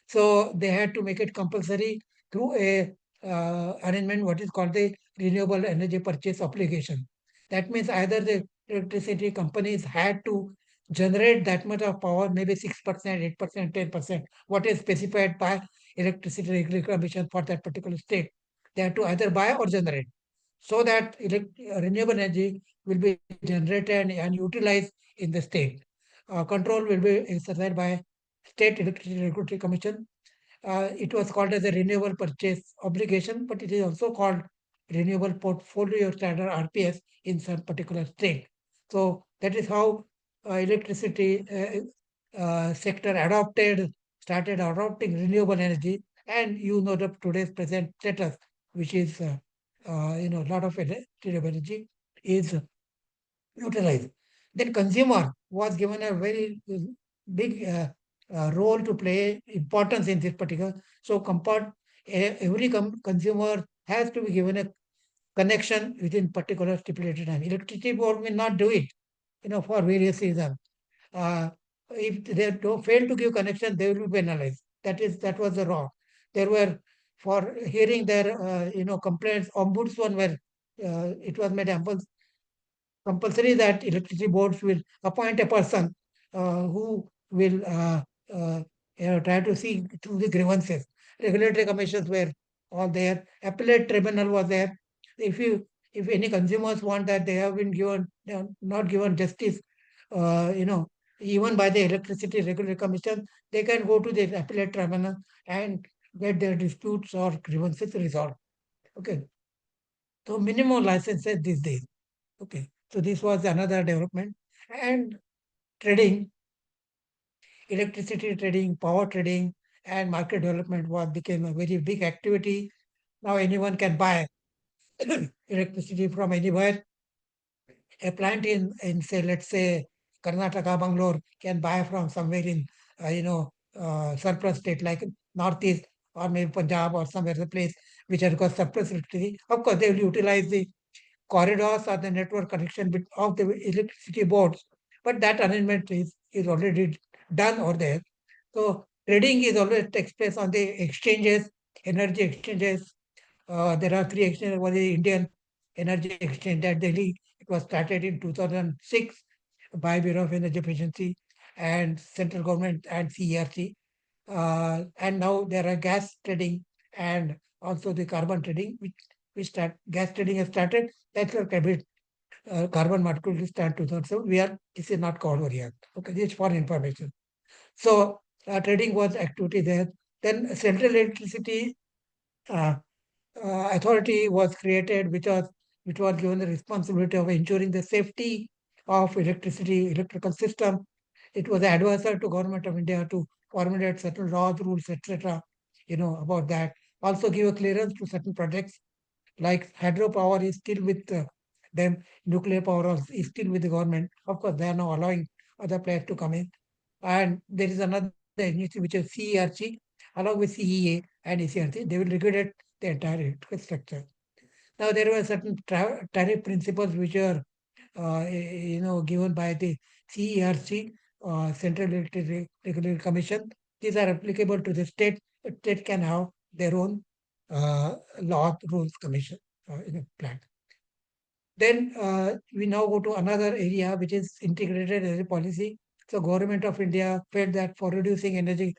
So they had to make it compulsory through a arrangement, what is called the renewable energy purchase obligation. That means either the electricity companies had to generate that much of power, maybe 6%, 8%, 10%, what is specified by Electricity Regulatory Commission for that particular state. They had to either buy or generate, so that renewable energy will be generated and utilized in the state. Control will be exercised by State Electricity Regulatory Commission. It was called as a renewable purchase obligation, but it is also called renewable portfolio standard RPS in some particular state. So that is how electricity sector started adopting renewable energy, and you know the today's present status, which is a lot of renewable energy is utilized. Then consumer was given a very big role to play importance in this particular. So every consumer has to be given a connection within particular stipulated time. Electricity board will not do it, for various reasons. If they don't fail to give connection, they will be penalized. That was the wrong. There were for hearing their complaints. Ombudsman were it was made compulsory that electricity boards will appoint a person who will try to see through the grievances. Regulatory commissions were all there. Appellate tribunal was there. If any consumers want that they have been given not given justice, even by the Electricity Regulatory Commission, they can go to the appellate tribunal and get their disputes or grievances resolved. Okay. So minimum licenses these days. Okay. So this was another development. And trading, electricity trading, power trading, and market development became a very big activity. Now anyone can buy electricity from anywhere. A plant in say, let's say, Karnataka, Bangalore can buy from somewhere in, surplus state like Northeast or maybe Punjab or somewhere the place which has got surplus electricity. Of course, they will utilize the corridors or the network connection of the electricity boards, but that arrangement is already done over there. So trading is always takes place on the exchanges, energy exchanges. There are three exchanges. One is Indian Energy Exchange at Delhi. It was started in 2006 by Bureau of Energy Efficiency and central government and CERC. And now there are gas trading and also the carbon trading, which gas trading has started. That's a bit carbon market will start 2007. This is not covered here. Okay, this is for information. So trading was activity there. Then Central Electricity Authority was created, which was given the responsibility of ensuring the safety of electrical system. It was an advisor to Government of India to formulate certain laws, rules, etc. About that. Also give a clearance to certain projects like hydropower is still with them, nuclear power is still with the government. Of course, they are now allowing other players to come in. And there is another agency which is CERC, along with CEA and ECRC. They will regulate the entire electrical structure. Now, there were certain tariff principles which are, given by the CERC, Central Electricity Regulatory Commission. These are applicable to the state. The state can have their own law rules commission plan. Then we now go to another area which is integrated energy policy. So Government of India felt that for reducing energy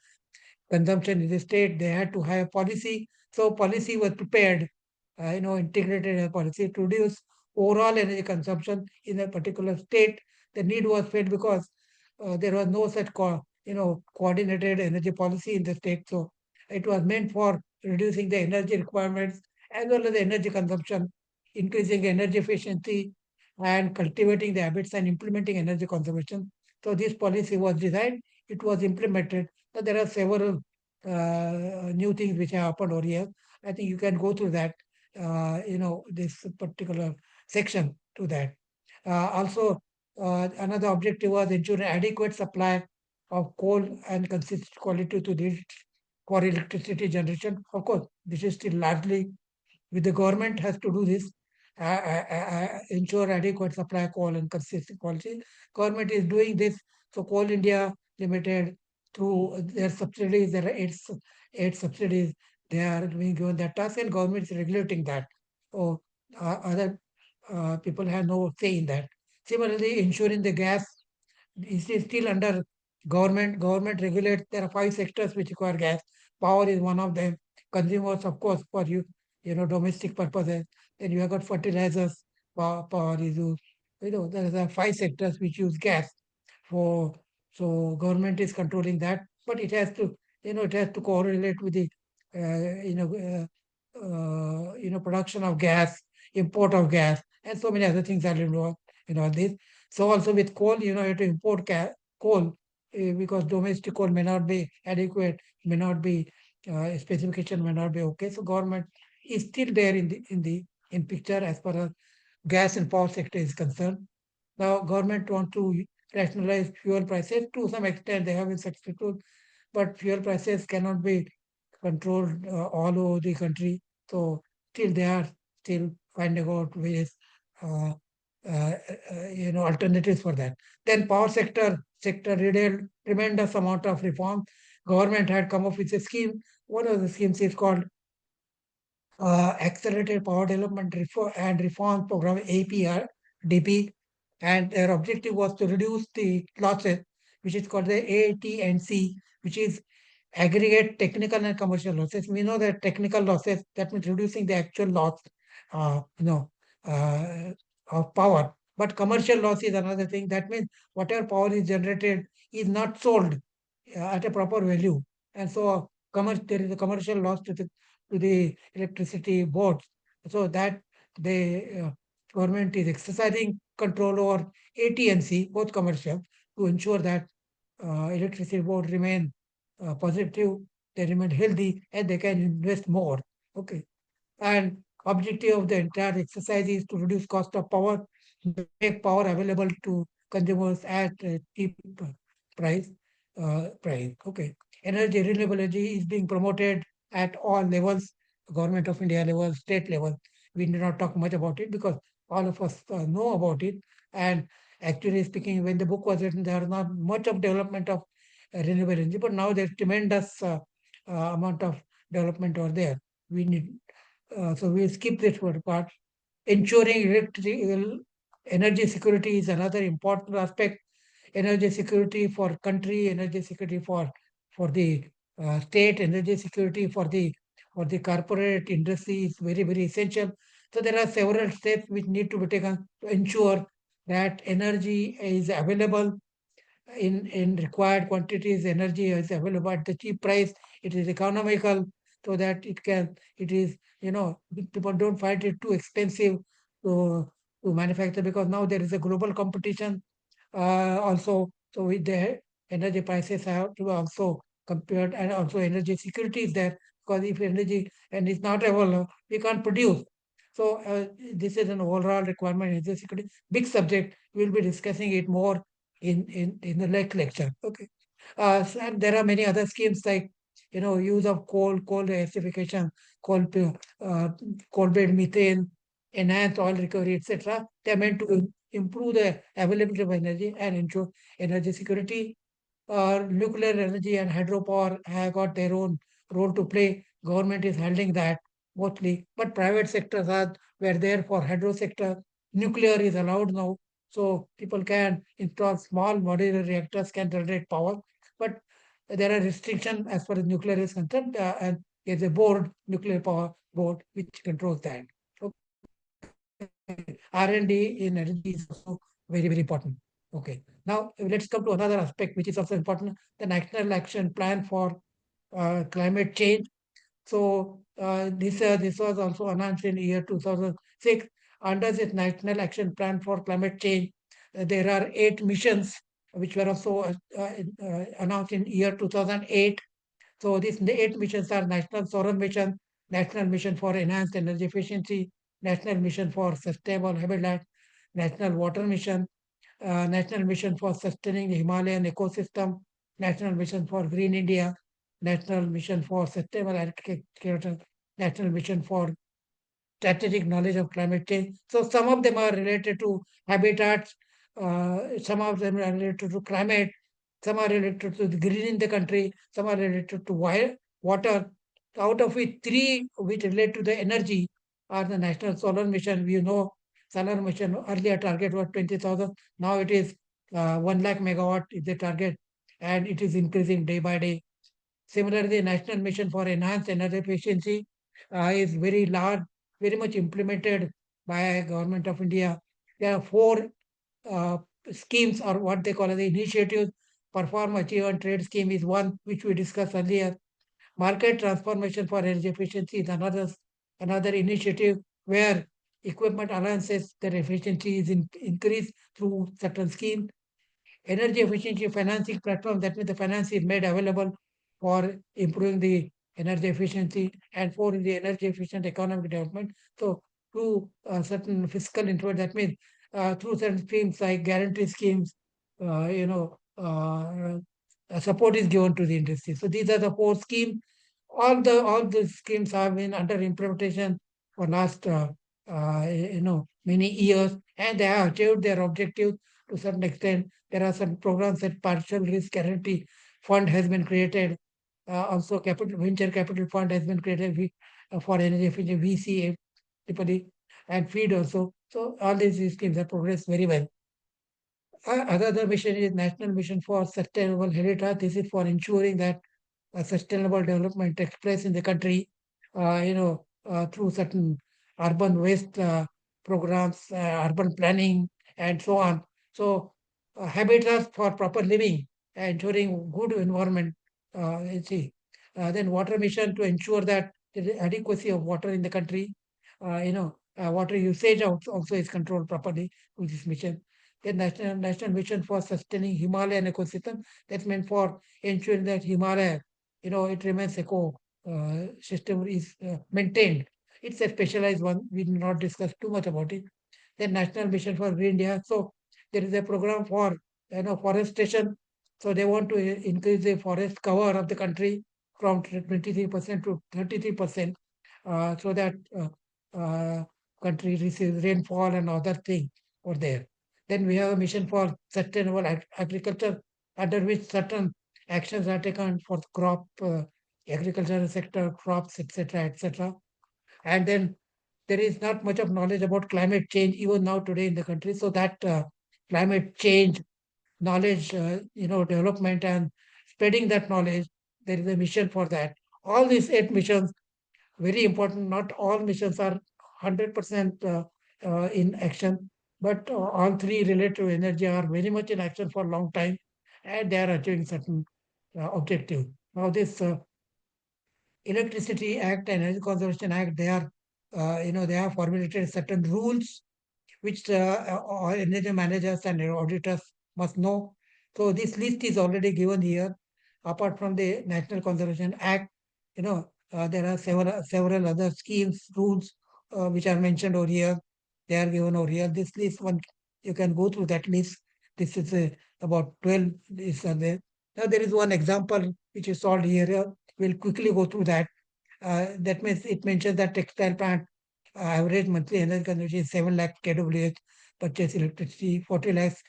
consumption in the state, they had to have policy. So policy was prepared, integrated energy policy to reduce overall energy consumption in a particular state. The need was felt because there was no such coordinated energy policy in the state. So it was meant for reducing the energy requirements as well as the energy consumption, increasing energy efficiency, and cultivating the habits and implementing energy conservation. So this policy was designed, it was implemented. But there are several new things which have happened over here. I think you can go through that, this particular section to that. Also, another objective was ensuring adequate supply of coal and consistent quality to the for electricity generation. Of course, this is still largely with the government has to do this, ensure adequate supply of coal and consistent quality. Government is doing this. So Coal India Limited, through their subsidiaries, there are eight subsidiaries, they are being given that task, and government is regulating that. So other people have no say in that. Similarly, ensuring the gas is still under government. Government regulates. There are 5 sectors which require gas. Power is one of them. Consumers, of course, for domestic purposes. Then you have got fertilizers, power is used. there are 5 sectors which use gas for, so government is controlling that, but it has to, it has to correlate with the, production of gas, import of gas, and so many other things are involved in all this. So also with coal, you have to import coal because domestic coal may not be adequate, may not be specification may not be okay. So government is still there in picture as far as gas and power sector is concerned. Now, government want to rationalize fuel prices to some extent. They have been successful, but fuel prices cannot be controlled all over the country. So still they are still finding out ways, alternatives for that. Then power sector needed tremendous amount of reform. Government had come up with a scheme. One of the schemes is called Accelerated Power Development and Reform Program, APRDP, and their objective was to reduce the losses, which is called the AT&C, which is aggregate technical and commercial losses. We know that technical losses, that means reducing the actual loss, of power. But commercial loss is another thing. That means whatever power is generated is not sold at a proper value, and so there is a commercial loss to the electricity boards. So that the government is exercising control over AT&C, both commercial, to ensure that electricity board remain positive, they remain healthy, and they can invest more. Okay. And objective of the entire exercise is to reduce cost of power, make power available to consumers at a cheap price. Okay. Renewable energy is being promoted at all levels, government of India level, state level. We need not talk much about it because all of us know about it. And actually speaking, when the book was written, there was not much of development of renewable energy, but now there's tremendous amount of development over there. We need, so we'll skip this part. Ensuring electrical energy security is another important aspect. Energy security for country, energy security for the state, energy security for the corporate industry is very, very essential. So there are several steps which need to be taken to ensure that energy is available in required quantities. Energy is available at the cheap price. It is economical, so that it is, people don't find it too expensive to manufacture, because now there is a global competition also. So with the energy prices have to also compared, and also energy security is there, because if energy and it's not available, we can't produce. So this is an overall requirement, energy security, big subject. We'll be discussing it more in the next lecture. Okay. And there are many other schemes like, use of coal gasification, coal-bed methane, enhanced oil recovery, etc. They are meant to improve the availability of energy and ensure energy security. Nuclear energy and hydropower have got their own role to play. Government is handling that mostly, but private sectors were there for hydro sector. Nuclear is allowed now, so people can install small modular reactors, can generate power, but there are restrictions as far as nuclear is concerned, and there's a nuclear power board, which controls that. R&D in energy is also very, very important. Okay. Now let's come to another aspect which is also important: the National Action Plan for Climate Change. So this was also announced in year 2006. Under this National Action Plan for Climate Change, there are 8 missions which were also announced in year 2008. So these 8 missions are National Solar Mission, National Mission for Enhanced Energy Efficiency, National Mission for Sustainable Habitat, National Water Mission, National Mission for Sustaining the Himalayan Ecosystem, National Mission for Green India, National Mission for Sustainable Agriculture, National Mission for Strategic Knowledge of Climate Change. So some of them are related to habitats, some of them are related to climate, some are related to greening the country, some are related to water. Out of which 3 which relate to the energy are the National Solar Mission. We know solar mission earlier target was 20,000. Now it is 1 lakh megawatt is the target, and it is increasing day by day. Similarly, the National Mission for Enhanced Energy Efficiency is very large, very much implemented by Government of India. There are 4 schemes, or what they call as the initiatives. Perform, achieve, and trade scheme is one which we discussed earlier. Market transformation for energy efficiency is another initiative where equipment allowances, their efficiency is increased through certain scheme. Energy efficiency financing platform, that means the finance is made available for improving the energy efficiency and for the energy efficient economic development. So through certain fiscal intervention, that means through certain schemes like guarantee schemes, support is given to the industry. So these are the four schemes. All the schemes have been under implementation for last many years, and they have achieved their objective to certain extent. There are some programs that partial risk guarantee fund has been created. Also, venture capital fund has been created for energy efficient VC, typically, and feed also. So all these schemes have progressed very well. Another mission is National Mission for Sustainable Habitat. This is for ensuring that sustainable development takes place in the country, through certain urban waste programs, urban planning, and so on. So, habitats for proper living, ensuring good environment. Then water mission to ensure that there is adequacy of water in the country. Water usage also is controlled properly with this mission. The national mission for sustaining Himalayan ecosystem, that's meant for ensuring that Himalaya, it remains eco system is maintained. It's a specialized one. We will not discuss too much about it. The National Mission for Green India. So there is a program for forestation. So they want to increase the forest cover of the country from 23% to 33%, so that country receives rainfall and other things over there. Then we have a mission for sustainable agriculture, under which certain actions are taken for crop, agricultural sector, crops, etc., etc. And then there is not much of knowledge about climate change even now today in the country. So that climate change knowledge, development and spreading that knowledge, there is a mission for that. All these 8 missions, very important. Not all missions are 100% in action, but all 3 related to energy are very much in action for a long time, and they are achieving certain objective. Now this Electricity Act and Energy Conservation Act, they are, they have formulated certain rules which energy managers and auditors must know. So this list is already given here. Apart from the National Conservation Act, there are several other schemes, rules which are mentioned over here. They are given over here. This list, one, you can go through that list. This is about 12 lists are there. Now there is one example which is solved here. We'll quickly go through that. That means it mentions that textile plant average monthly energy consumption is 7 lakh kWh, purchase electricity, 40 lakhs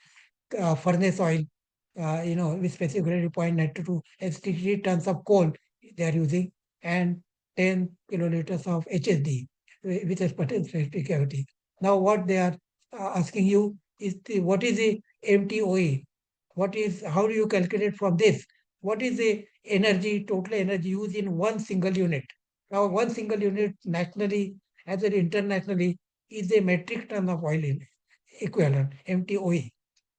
furnace oil, with specific grade 0.92 STT tons of coal they are using, and 10 kiloliters of HSD, which is potential cavity. Now what they are asking you is what is the MTOE? How do you calculate from this? What is the total energy used in one single unit? Now, one single unit nationally as well internationally is a metric ton of oil equivalent, MTOE.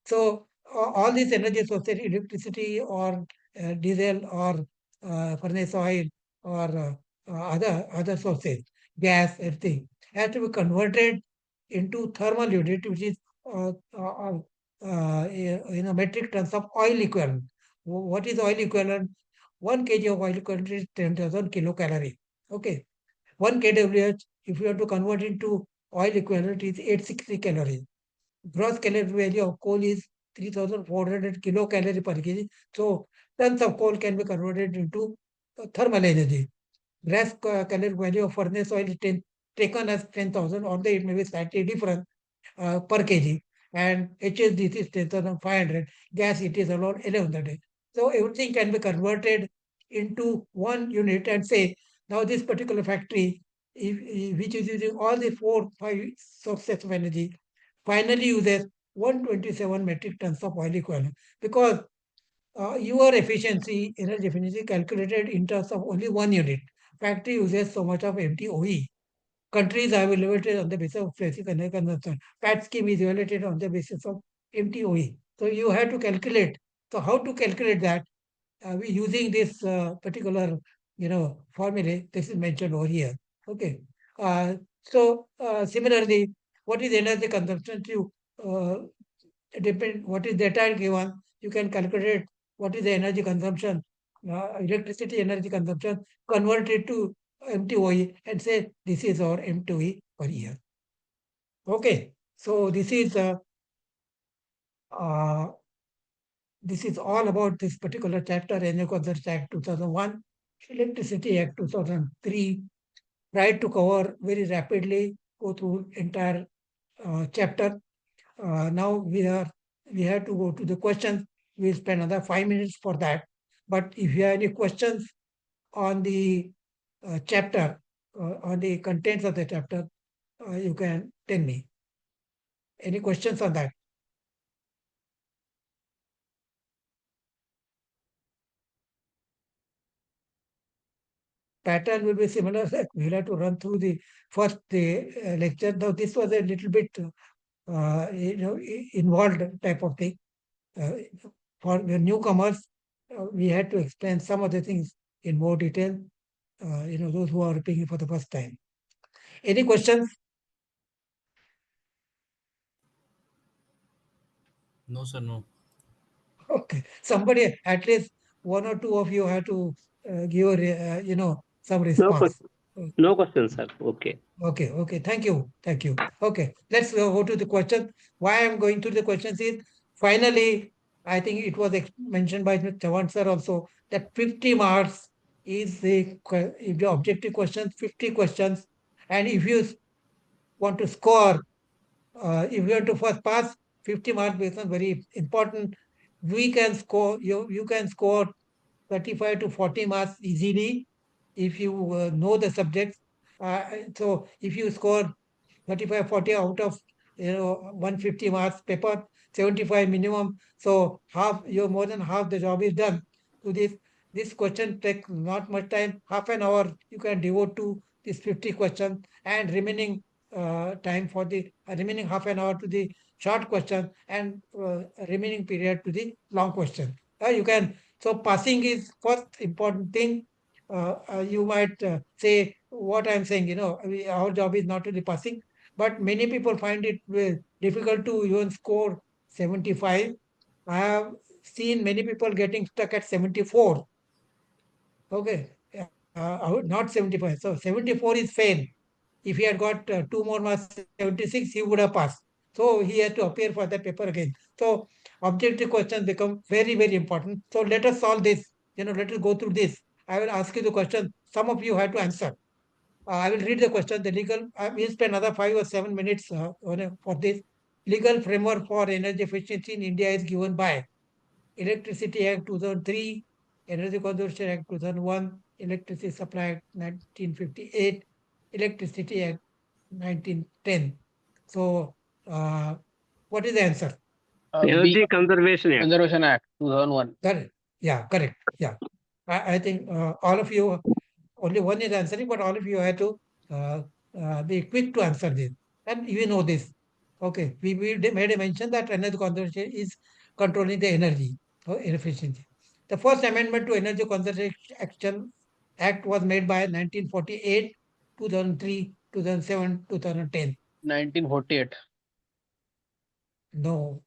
So all these energy sources, electricity or diesel or furnace oil or other sources, gas, everything, has to be converted into thermal unit, which is metric tons of oil equivalent. What is oil equivalent? 1 kg of oil equivalent is 10,000 kilocalorie. Okay. 1 kWh, if you have to convert into oil equivalent, is 860 calories. Gross calorie value of coal is 3,400 kilocalorie per kg. So tons of coal can be converted into thermal energy. Gross calorie value of furnace oil is taken as 10,000, although it may be slightly different per kg. And HSD is 10,500. Gas, it is around 1,100. So everything can be converted into one unit and say, now this particular factory, which is using all the 4-5 sources of energy, finally uses 127 metric tons of oil equivalent, because your efficiency, energy efficiency, calculated in terms of only one unit. Factory uses so much of MTOE. Countries are evaluated on the basis of specific energy consumption. PAT scheme is evaluated on the basis of MTOE. So you have to calculate. So how to calculate that? We using this particular, formula. This is mentioned over here. Okay. Similarly, what is energy consumption? To depend what is data given, you can calculate what is the energy consumption, electricity energy consumption, convert it to MTOE and say this is our MTOE per year. Okay, so uh, this is all about this particular chapter, Energy Conservation Act 2001, Electricity Act 2003. Try to cover very rapidly, go through entire chapter. Now we have to go to the questions. We'll spend another 5 minutes for that. But if you have any questions on the chapter, on the contents of the chapter, you can tell me. Any questions on that? Pattern will be similar. We'll have to run through the first lecture. Now this was a little bit involved type of thing. For the newcomers, we had to explain some of the things in more detail. Those who are repeating for the first time. Any questions?
No, sir, no.
Okay, somebody, at least one or two of you have to give some response.
No question, sir. Okay.
Okay. Thank you. Okay, let's go to the question. Why I'm going to the questions is, finally, I think it was mentioned by Chavan sir also, that 50 marks is the objective questions, 50 questions. And if you want to score, if you want to first pass, 50 marks becomes very important. We can score, you can score 35 to 40 marks easily if you know the subjects. So if you score 35, 40 out of 150 marks paper, 75 minimum. So more than half the job is done. So this question takes not much time. Half an hour you can devote to this 50 questions, and remaining time for the remaining half an hour to the short question, and remaining period to the long question. You can. So passing is first important thing. You might say what I'm saying. Our job is not only passing, but many people find it difficult to even score 75. I have seen many people getting stuck at 74. Okay, not 75. So 74 is fail. If he had got 2 more marks, 76, he would have passed. So he had to appear for that paper again. So objective questions become very, very important. So let us solve this. Let us go through this. I will ask you the question. Some of you have to answer. I will read the question. The legal, we'll spend another 5 or 7 minutes for this. Legal framework for energy efficiency in India is given by Electricity Act 2003, Energy Conservation Act 2001, Electricity Supply Act 1958, Electricity Act 1910. So, what is the answer?
Energy Conservation Act.
Conservation Act 2001.
Correct. Yeah, correct. Yeah. I think all of you, only one is answering, but all of you have to be quick to answer this. And you know this. Okay. We made a mention that energy conservation is controlling the energy efficiency. The first amendment to Energy Conservation Act was made by 1948, 2003, 2007, 2010.
1948.
No.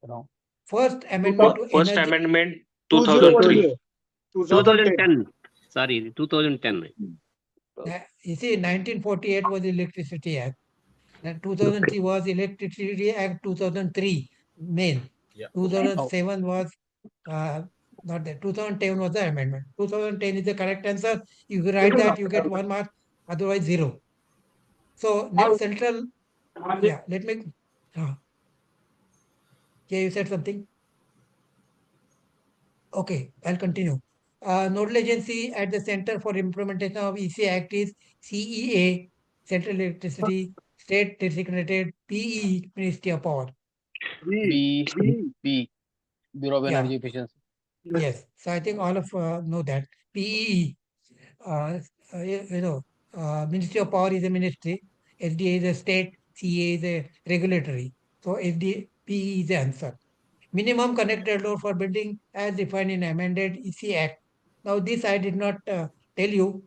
Wrong.
First amendment to
First
energy.
amendment 2003.
2010.
2010. Sorry, 2010.
You see, 1948 was Electricity Act. And 2003 was Electricity Act 2003 main.
Yeah.
2007 was not that. 2010 was the amendment. 2010 is the correct answer. If you write that, you get 1 mark. Otherwise, 0. So net central. Yeah. Let me. Yeah, you said something. Okay, I'll continue. Nodal agency at the Center for Implementation of EC Act is CEA, Central Electricity, State Designated, PE, Ministry of Power.
B. Bureau of Energy Efficiency.
Yes, so I think all of know that. PE, Ministry of Power is a ministry, SDA is a state, CEA is a regulatory. So PE is the answer. Minimum connected load for building as defined in amended EC Act. Now this I did not tell you.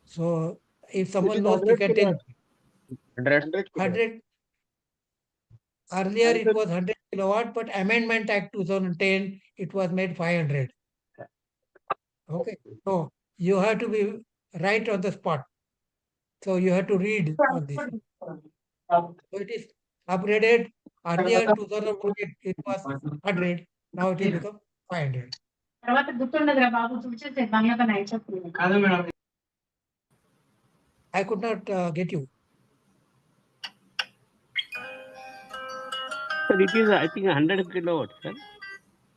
So if someone knows, you can tell.
100.
100. Earlier it was 100 kilowatt, but Amendment Act 2010, it was made 500. Okay. So you have to be right on the spot. So you have to read all this. So it is upgraded. Earlier 2001 it was 100. Now it will become 500. I could not get you.
Sir, it is, I think, 100 kilowatts, sir.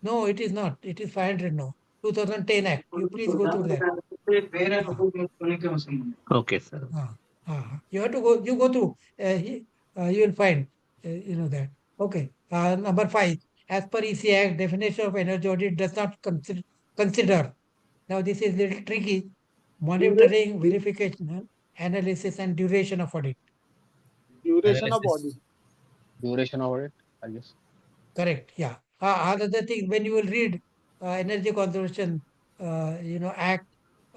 No, it is not. It is 500 now. 2010 Act. You please go through that.
Okay, sir.
You have to go. You go through. You will find. You know that. Okay. Number 5. As per EC Act, definition of energy audit does not consider. Now this is little tricky. Monitoring, verification, analysis, and duration of audit.
Duration of audit, I guess.
Correct. Yeah. Other things when you will read energy conservation, Act,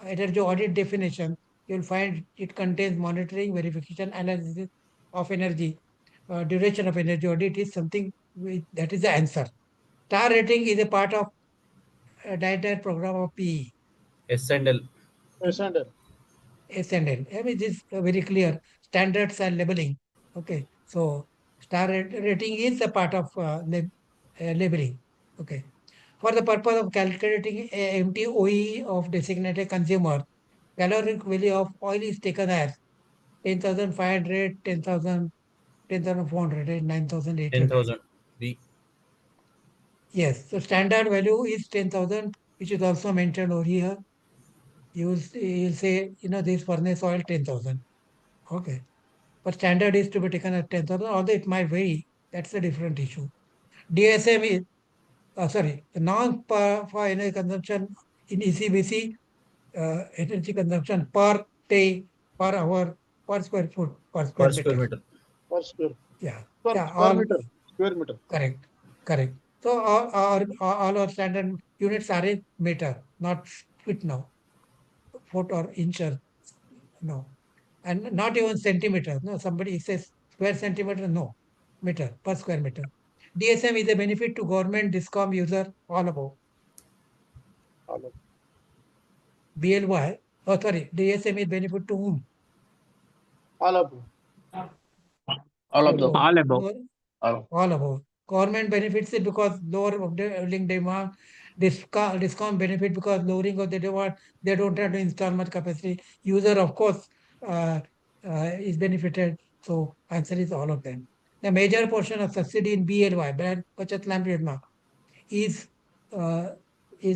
energy audit definition, you'll find it contains monitoring, verification, analysis of energy. Duration of energy audit is something that is the answer. Star rating is a part of a dietary program of PE.
S&L.
S&L. I mean, this is very clear. Standards and labeling. Okay. So star rating is a part of labeling. Okay. For the purpose of calculating a MTOE of designated consumer, caloric value of oil is taken as 10,500, 10,000, 10,400, and 9,800.
10,000. B.
Yes. So standard value is 10,000, which is also mentioned over here. You'll say, this furnace oil 10,000. Okay. But standard is to be taken at 10,000, although it might vary. That's a different issue. DSM is, the norm for energy consumption in ECBC, energy consumption per day, per hour, per square foot, per square meter.
Per square.
Yeah.
Square meter. Square meter.
Correct. So all our standard units are in meter, not feet now. Foot or inch or no. And not even centimeter. No, somebody says square centimeter, no. Meter, per square meter. DSM is a benefit to government, DISCOM user, all above. BLY, DSM is benefit to whom?
All above.
All of them.
All above.
All above. Government benefits it because lower of the link demand. Discount benefit because lowering of the demand, they don't have to install much capacity. User, of course, is benefited. So answer is all of them. The major portion of subsidy in BLY, Brand Bachat Lamp Yojana, is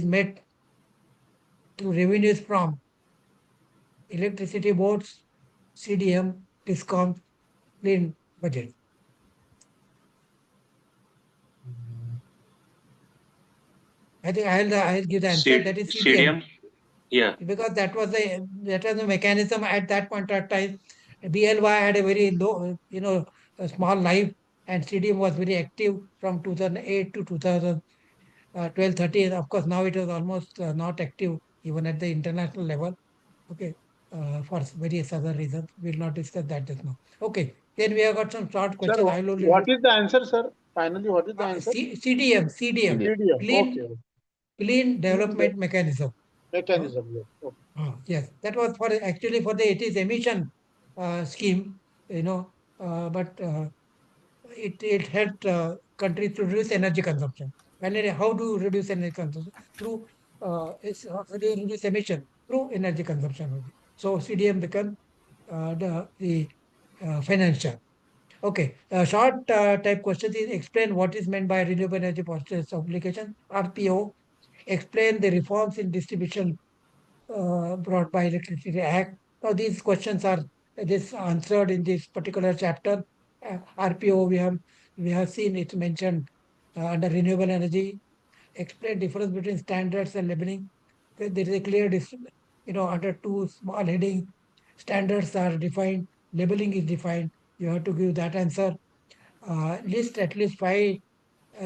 met through revenues from electricity boards, CDM, discount, clean budget. I think I'll give the answer. That is CDM.
Yeah.
Because that was the mechanism at that point of time. BLY had a very low, a small life, and CDM was very active from 2008 to 2012, 13. Of course, now it is almost not active even at the international level. Okay, for various other reasons. We'll not discuss that just now. Okay, then we have got some short questions.
Sir, what is the answer, sir? Finally, what is the answer?
CDM. Clean Development Mechanism.
Mechanism. Okay.
Yes, that was actually for it is emission scheme, but it helped countries to reduce energy consumption. And how do you reduce energy consumption? Through reduce emission through energy consumption only. So CDM become the financial. Okay, short type question is explain what is meant by renewable energy purchase obligation, RPO. Explain the reforms in distribution brought by Electricity Act. Now these questions are answered in this particular chapter. RPO we have seen it mentioned under renewable energy. Explain difference between standards and labeling. There is a clear under two small heading. Standards are defined, labeling is defined. You have to give that answer. List at least 5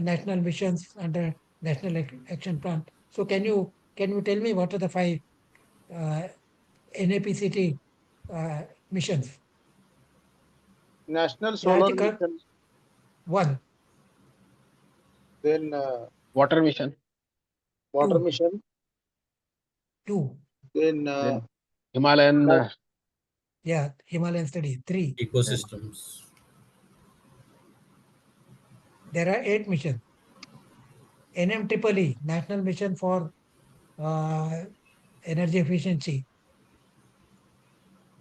national missions under National Action Plan. So can you tell me what are the 5 NAPCT missions?
National
Did I
Solar
take correct?
Mission,
1,
then
Water mission,
Water
2,
Mission,
2,
then
then Himalayan,
yeah, Himalayan study. 3,
Ecosystems.
there are 8 missions. NMEEE, National Mission for Energy Efficiency.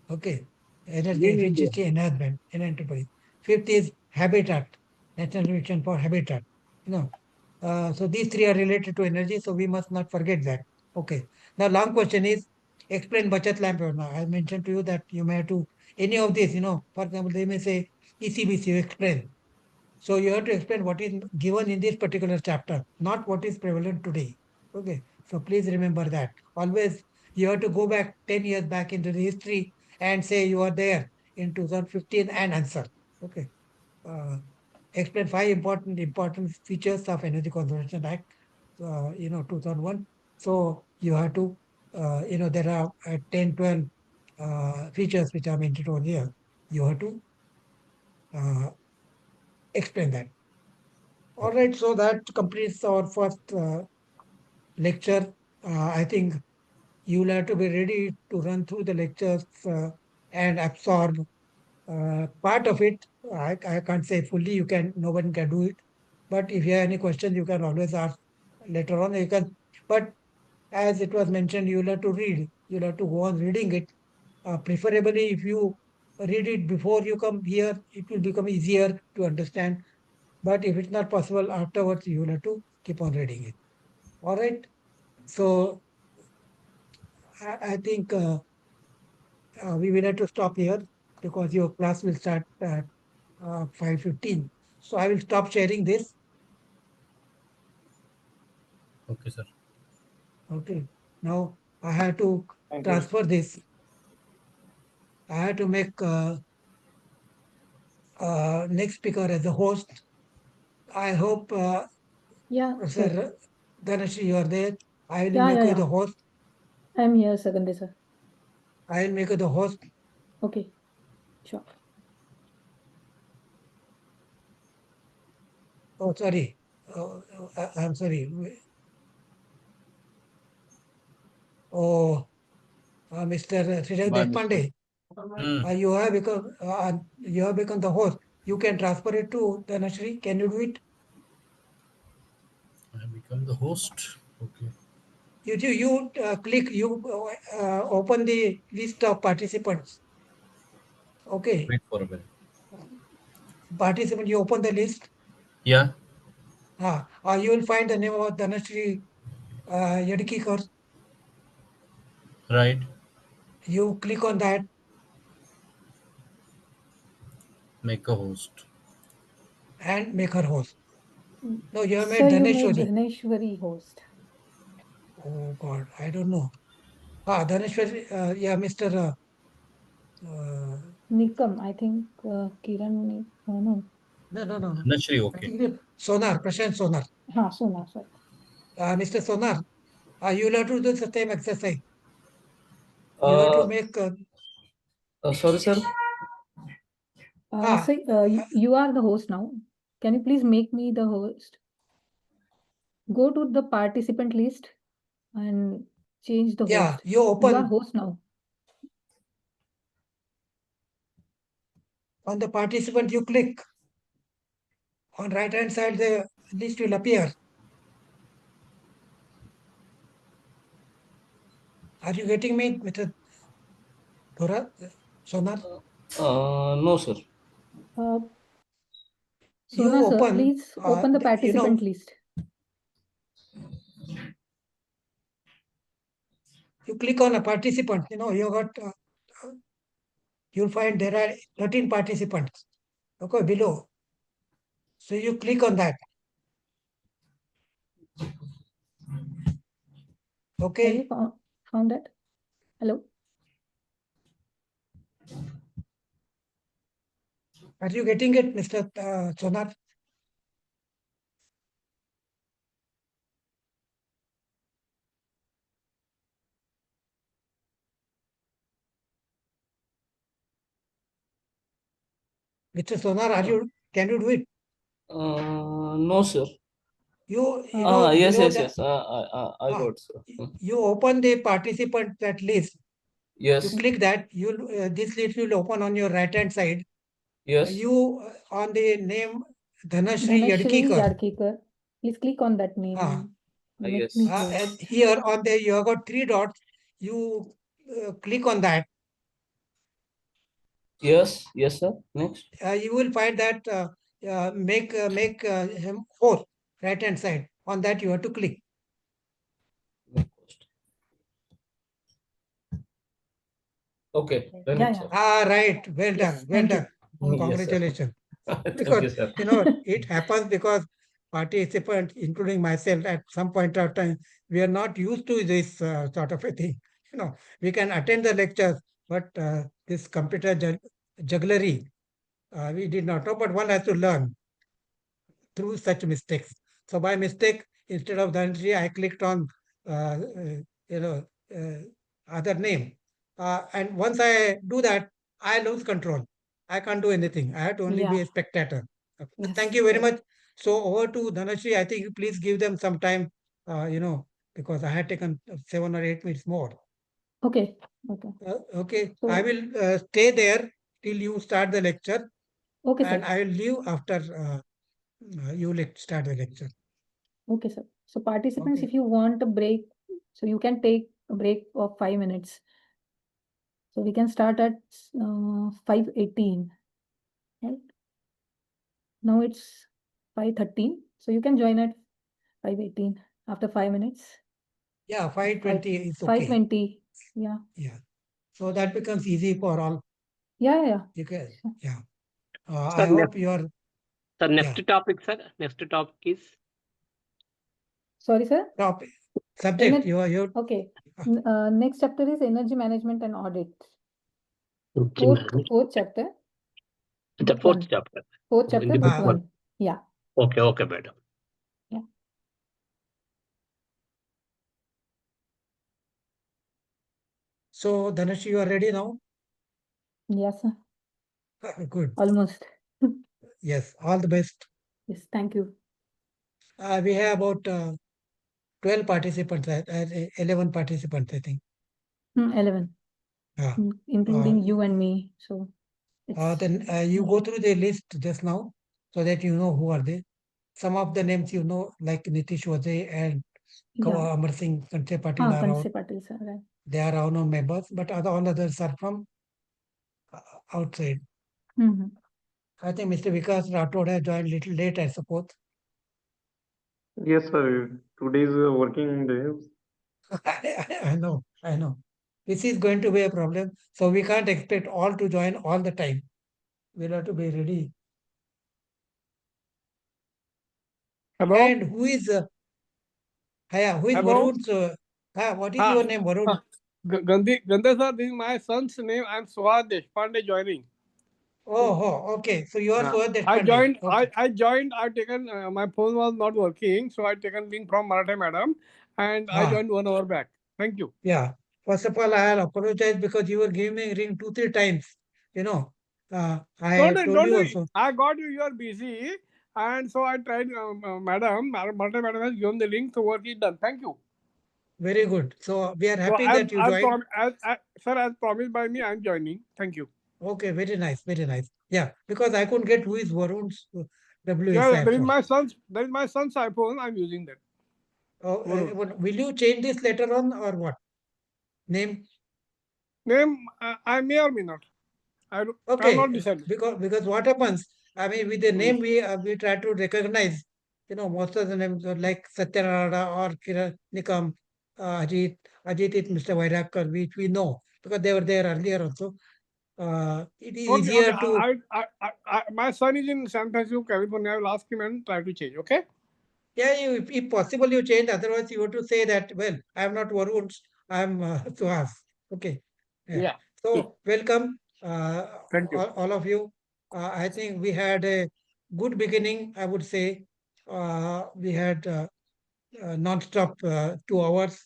Okay, energy
Green India.
efficiency enhancement, NMEEE. 5th is Habitat, National Mission for Habitat. So these 3 are related to energy, so we must not forget that. Okay. Now, long question is, explain Bachat Lamp Yojana. I mentioned to you that you may have to, any of these, for example, they may say ECBC, you explain. So you have to explain what is given in this particular chapter, not what is prevalent today. Okay. So please remember that. Always you have to go back 10 years back into the history and say you are there in 2015 and answer. Okay. Explain 5 important features of Energy Conservation Act, 2001. So you have to, there are 10, 12 features which are mentioned over here. You have to explain that. All right, so that completes our first lecture. I think you'll have to be ready to run through the lectures and absorb part of it. I can't say fully, no one can do it. But if you have any questions, you can always ask later on. But as it was mentioned, you'll have to read. You'll have to go on reading it. Preferably, if you read it before you come here, it will become easier to understand. But if it's not possible, afterwards, you will have to keep on reading it. All right. So I think we will have to stop here because your class will start at 5:15. So I will stop sharing this.
Okay, sir.
Okay. Now I have to
Thank you.
transfer this. I have to make next speaker as a host. I hope
Yeah, sure.
Professor Dhanashree, you are there. I will
Yeah,
make
yeah,
you
yeah.
the host.
I'm here, Sagande sir.
I will make you the host.
Okay, sure.
Oh, sorry. I'm sorry. Oh, Mr. Sridhar
by
Deshpande, you have become the host. You can transfer it to Dhanashree. Can you do it?
I become the host. Okay.
You click, open the list of participants. Okay.
Wait for a minute.
Participant, you open the list.
Yeah.
You will find the name of Dhanashree Yadkikar.
Right.
You click on that.
Make a host.
And make her host. No, you have
So
made
you made
Dhaneshwari.
Dhaneshwari host.
Oh God, I don't know. Dhaneshwari, yeah, Mr.
Nikam, I think Kiran, no.
No.
Dhanashree,
I
okay.
think Sonar, Prashant Sonar.
Sona, sorry.
Mr. Sonar, you will have to do the same exercise. You have to make.
Sorry, sir.
You are the host now. Can you please make me the host? Go to the participant list and change the
Yeah,
host.
you open.
You are host now.
On the participant, you click. On right hand side, the list will appear. Are you getting me, Mr. Sonar?
No, sir.
Sona, sir,
open,
please open the participant list.
You click on a participant, you'll find there are 13 participants, okay, below. So you click on that. Okay.
Have you found that? Hello?
Are you getting it, Mr. Sonar? Mr. Sonar, can you do it?
No, sir.
You know,
Yes,
below
yes,
the,
yes. I got, sir.
you open the participant that list. You
Yes,
click that, this list will open on your right hand side.
yes.
You on the name Dhanashri
Dhanashri
Yadkikar.
Yadkikar. Please click on that name.
Ah.
And make
Yes.
me whole.
And here on the you have got 3 dots. You click on that.
Yes, yes, sir. Next.
You will find that make him whole right hand side. On that you have to click.
Okay. Done
Yeah,
it,
yeah.
sir.
Ah, right. Well
Yes,
done. Well
thank you.
done.
Yes, sir.
Congratulations.
Thank
Because
you, sir.
it happens because participants, including myself, at some point of time, we are not used to this sort of a thing. We can attend the lectures, but this computer jugglery, we did not know. But one has to learn through such mistakes. So by mistake, instead of Dhanji, I clicked on uh, uh, you know other name, and once I do that, I lose control. I can't do anything. I have to only be
Yeah.
a spectator.
Yes.
Thank you very much. So over to Dhanashri. I think you please give them some time. Because I had taken 7 or 8 minutes more.
Okay. Okay.
Okay,
So,
I will stay there till you start the lecture,
okay,
and
sir.
I will leave after you start the lecture.
Okay, sir. So participants,
Okay.
if you want a break, so you can take a break of 5 minutes. So we can start at 5:18. Right? Now it's 5:13. So you can join at 5:18 after 5 minutes.
Yeah, 5:20 is okay.
5:20. Yeah.
Yeah. So that becomes easy for all.
Yeah, yeah.
You can,
Sure.
yeah.
Sir,
I hope you are.
Sir, next
Yeah.
topic, sir. Next topic is
Sorry, sir.
Topic. Subject. You.
Okay. Next chapter is energy management and audit.
energy
Fourth
management.
chapter.
The
book
fourth
one.
chapter.
Fourth
In
chapter,
the
book
book
one. Yeah.
Okay, okay, madam.
Yeah.
So Dhanush, you are ready now?
Yes, sir.
Good.
Almost.
Yes. All the best.
Yes, thank you.
We have about 12 participants, 11 participants, I think.
11.
Yeah.
Including you and me. So it's
Then you go through the list just now so that you know who are they. Some of the names you know, like Nitish Wazay and
yeah.
Amar Singh Kanse Patil are
Kanse Patil, sir. Right.
they are our own members, but all others are from outside.
Mm-hmm.
I think Mr. Vikas Rathod has joined little late, I suppose.
Yes, sir. Today is a working day.
I know. This is going to be a problem. So we can't expect all to join all the time. We'll have to be ready.
Hello.
And who is who is
Hello.
Varun? What is your name, Varun?
Gandhi sir, this is my son's name. I'm Swad Deshpande joining.
Oh, okay. So you are Swad Deshpande.
I joined.
Okay.
I joined. I've taken. My phone was not working, so I taken link from Maratha madam, and I joined 1 hour back. Thank you.
Yeah. First of all, I'll apologize because you were giving me ring 2-3 times. I told you also.
I got you. You are busy, and so I tried. Madam, Maratha madam has given the link, so work is done. Thank you.
Very good. So we are happy that you joined.
Sir, as promised by me, I'm joining. Thank you.
Okay, very nice, very nice. Yeah, because I couldn't get who is Varun's WSI.
Yeah, that is my son's. That is my son's iPhone. I'm using that.
Oh, will you change this later on or what? Name?
I may or may not.
Okay,
I'm not decided.
because what happens? I mean, with the name we try to recognize. Most of the names are like Satyanarada or Kiran Nikam, Ajit is Mr. Vairakkar, which we know because they were there earlier also. It is easier to.
My son is in San Francisco, California. I will ask him and try to change. Okay.
Yeah, if possible, you change. Otherwise, you have to say that. Well, I am not Varun. I am Suhas. Okay.
Yeah.
So welcome,
Thank you.
all of you. I think we had a good beginning. I would say we had non-stop 2 hours.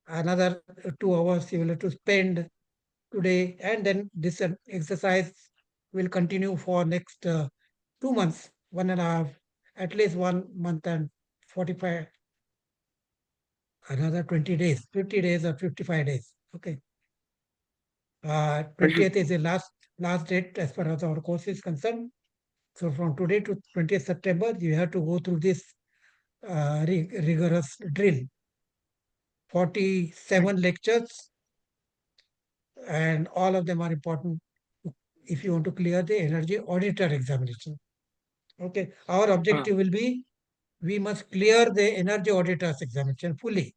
Another 2 hours you will have to spend today, and then this exercise will continue for next 2 months, 1.5, at least 1 month and 45, another 20 days, 50 days or 55 days. Okay. 20th is the last date as far as our course is concerned. So from today to 20th September, you have to go through this rigorous drill. 47 lectures, and all of them are important if you want to clear the energy auditor examination. Okay, our objective will be, we must clear the energy auditor's examination fully.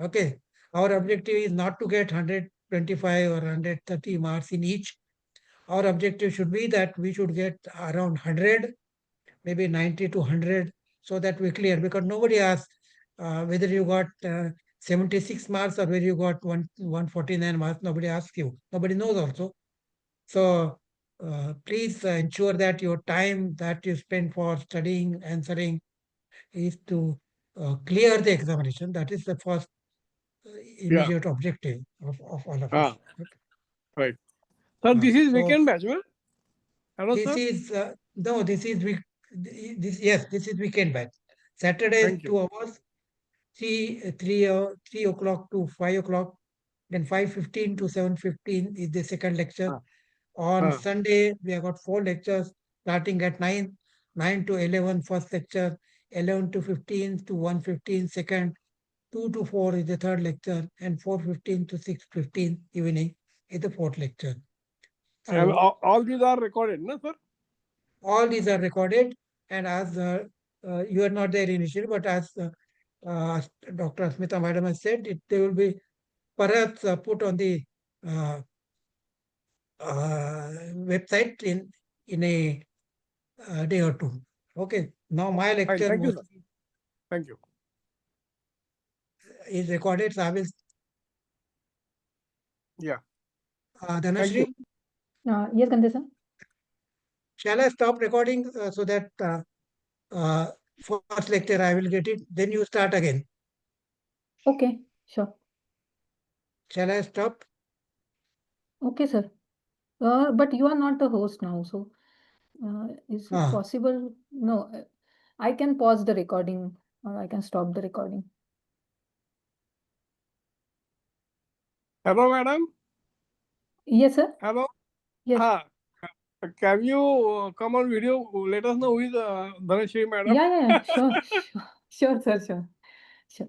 Okay, our objective is not to get 125 or 130 marks in each. Our objective should be that we should get around 100, maybe 90 to 100, so that we clear, because nobody asks whether you got 76 marks or whether you got 149 marks. Nobody asks you. Nobody knows also. So please ensure that your time that you spend for studying, answering, is to clear the examination. That is the first immediate objective of all of us. Okay.
Right. So this is
so
weekend batch, right? Hello,
this
sir.
is no, this is this is weekend batch. Saturday is 2 hours, 3 o'clock to 5 o'clock, then 5:15 to 7:15 is the second lecture. On Sunday, we have got 4 lectures starting at 9, 9 to 11 first lecture, 11 to 15 to 1:15 second, 2 to 4 is the third lecture, and 4:15 to 6:15 evening is the fourth lecture. So
And all these are recorded, no, sir?
all these are recorded, and as you are not there initially, but as Dr. Asmita Madam has said, they will be perhaps put on the website in a day or two. Okay. Now my lecture
Thank you, sir. Thank you.
is recorded, so I will.
Yeah.
Dhanashree,
Yes, Gandesa.
shall I stop recording so that first lecture I will get it, then you start again?
Okay, sure.
Shall I stop?
Okay, sir. But you are not the host now, so is it possible? No, I can pause the recording or I can stop the recording.
Hello, madam.
Yes, sir.
Hello.
Yes.
Can you come on video? Let us know who is Dhanashree, madam.
Yeah, sure, sure, sir, sure.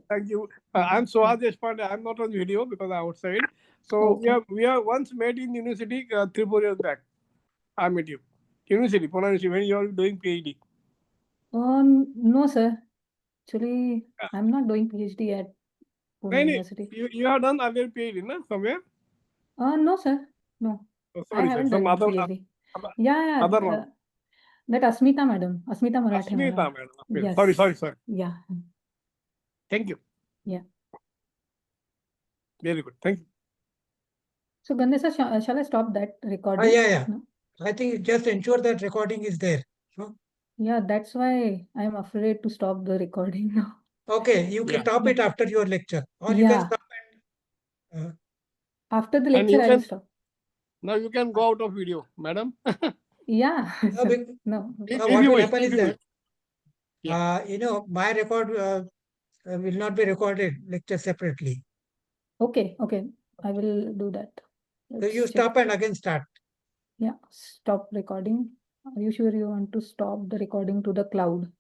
Thank you. I'm Suhas Deshpande. I'm not on video because I'm outside. So we are once met in university 3-4 years back. I met you. University, Pune University, when you are doing PhD.
No, sir. Actually, I'm not doing PhD at Pune University.
You have done other PhD, no? Somewhere?
No, sir. No.
Oh,
I
sorry,
haven't
sir. Some
done
other,
PhD. Yeah.
other one.
That Asmita madam, Asmita Marathe
Asmita,
madam.
madam.
Yes.
Sorry.
Yeah.
Thank you.
Yeah.
Very good. Thank you.
So Gandesa, shall I stop that recording?
Yeah.
No?
I think just ensure that recording is there. No?
Yeah, that's why I'm afraid to stop the recording now.
Okay, you can stop it after your lecture, or you can stop and.
After the lecture, I will stop.
Now you can go out of video, madam.
Yeah.
No.
If
What
you
will
wish,
happen
if
is
you
that, my record will not be recorded lecture separately.
Okay. I will do that.
So you stop and again start.
Yeah, stop recording. Are you sure you want to stop the recording to the cloud?